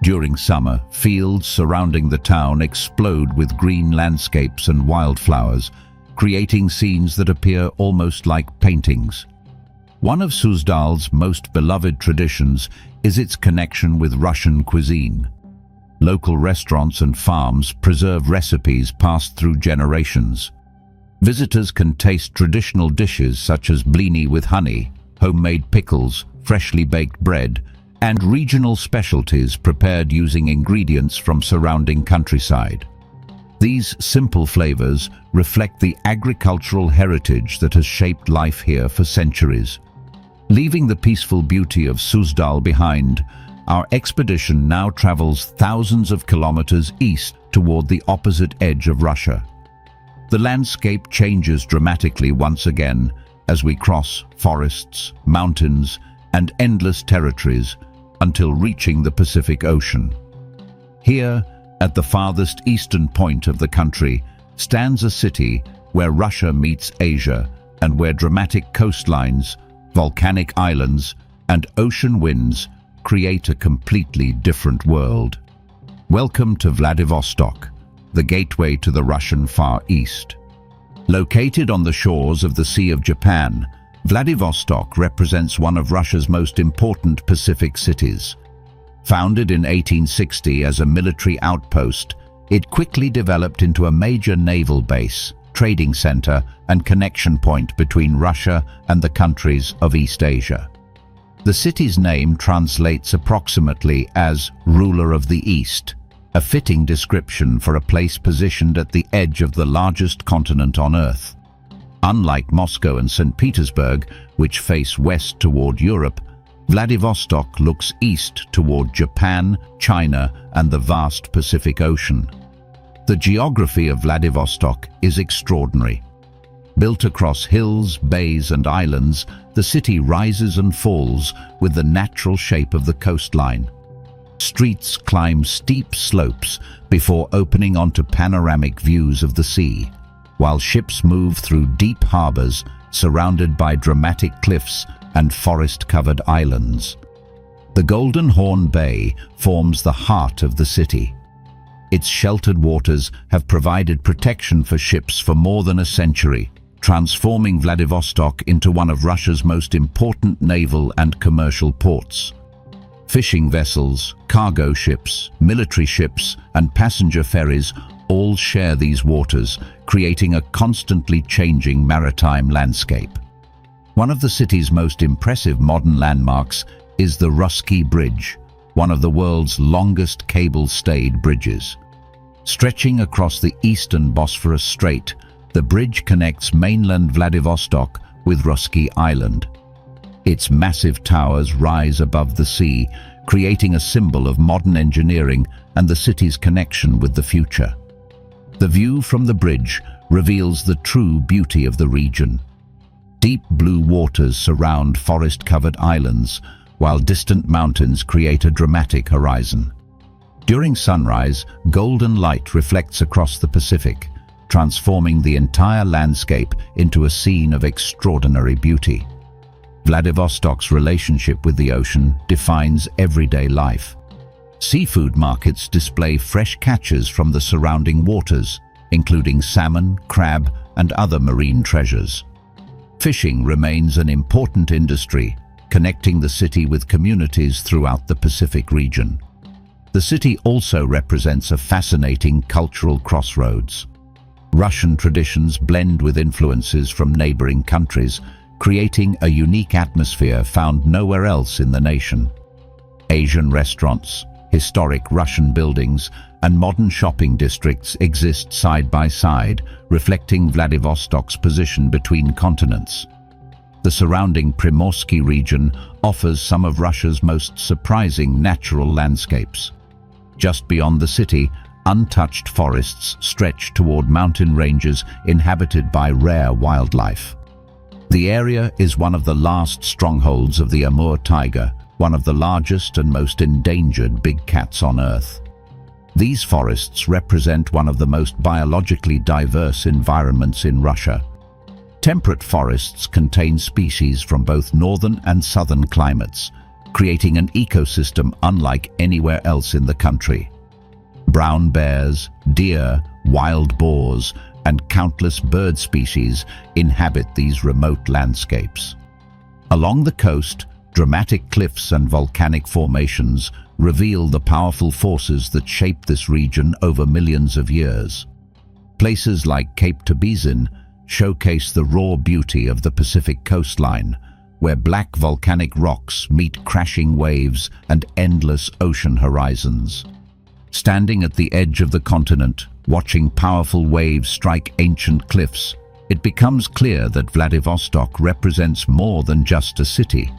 S1: During summer, fields surrounding the town explode with green landscapes and wildflowers, creating scenes that appear almost like paintings. One of Suzdal's most beloved traditions is its connection with Russian cuisine. Local restaurants and farms preserve recipes passed through generations. Visitors can taste traditional dishes such as blini with honey, homemade pickles, freshly baked bread, and regional specialties prepared using ingredients from surrounding countryside. These simple flavors reflect the agricultural heritage that has shaped life here for centuries. Leaving the peaceful beauty of Suzdal behind, our expedition now travels thousands of kilometers east toward the opposite edge of Russia. The landscape changes dramatically once again as we cross forests, mountains, and endless territories until reaching the Pacific Ocean. Here, at the farthest eastern point of the country, stands a city where Russia meets Asia and where dramatic coastlines, volcanic islands, and ocean winds create a completely different world. Welcome to Vladivostok, the gateway to the Russian Far East. Located on the shores of the Sea of Japan, Vladivostok represents one of Russia's most important Pacific cities. Founded in 1860 as a military outpost, it quickly developed into a major naval base, trading center, and connection point between Russia and the countries of East Asia. The city's name translates approximately as ruler of the East, a fitting description for a place positioned at the edge of the largest continent on Earth. Unlike Moscow and St. Petersburg, which face west toward Europe, Vladivostok looks east toward Japan, China, and the vast Pacific Ocean. The geography of Vladivostok is extraordinary. Built across hills, bays, and islands, the city rises and falls with the natural shape of the coastline. Streets climb steep slopes before opening onto panoramic views of the sea, while ships move through deep harbors surrounded by dramatic cliffs and forest-covered islands. The Golden Horn Bay forms the heart of the city. Its sheltered waters have provided protection for ships for more than a century, transforming Vladivostok into one of Russia's most important naval and commercial ports. Fishing vessels, cargo ships, military ships, and passenger ferries all share these waters, creating a constantly changing maritime landscape. One of the city's most impressive modern landmarks is the Russky Bridge, one of the world's longest cable-stayed bridges. Stretching across the eastern Bosphorus Strait, the bridge connects mainland Vladivostok with Russky Island. Its massive towers rise above the sea, creating a symbol of modern engineering and the city's connection with the future. The view from the bridge reveals the true beauty of the region. Deep blue waters surround forest-covered islands, while distant mountains create a dramatic horizon. During sunrise, golden light reflects across the Pacific, transforming the entire landscape into a scene of extraordinary beauty. Vladivostok's relationship with the ocean defines everyday life. Seafood markets display fresh catches from the surrounding waters, including salmon, crab, and other marine treasures. Fishing remains an important industry, connecting the city with communities throughout the Pacific region. The city also represents a fascinating cultural crossroads. Russian traditions blend with influences from neighboring countries, creating a unique atmosphere found nowhere else in the nation. Asian restaurants, historic Russian buildings, and modern shopping districts exist side by side, reflecting Vladivostok's position between continents. The surrounding Primorsky region offers some of Russia's most surprising natural landscapes. Just beyond the city, untouched forests stretch toward mountain ranges inhabited by rare wildlife. The area is one of the last strongholds of the Amur tiger, one of the largest and most endangered big cats on Earth. These forests represent one of the most biologically diverse environments in Russia. Temperate forests contain species from both northern and southern climates, creating an ecosystem unlike anywhere else in the country. Brown bears, deer, wild boars, and countless bird species inhabit these remote landscapes. Along the coast, dramatic cliffs and volcanic formations reveal the powerful forces that shape this region over millions of years. Places like Cape Tobizin showcase the raw beauty of the Pacific coastline, where black volcanic rocks meet crashing waves and endless ocean horizons. Standing at the edge of the continent, watching powerful waves strike ancient cliffs, it becomes clear that Vladivostok represents more than just a city.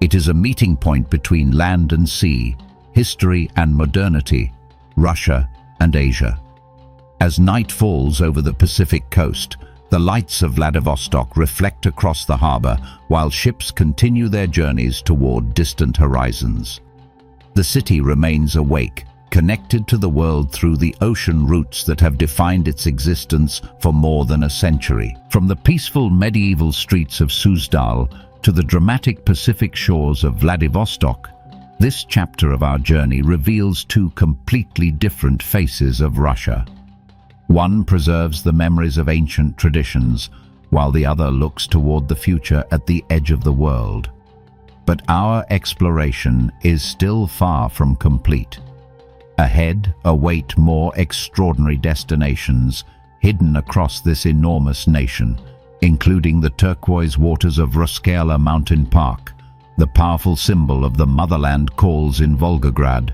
S1: It is a meeting point between land and sea, history and modernity, Russia and Asia. As night falls over the Pacific coast, the lights of Vladivostok reflect across the harbor while ships continue their journeys toward distant horizons. The city remains awake, connected to the world through the ocean routes that have defined its existence for more than a century. From the peaceful medieval streets of Suzdal to the dramatic Pacific shores of Vladivostok, this chapter of our journey reveals two completely different faces of Russia. One preserves the memories of ancient traditions, while the other looks toward the future at the edge of the world. But our exploration is still far from complete. Ahead await more extraordinary destinations hidden across this enormous nation, including the turquoise waters of Russkaya Mountain Park, the powerful symbol of the motherland calls in Volgograd,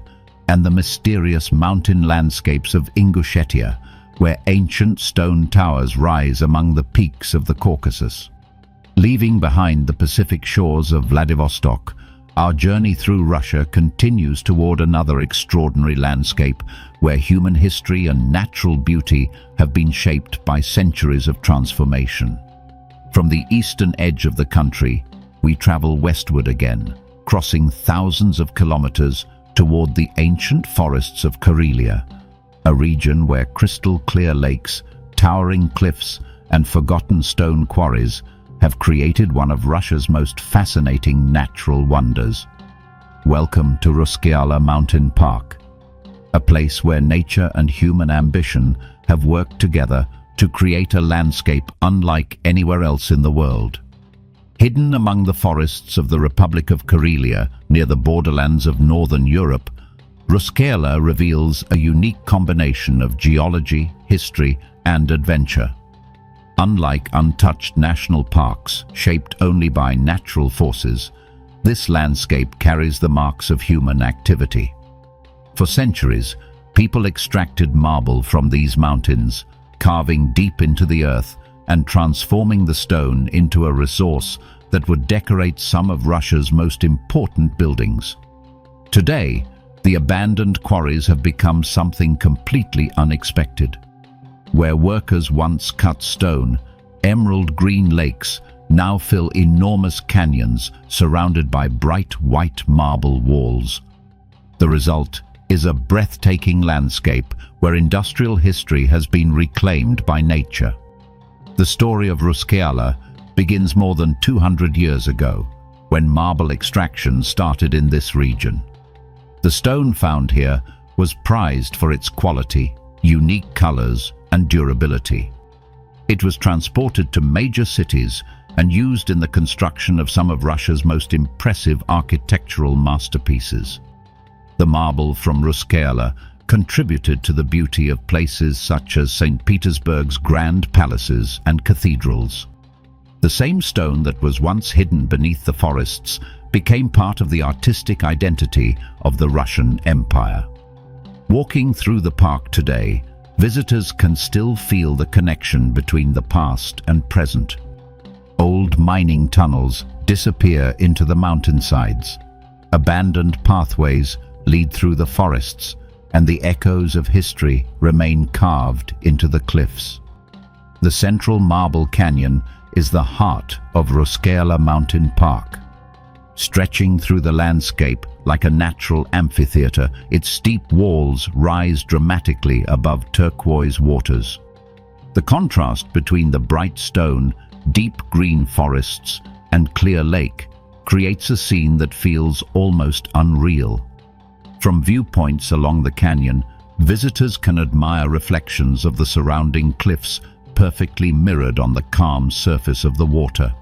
S1: and the mysterious mountain landscapes of Ingushetia, where ancient stone towers rise among the peaks of the Caucasus. Leaving behind the Pacific shores of Vladivostok, our journey through Russia continues toward another extraordinary landscape where human history and natural beauty have been shaped by centuries of transformation. From the eastern edge of the country, we travel westward again, crossing thousands of kilometers toward the ancient forests of Karelia, a region where crystal-clear lakes, towering cliffs, and forgotten stone quarries have created one of Russia's most fascinating natural wonders. Welcome to Russkaya Mountain Park, a place where nature and human ambition have worked together to create a landscape unlike anywhere else in the world. Hidden among the forests of the Republic of Karelia, near the borderlands of northern Europe, Russkaya reveals a unique combination of geology, history, and adventure. Unlike untouched national parks shaped only by natural forces, this landscape carries the marks of human activity. For centuries, people extracted marble from these mountains, carving deep into the earth and transforming the stone into a resource that would decorate some of Russia's most important buildings. Today, the abandoned quarries have become something completely unexpected. Where workers once cut stone, emerald green lakes now fill enormous canyons surrounded by bright white marble walls. The result is a breathtaking landscape where industrial history has been reclaimed by nature. The story of Russkaya begins more than 200 years ago, when marble extraction started in this region. The stone found here was prized for its quality, unique colors, and durability. It was transported to major cities and used in the construction of some of Russia's most impressive architectural masterpieces. The marble from Russkaya contributed to the beauty of places such as St. Petersburg's grand palaces and cathedrals. The same stone that was once hidden beneath the forests became part of the artistic identity of the Russian Empire. Walking through the park today, visitors can still feel the connection between the past and present. Old mining tunnels disappear into the mountainsides. Abandoned pathways lead through the forests, and the echoes of history remain carved into the cliffs. The central marble canyon is the heart of Russkaya Mountain Park. Stretching through the landscape like a natural amphitheater, its steep walls rise dramatically above turquoise waters. The contrast between the bright stone, deep green forests, and clear lake creates a scene that feels almost unreal. From viewpoints along the canyon, visitors can admire reflections of the surrounding cliffs perfectly mirrored on the calm surface of the water.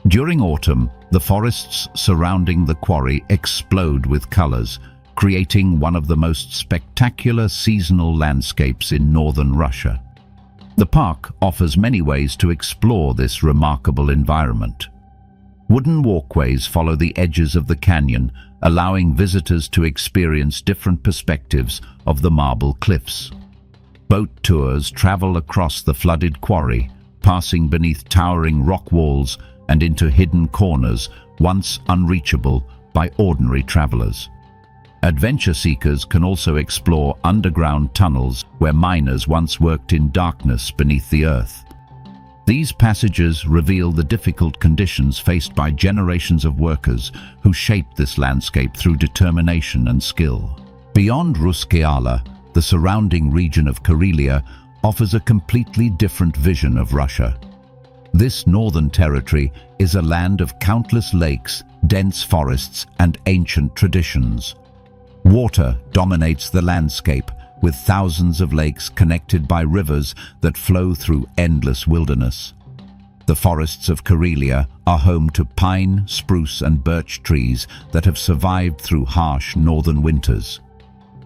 S1: During autumn, the forests surrounding the quarry explode with colors, creating one of the most spectacular seasonal landscapes in northern Russia. The park offers many ways to explore this remarkable environment. Wooden walkways follow the edges of the canyon, allowing visitors to experience different perspectives of the marble cliffs. Boat tours travel across the flooded quarry, passing beneath towering rock walls and into hidden corners once unreachable by ordinary travelers. Adventure seekers can also explore underground tunnels where miners once worked in darkness beneath the earth. These passages reveal the difficult conditions faced by generations of workers who shaped this landscape through determination and skill. Beyond Russkaya, the surrounding region of Karelia offers a completely different vision of Russia. This northern territory is a land of countless lakes, dense forests, and ancient traditions. Water dominates the landscape, with thousands of lakes connected by rivers that flow through endless wilderness. The forests of Karelia are home to pine, spruce, and birch trees that have survived through harsh northern winters.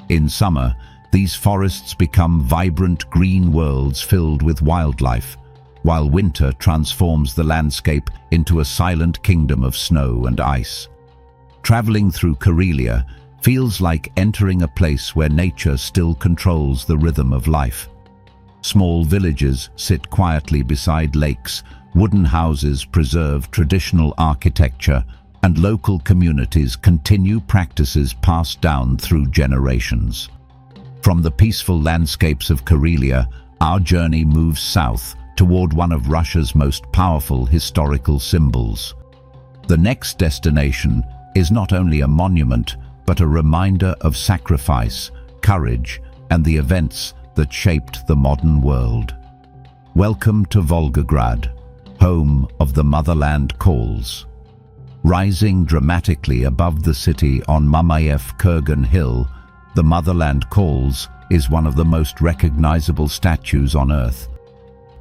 S1: In summer, these forests become vibrant green worlds filled with wildlife, while winter transforms the landscape into a silent kingdom of snow and ice. Traveling through Karelia feels like entering a place where nature still controls the rhythm of life. Small villages sit quietly beside lakes, wooden houses preserve traditional architecture, and local communities continue practices passed down through generations. From the peaceful landscapes of Karelia, our journey moves south toward one of Russia's most powerful historical symbols. The next destination is not only a monument, but a reminder of sacrifice, courage, and the events that shaped the modern world. Welcome to Volgograd, home of the Motherland Calls. Rising dramatically above the city on Mamayev-Kurgan Hill, the Motherland Calls is one of the most recognizable statues on Earth.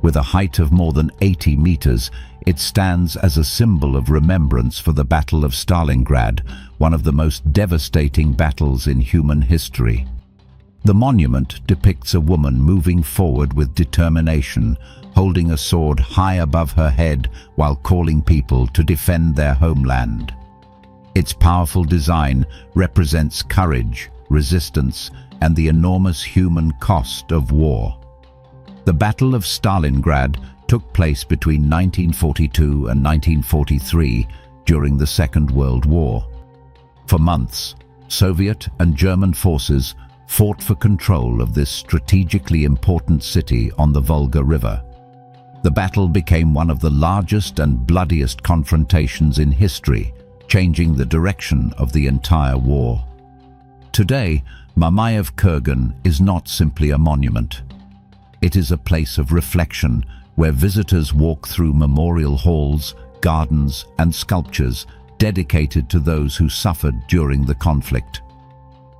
S1: With a height of more than 80 meters, it stands as a symbol of remembrance for the Battle of Stalingrad, one of the most devastating battles in human history. The monument depicts a woman moving forward with determination, holding a sword high above her head while calling people to defend their homeland. Its powerful design represents courage, resistance, and the enormous human cost of war. The Battle of Stalingrad took place between 1942 and 1943 during the Second World War. For months, Soviet and German forces fought for control of this strategically important city on the Volga River. The battle became one of the largest and bloodiest confrontations in history, changing the direction of the entire war. Today, Mamayev-Kurgan is not simply a monument. It is a place of reflection where visitors walk through memorial halls, gardens, and sculptures dedicated to those who suffered during the conflict.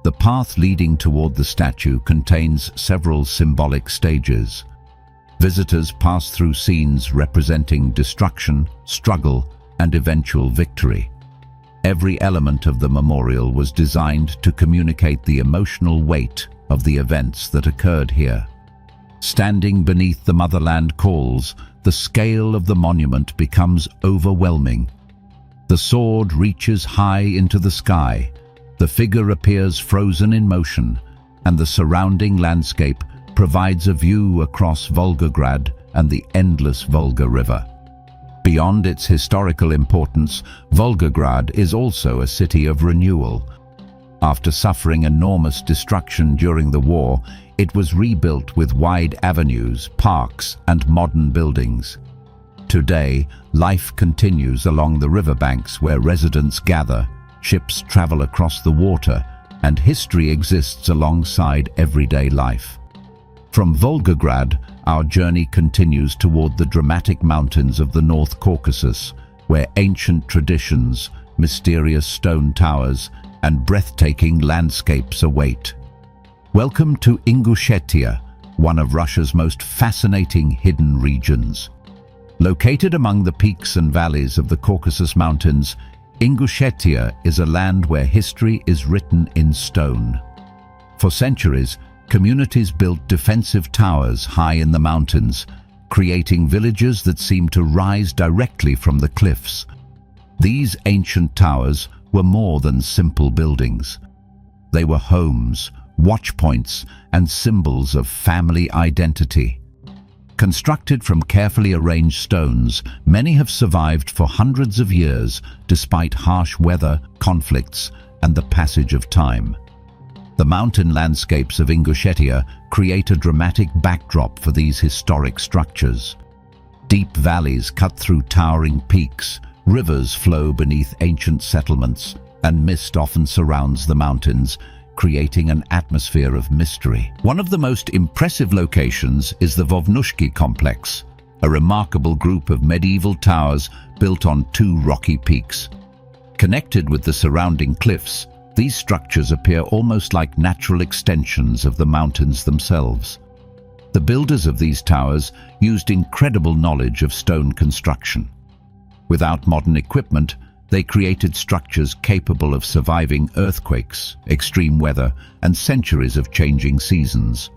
S1: The path leading toward the statue contains several symbolic stages. Visitors pass through scenes representing destruction, struggle, and eventual victory. Every element of the memorial was designed to communicate the emotional weight of the events that occurred here. Standing beneath the Motherland Calls, the scale of the monument becomes overwhelming. The sword reaches high into the sky, the figure appears frozen in motion, and the surrounding landscape provides a view across Volgograd and the endless Volga River. Beyond its historical importance, Volgograd is also a city of renewal. After suffering enormous destruction during the war, it was rebuilt with wide avenues, parks, and modern buildings. Today, life continues along the riverbanks where residents gather, ships travel across the water, and history exists alongside everyday life. From Volgograd, our journey continues toward the dramatic mountains of the North Caucasus, where ancient traditions, mysterious stone towers, and breathtaking landscapes await. Welcome to Ingushetia, one of Russia's most fascinating hidden regions. Located among the peaks and valleys of the Caucasus Mountains, Ingushetia is a land where history is written in stone. For centuries, communities built defensive towers high in the mountains, creating villages that seem to rise directly from the cliffs. These ancient towers were more than simple buildings. They were homes, watchpoints, and symbols of family identity. Constructed from carefully arranged stones, many have survived for hundreds of years despite harsh weather, conflicts, and the passage of time. The mountain landscapes of Ingushetia create a dramatic backdrop for these historic structures. Deep valleys cut through towering peaks, rivers flow beneath ancient settlements, and mist often surrounds the mountains, creating an atmosphere of mystery. One of the most impressive locations is the Vovnushki complex, a remarkable group of medieval towers built on two rocky peaks. Connected with the surrounding cliffs, these structures appear almost like natural extensions of the mountains themselves. The builders of these towers used incredible knowledge of stone construction. Without modern equipment, they created structures capable of surviving earthquakes, extreme weather, and centuries of changing seasons.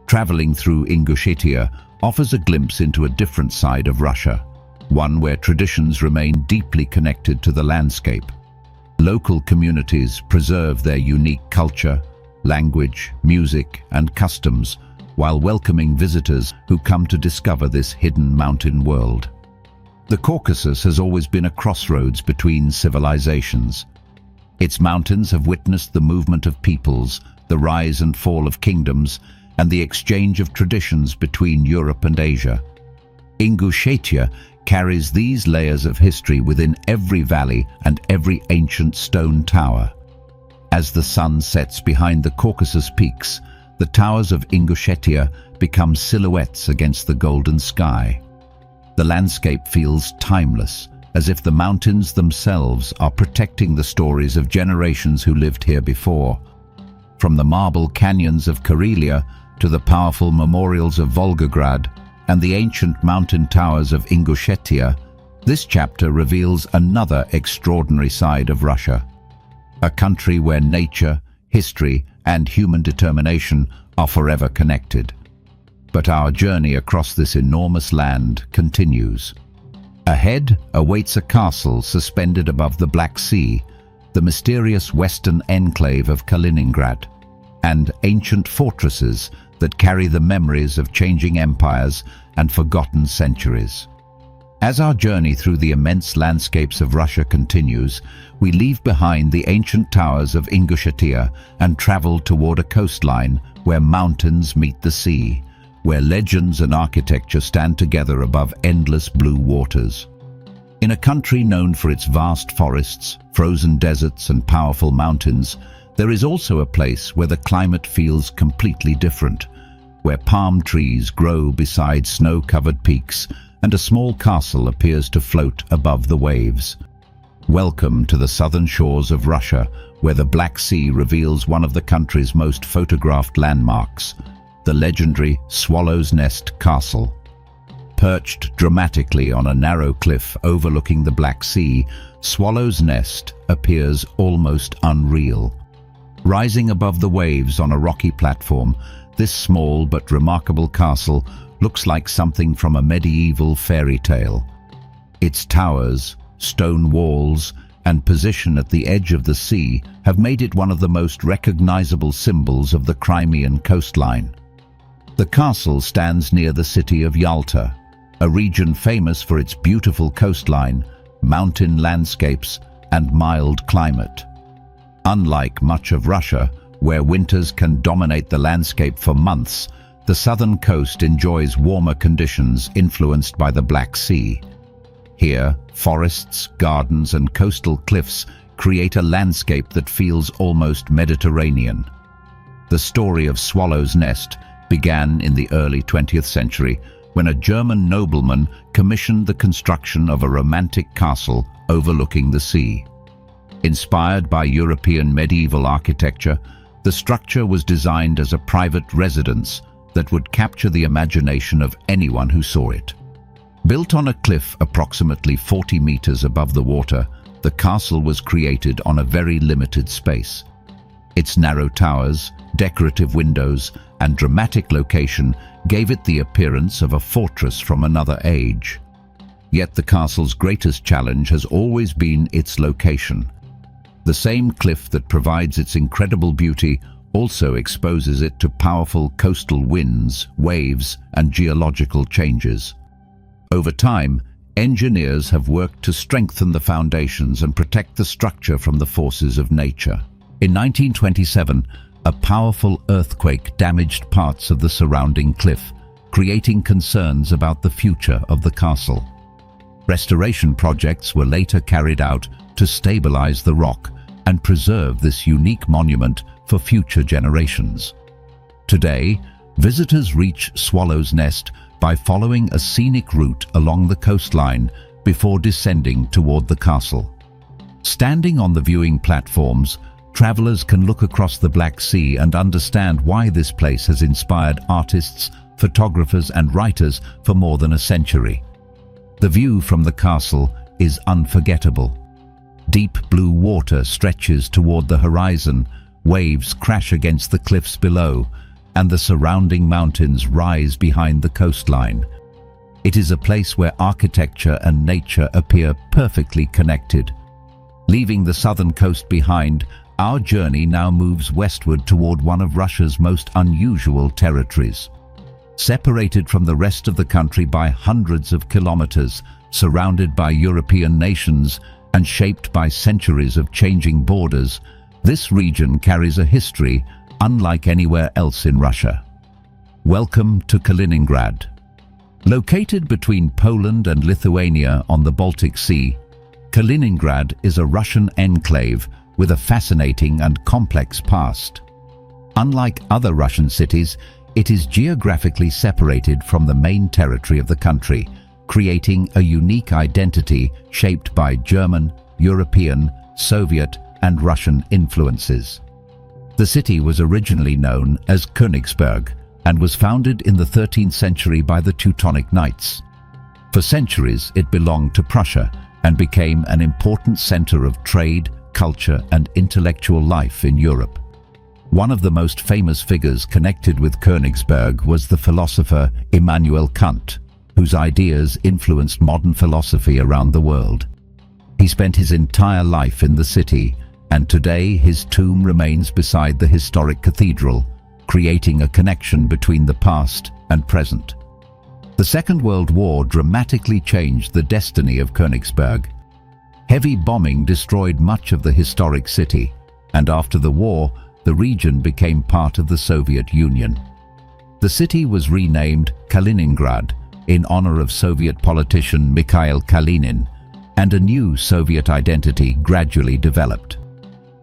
S1: Traveling through Ingushetia offers a glimpse into a different side of Russia, one where traditions remain deeply connected to the landscape. Local communities preserve their unique culture, language, music, and customs, while welcoming visitors who come to discover this hidden mountain world. The Caucasus has always been a crossroads between civilizations. Its mountains have witnessed the movement of peoples, the rise and fall of kingdoms, and the exchange of traditions between Europe and Asia. Ingushetia carries these layers of history within every valley and every ancient stone tower. As the sun sets behind the Caucasus peaks, the towers of Ingushetia become silhouettes against the golden sky. The landscape feels timeless, as if the mountains themselves are protecting the stories of generations who lived here before. From the marble canyons of Karelia to the powerful memorials of Volgograd and the ancient mountain towers of Ingushetia, this chapter reveals another extraordinary side of Russia. A country where nature, history, and human determination are forever connected. But our journey across this enormous land continues. Ahead awaits a castle suspended above the Black Sea, the mysterious western enclave of Kaliningrad, and ancient fortresses that carry the memories of changing empires and forgotten centuries. As our journey through the immense landscapes of Russia continues, we leave behind the ancient towers of Ingushetia and travel toward a coastline where mountains meet the sea, where legends and architecture stand together above endless blue waters. In a country known for its vast forests, frozen deserts, and powerful mountains, there is also a place where the climate feels completely different, where palm trees grow beside snow-covered peaks and a small castle appears to float above the waves. Welcome to the southern shores of Russia, where the Black Sea reveals one of the country's most photographed landmarks, the legendary Swallow's Nest Castle. Perched dramatically on a narrow cliff overlooking the Black Sea, Swallow's Nest appears almost unreal. Rising above the waves on a rocky platform, this small but remarkable castle looks like something from a medieval fairy tale. Its towers, stone walls, and position at the edge of the sea have made it one of the most recognizable symbols of the Crimean coastline. The castle stands near the city of Yalta, a region famous for its beautiful coastline, mountain landscapes, and mild climate. Unlike much of Russia, where winters can dominate the landscape for months, the southern coast enjoys warmer conditions influenced by the Black Sea. Here, forests, gardens, and coastal cliffs create a landscape that feels almost Mediterranean. The story of Swallow's Nest began in the early 20th century when a German nobleman commissioned the construction of a romantic castle overlooking the sea. Inspired by European medieval architecture, the structure was designed as a private residence that would capture the imagination of anyone who saw it. Built on a cliff approximately 40 meters above the water, the castle was created on a very limited space. Its narrow towers, decorative windows, and dramatic location gave it the appearance of a fortress from another age. Yet the castle's greatest challenge has always been its location. The same cliff that provides its incredible beauty also exposes it to powerful coastal winds, waves, and geological changes. Over time, engineers have worked to strengthen the foundations and protect the structure from the forces of nature. In 1927, a powerful earthquake damaged parts of the surrounding cliff, creating concerns about the future of the castle. Restoration projects were later carried out to stabilize the rock and preserve this unique monument for future generations. Today, visitors reach Swallow's Nest by following a scenic route along the coastline before descending toward the castle. Standing on the viewing platforms, travelers can look across the Black Sea and understand why this place has inspired artists, photographers, and writers for more than a century. The view from the castle is unforgettable. Deep blue water stretches toward the horizon, waves crash against the cliffs below, and the surrounding mountains rise behind the coastline. It is a place where architecture and nature appear perfectly connected. Leaving the southern coast behind, our journey now moves westward toward one of Russia's most unusual territories. Separated from the rest of the country by hundreds of kilometers, surrounded by European nations, and shaped by centuries of changing borders, this region carries a history unlike anywhere else in Russia. Welcome to Kaliningrad. Located between Poland and Lithuania on the Baltic Sea, Kaliningrad is a Russian enclave with a fascinating and complex past. Unlike other Russian cities, it is geographically separated from the main territory of the country, creating a unique identity shaped by German, European, Soviet, and Russian influences. The city was originally known as Königsberg and was founded in the 13th century by the Teutonic Knights. For centuries, it belonged to Prussia and became an important center of trade, culture, and intellectual life in Europe. One of the most famous figures connected with Königsberg was the philosopher Immanuel Kant, whose ideas influenced modern philosophy around the world. He spent his entire life in the city, and today his tomb remains beside the historic cathedral, creating a connection between the past and present. The Second World War dramatically changed the destiny of Königsberg. Heavy bombing destroyed much of the historic city, and after the war, the region became part of the Soviet Union. The city was renamed Kaliningrad in honor of Soviet politician Mikhail Kalinin, and a new Soviet identity gradually developed.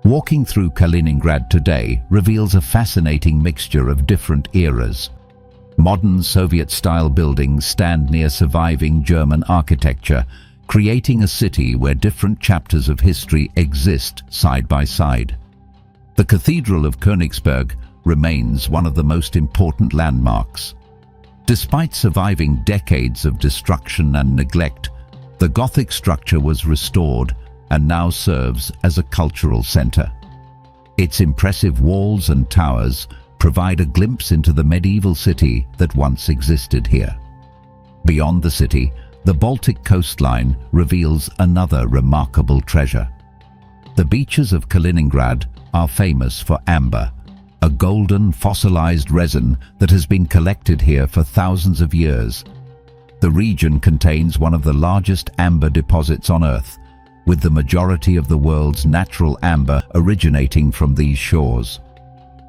S1: Walking through Kaliningrad today reveals a fascinating mixture of different eras. Modern Soviet-style buildings stand near surviving German architecture, creating a city where different chapters of history exist side by side. The Cathedral of Königsberg remains one of the most important landmarks. Despite surviving decades of destruction and neglect, the Gothic structure was restored and now serves as a cultural center. Its impressive walls and towers provide a glimpse into the medieval city that once existed here. Beyond the city, the Baltic coastline reveals another remarkable treasure. The beaches of Kaliningrad are famous for amber, a golden fossilized resin that has been collected here for thousands of years. The region contains one of the largest amber deposits on Earth, with the majority of the world's natural amber originating from these shores.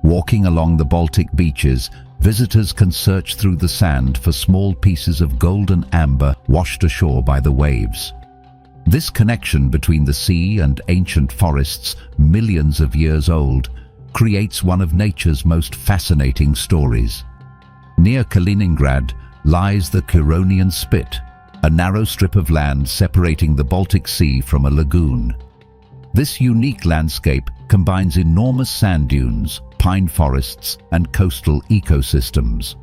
S1: Walking along the Baltic beaches, visitors can search through the sand for small pieces of golden amber washed ashore by the waves. This connection between the sea and ancient forests, millions of years old, creates one of nature's most fascinating stories. Near Kaliningrad lies the Curonian Spit, a narrow strip of land separating the Baltic Sea from a lagoon. This unique landscape combines enormous sand dunes, pine forests, and coastal ecosystems.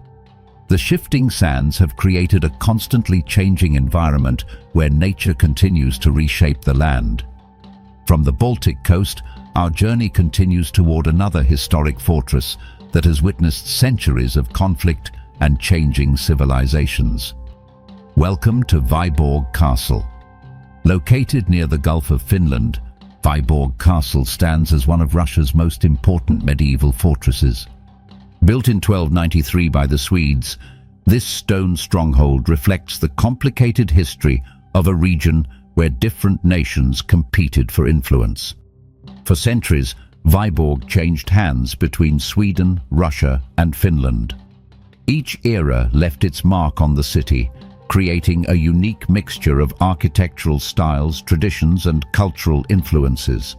S1: The shifting sands have created a constantly changing environment where nature continues to reshape the land. From the Baltic coast, our journey continues toward another historic fortress that has witnessed centuries of conflict and changing civilizations. Welcome to Vyborg Castle. Located near the Gulf of Finland, Vyborg Castle stands as one of Russia's most important medieval fortresses. Built in 1293 by the Swedes, this stone stronghold reflects the complicated history of a region where different nations competed for influence. For centuries, Vyborg changed hands between Sweden, Russia, and Finland. Each era left its mark on the city, creating a unique mixture of architectural styles, traditions, and cultural influences.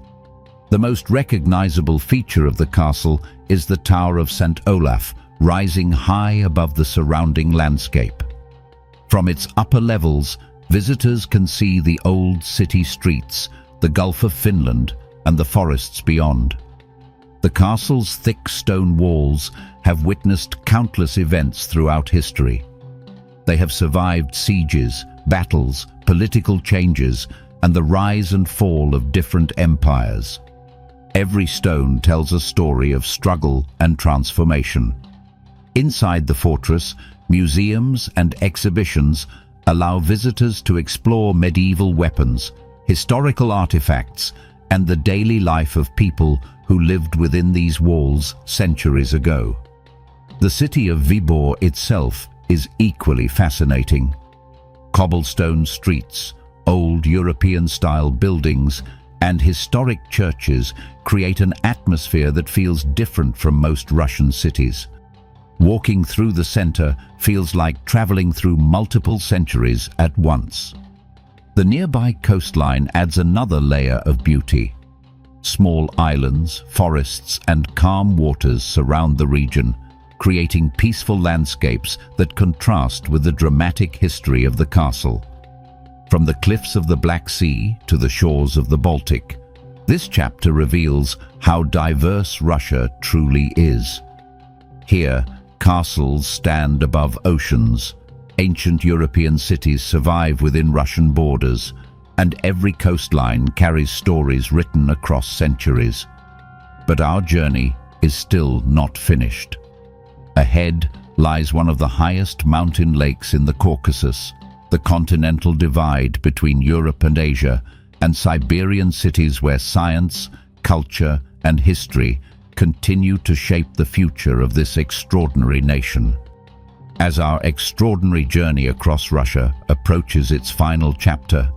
S1: The most recognizable feature of the castle is the Tower of St. Olaf, rising high above the surrounding landscape. From its upper levels, visitors can see the old city streets, the Gulf of Finland, and the forests beyond. The castle's thick stone walls have witnessed countless events throughout history. They have survived sieges, battles, political changes, and the rise and fall of different empires. Every stone tells a story of struggle and transformation. Inside the fortress, museums and exhibitions allow visitors to explore medieval weapons, historical artifacts, and the daily life of people who lived within these walls centuries ago. The city of Vyborg itself is equally fascinating. Cobblestone streets, old European-style buildings, and historic churches create an atmosphere that feels different from most Russian cities. Walking through the center feels like traveling through multiple centuries at once. The nearby coastline adds another layer of beauty. Small islands, forests, and calm waters surround the region, creating peaceful landscapes that contrast with the dramatic history of the castle. From the cliffs of the Black Sea to the shores of the Baltic, this chapter reveals how diverse Russia truly is. Here, castles stand above oceans, ancient European cities survive within Russian borders, and every coastline carries stories written across centuries. But our journey is still not finished. Ahead lies one of the highest mountain lakes in the Caucasus, the continental divide between Europe and Asia, and Siberian cities where science, culture, and history continue to shape the future of this extraordinary nation. As our extraordinary journey across Russia approaches its final chapter,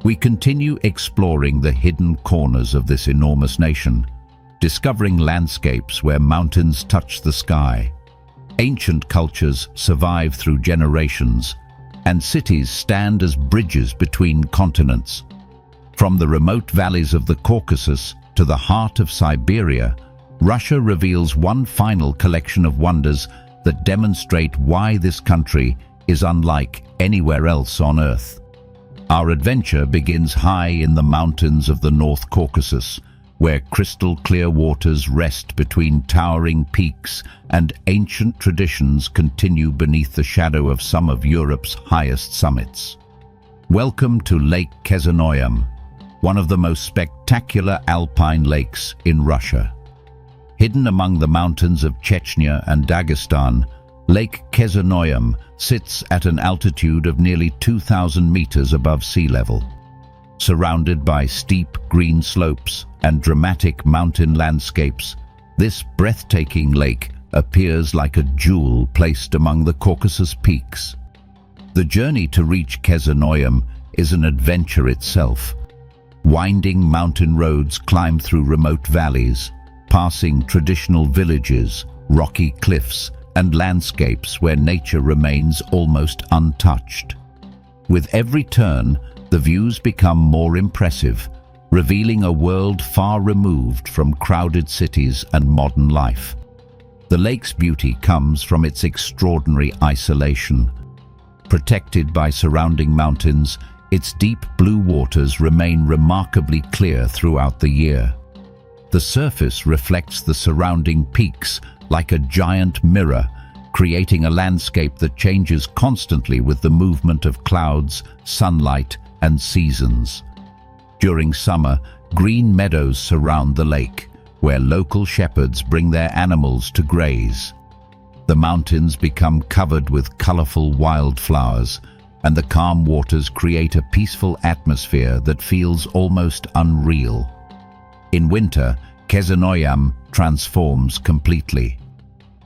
S1: we continue exploring the hidden corners of this enormous nation, discovering landscapes where mountains touch the sky, ancient cultures survive through generations, and cities stand as bridges between continents. From the remote valleys of the Caucasus to the heart of Siberia, Russia reveals one final collection of wonders that demonstrate why this country is unlike anywhere else on Earth. Our adventure begins high in the mountains of the North Caucasus, where crystal-clear waters rest between towering peaks and ancient traditions continue beneath the shadow of some of Europe's highest summits. Welcome to Lake Kezanoyam, one of the most spectacular alpine lakes in Russia. Hidden among the mountains of Chechnya and Dagestan, Lake Kezanoyam sits at an altitude of nearly 2,000 meters above sea level. Surrounded by steep green slopes and dramatic mountain landscapes, this breathtaking lake appears like a jewel placed among the Caucasus peaks. The journey to reach Kezanoyam is an adventure itself. Winding mountain roads climb through remote valleys, passing traditional villages, rocky cliffs, and landscapes where nature remains almost untouched. With every turn, the views become more impressive, revealing a world far removed from crowded cities and modern life. The lake's beauty comes from its extraordinary isolation. Protected by surrounding mountains, its deep blue waters remain remarkably clear throughout the year. The surface reflects the surrounding peaks like a giant mirror, creating a landscape that changes constantly with the movement of clouds, sunlight, and seasons. During summer, green meadows surround the lake, where local shepherds bring their animals to graze. The mountains become covered with colorful wildflowers, and the calm waters create a peaceful atmosphere that feels almost unreal. In winter, Kezanoyam transforms completely.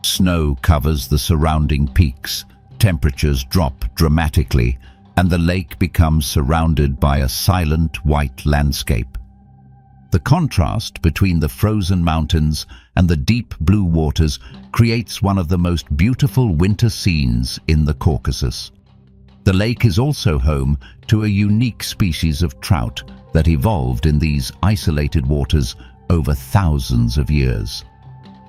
S1: Snow covers the surrounding peaks, temperatures drop dramatically, and the lake becomes surrounded by a silent white landscape. The contrast between the frozen mountains and the deep blue waters creates one of the most beautiful winter scenes in the Caucasus. The lake is also home to a unique species of trout that evolved in these isolated waters over thousands of years.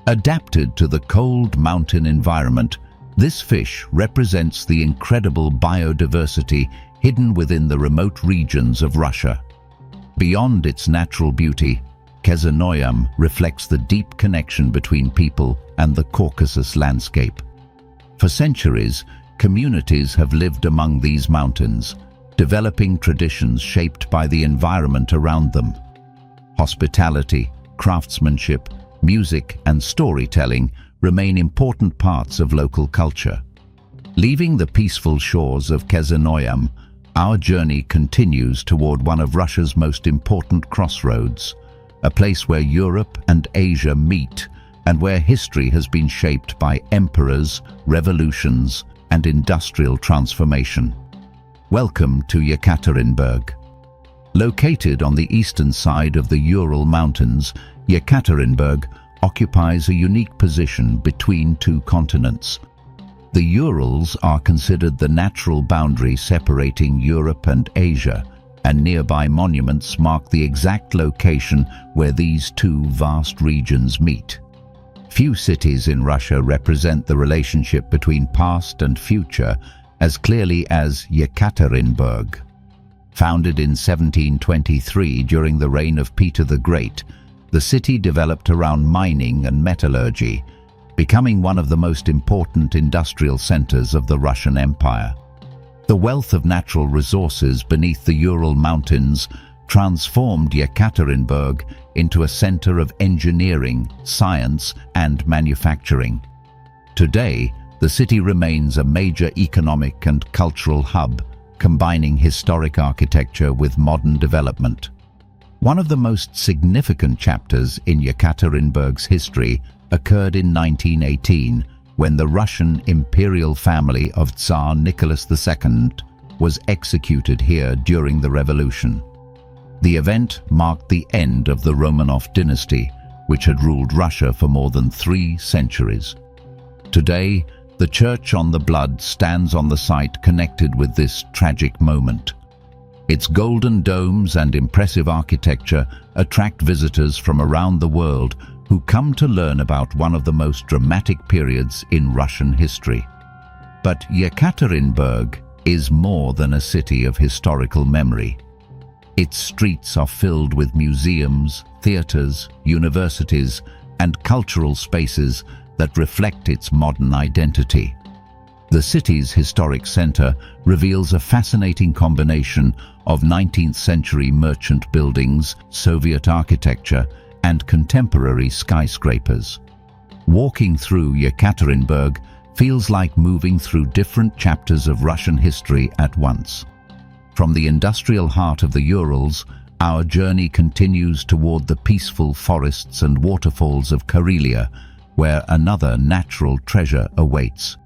S1: Adapted to the cold mountain environment, this fish represents the incredible biodiversity hidden within the remote regions of Russia. Beyond its natural beauty, Kezanoyam reflects the deep connection between people and the Caucasus landscape. For centuries, communities have lived among these mountains, developing traditions shaped by the environment around them. Hospitality, craftsmanship, music, and storytelling remain important parts of local culture. Leaving the peaceful shores of Kezanoyam, our journey continues toward one of Russia's most important crossroads, a place where Europe and Asia meet and where history has been shaped by emperors, revolutions, and industrial transformation. Welcome to Yekaterinburg. Located on the eastern side of the Ural Mountains, Yekaterinburg occupies a unique position between two continents. The Urals are considered the natural boundary separating Europe and Asia, and nearby monuments mark the exact location where these two vast regions meet. Few cities in Russia represent the relationship between past and future as clearly as Yekaterinburg. Founded in 1723 during the reign of Peter the Great, the city developed around mining and metallurgy, becoming one of the most important industrial centers of the Russian Empire. The wealth of natural resources beneath the Ural Mountains transformed Yekaterinburg into a center of engineering, science, and manufacturing. Today, the city remains a major economic and cultural hub, combining historic architecture with modern development. One of the most significant chapters in Yekaterinburg's history occurred in 1918, when the Russian imperial family of Tsar Nicholas II was executed here during the revolution. The event marked the end of the Romanov dynasty, which had ruled Russia for more than 3 centuries. Today, the Church on the Blood stands on the site connected with this tragic moment. Its golden domes and impressive architecture attract visitors from around the world who come to learn about one of the most dramatic periods in Russian history. But Yekaterinburg is more than a city of historical memory. Its streets are filled with museums, theaters, universities, and cultural spaces that reflect its modern identity. The city's historic center reveals a fascinating combination of 19th-century merchant buildings, Soviet architecture, and contemporary skyscrapers. Walking through Yekaterinburg feels like moving through different chapters of Russian history at once. From the industrial heart of the Urals, our journey continues toward the peaceful forests and waterfalls of Karelia, where another natural treasure awaits.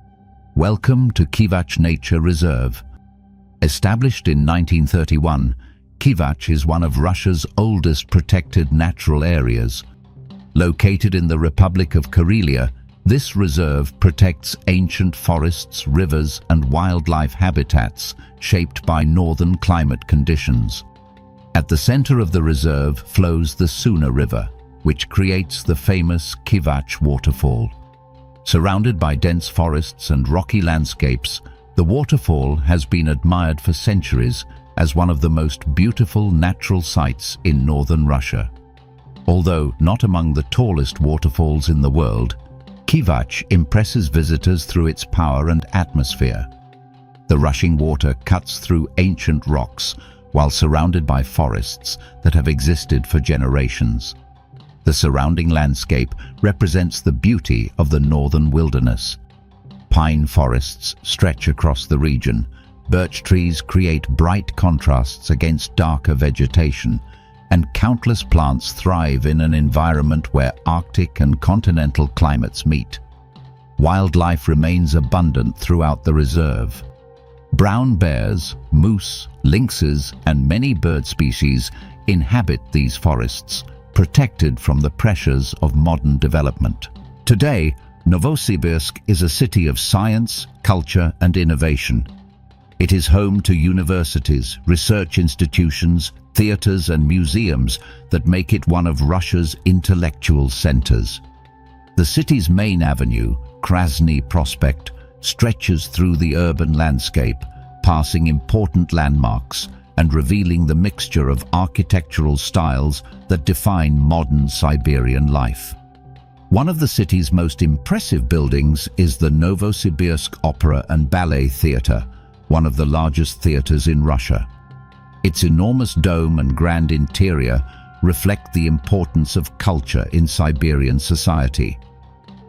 S1: Welcome to Kivach Nature Reserve. Established in 1931, Kivach is one of Russia's oldest protected natural areas. Located in the Republic of Karelia, this reserve protects ancient forests, rivers, and wildlife habitats shaped by northern climate conditions. At the center of the reserve flows the Suna River, which creates the famous Kivach waterfall. Surrounded by dense forests and rocky landscapes, the waterfall has been admired for centuries as one of the most beautiful natural sights in northern Russia. Although not among the tallest waterfalls in the world, Kivach impresses visitors through its power and atmosphere. The rushing water cuts through ancient rocks while surrounded by forests that have existed for generations. The surrounding landscape represents the beauty of the northern wilderness. Pine forests stretch across the region. Birch trees create bright contrasts against darker vegetation, and countless plants thrive in an environment where Arctic and continental climates meet. Wildlife remains abundant throughout the reserve. Brown bears, moose, lynxes, and many bird species inhabit these forests, protected from the pressures of modern development. Today, Novosibirsk is a city of science, culture, and innovation. It is home to universities, research institutions, theaters, and museums that make it one of Russia's intellectual centers. The city's main avenue, Krasny Prospect, stretches through the urban landscape, passing important landmarks and revealing the mixture of architectural styles that define modern Siberian life. One of the city's most impressive buildings is the Novosibirsk Opera and Ballet Theatre, one of the largest theaters in Russia. Its enormous dome and grand interior reflect the importance of culture in Siberian society.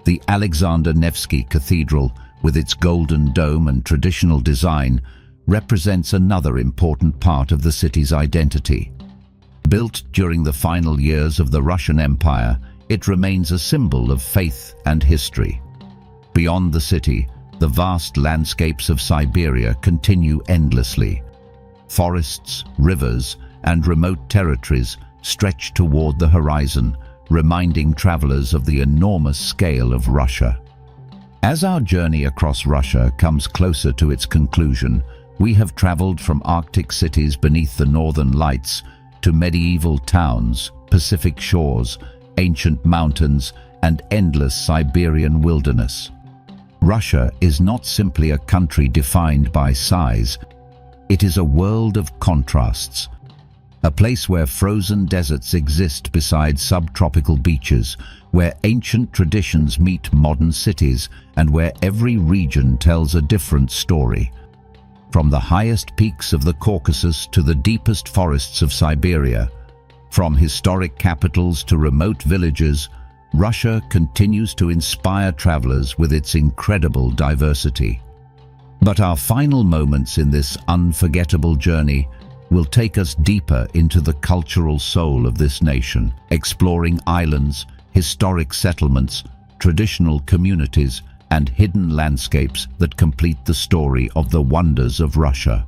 S1: The Alexander Nevsky Cathedral, with its golden dome and traditional design, represents another important part of the city's identity. Built during the final years of the Russian Empire, it remains a symbol of faith and history. Beyond the city, the vast landscapes of Siberia continue endlessly. Forests, rivers, and remote territories stretch toward the horizon, reminding travelers of the enormous scale of Russia. As our journey across Russia comes closer to its conclusion, we have traveled from Arctic cities beneath the northern lights to medieval towns, Pacific shores, ancient mountains, and endless Siberian wilderness. Russia is not simply a country defined by size. It is a world of contrasts, a place where frozen deserts exist beside subtropical beaches, where ancient traditions meet modern cities, and where every region tells a different story. From the highest peaks of the Caucasus to the deepest forests of Siberia, from historic capitals to remote villages, Russia continues to inspire travelers with its incredible diversity. But our final moments in this unforgettable journey will take us deeper into the cultural soul of this nation, exploring islands, historic settlements, traditional communities, and hidden landscapes that complete the story of the wonders of Russia.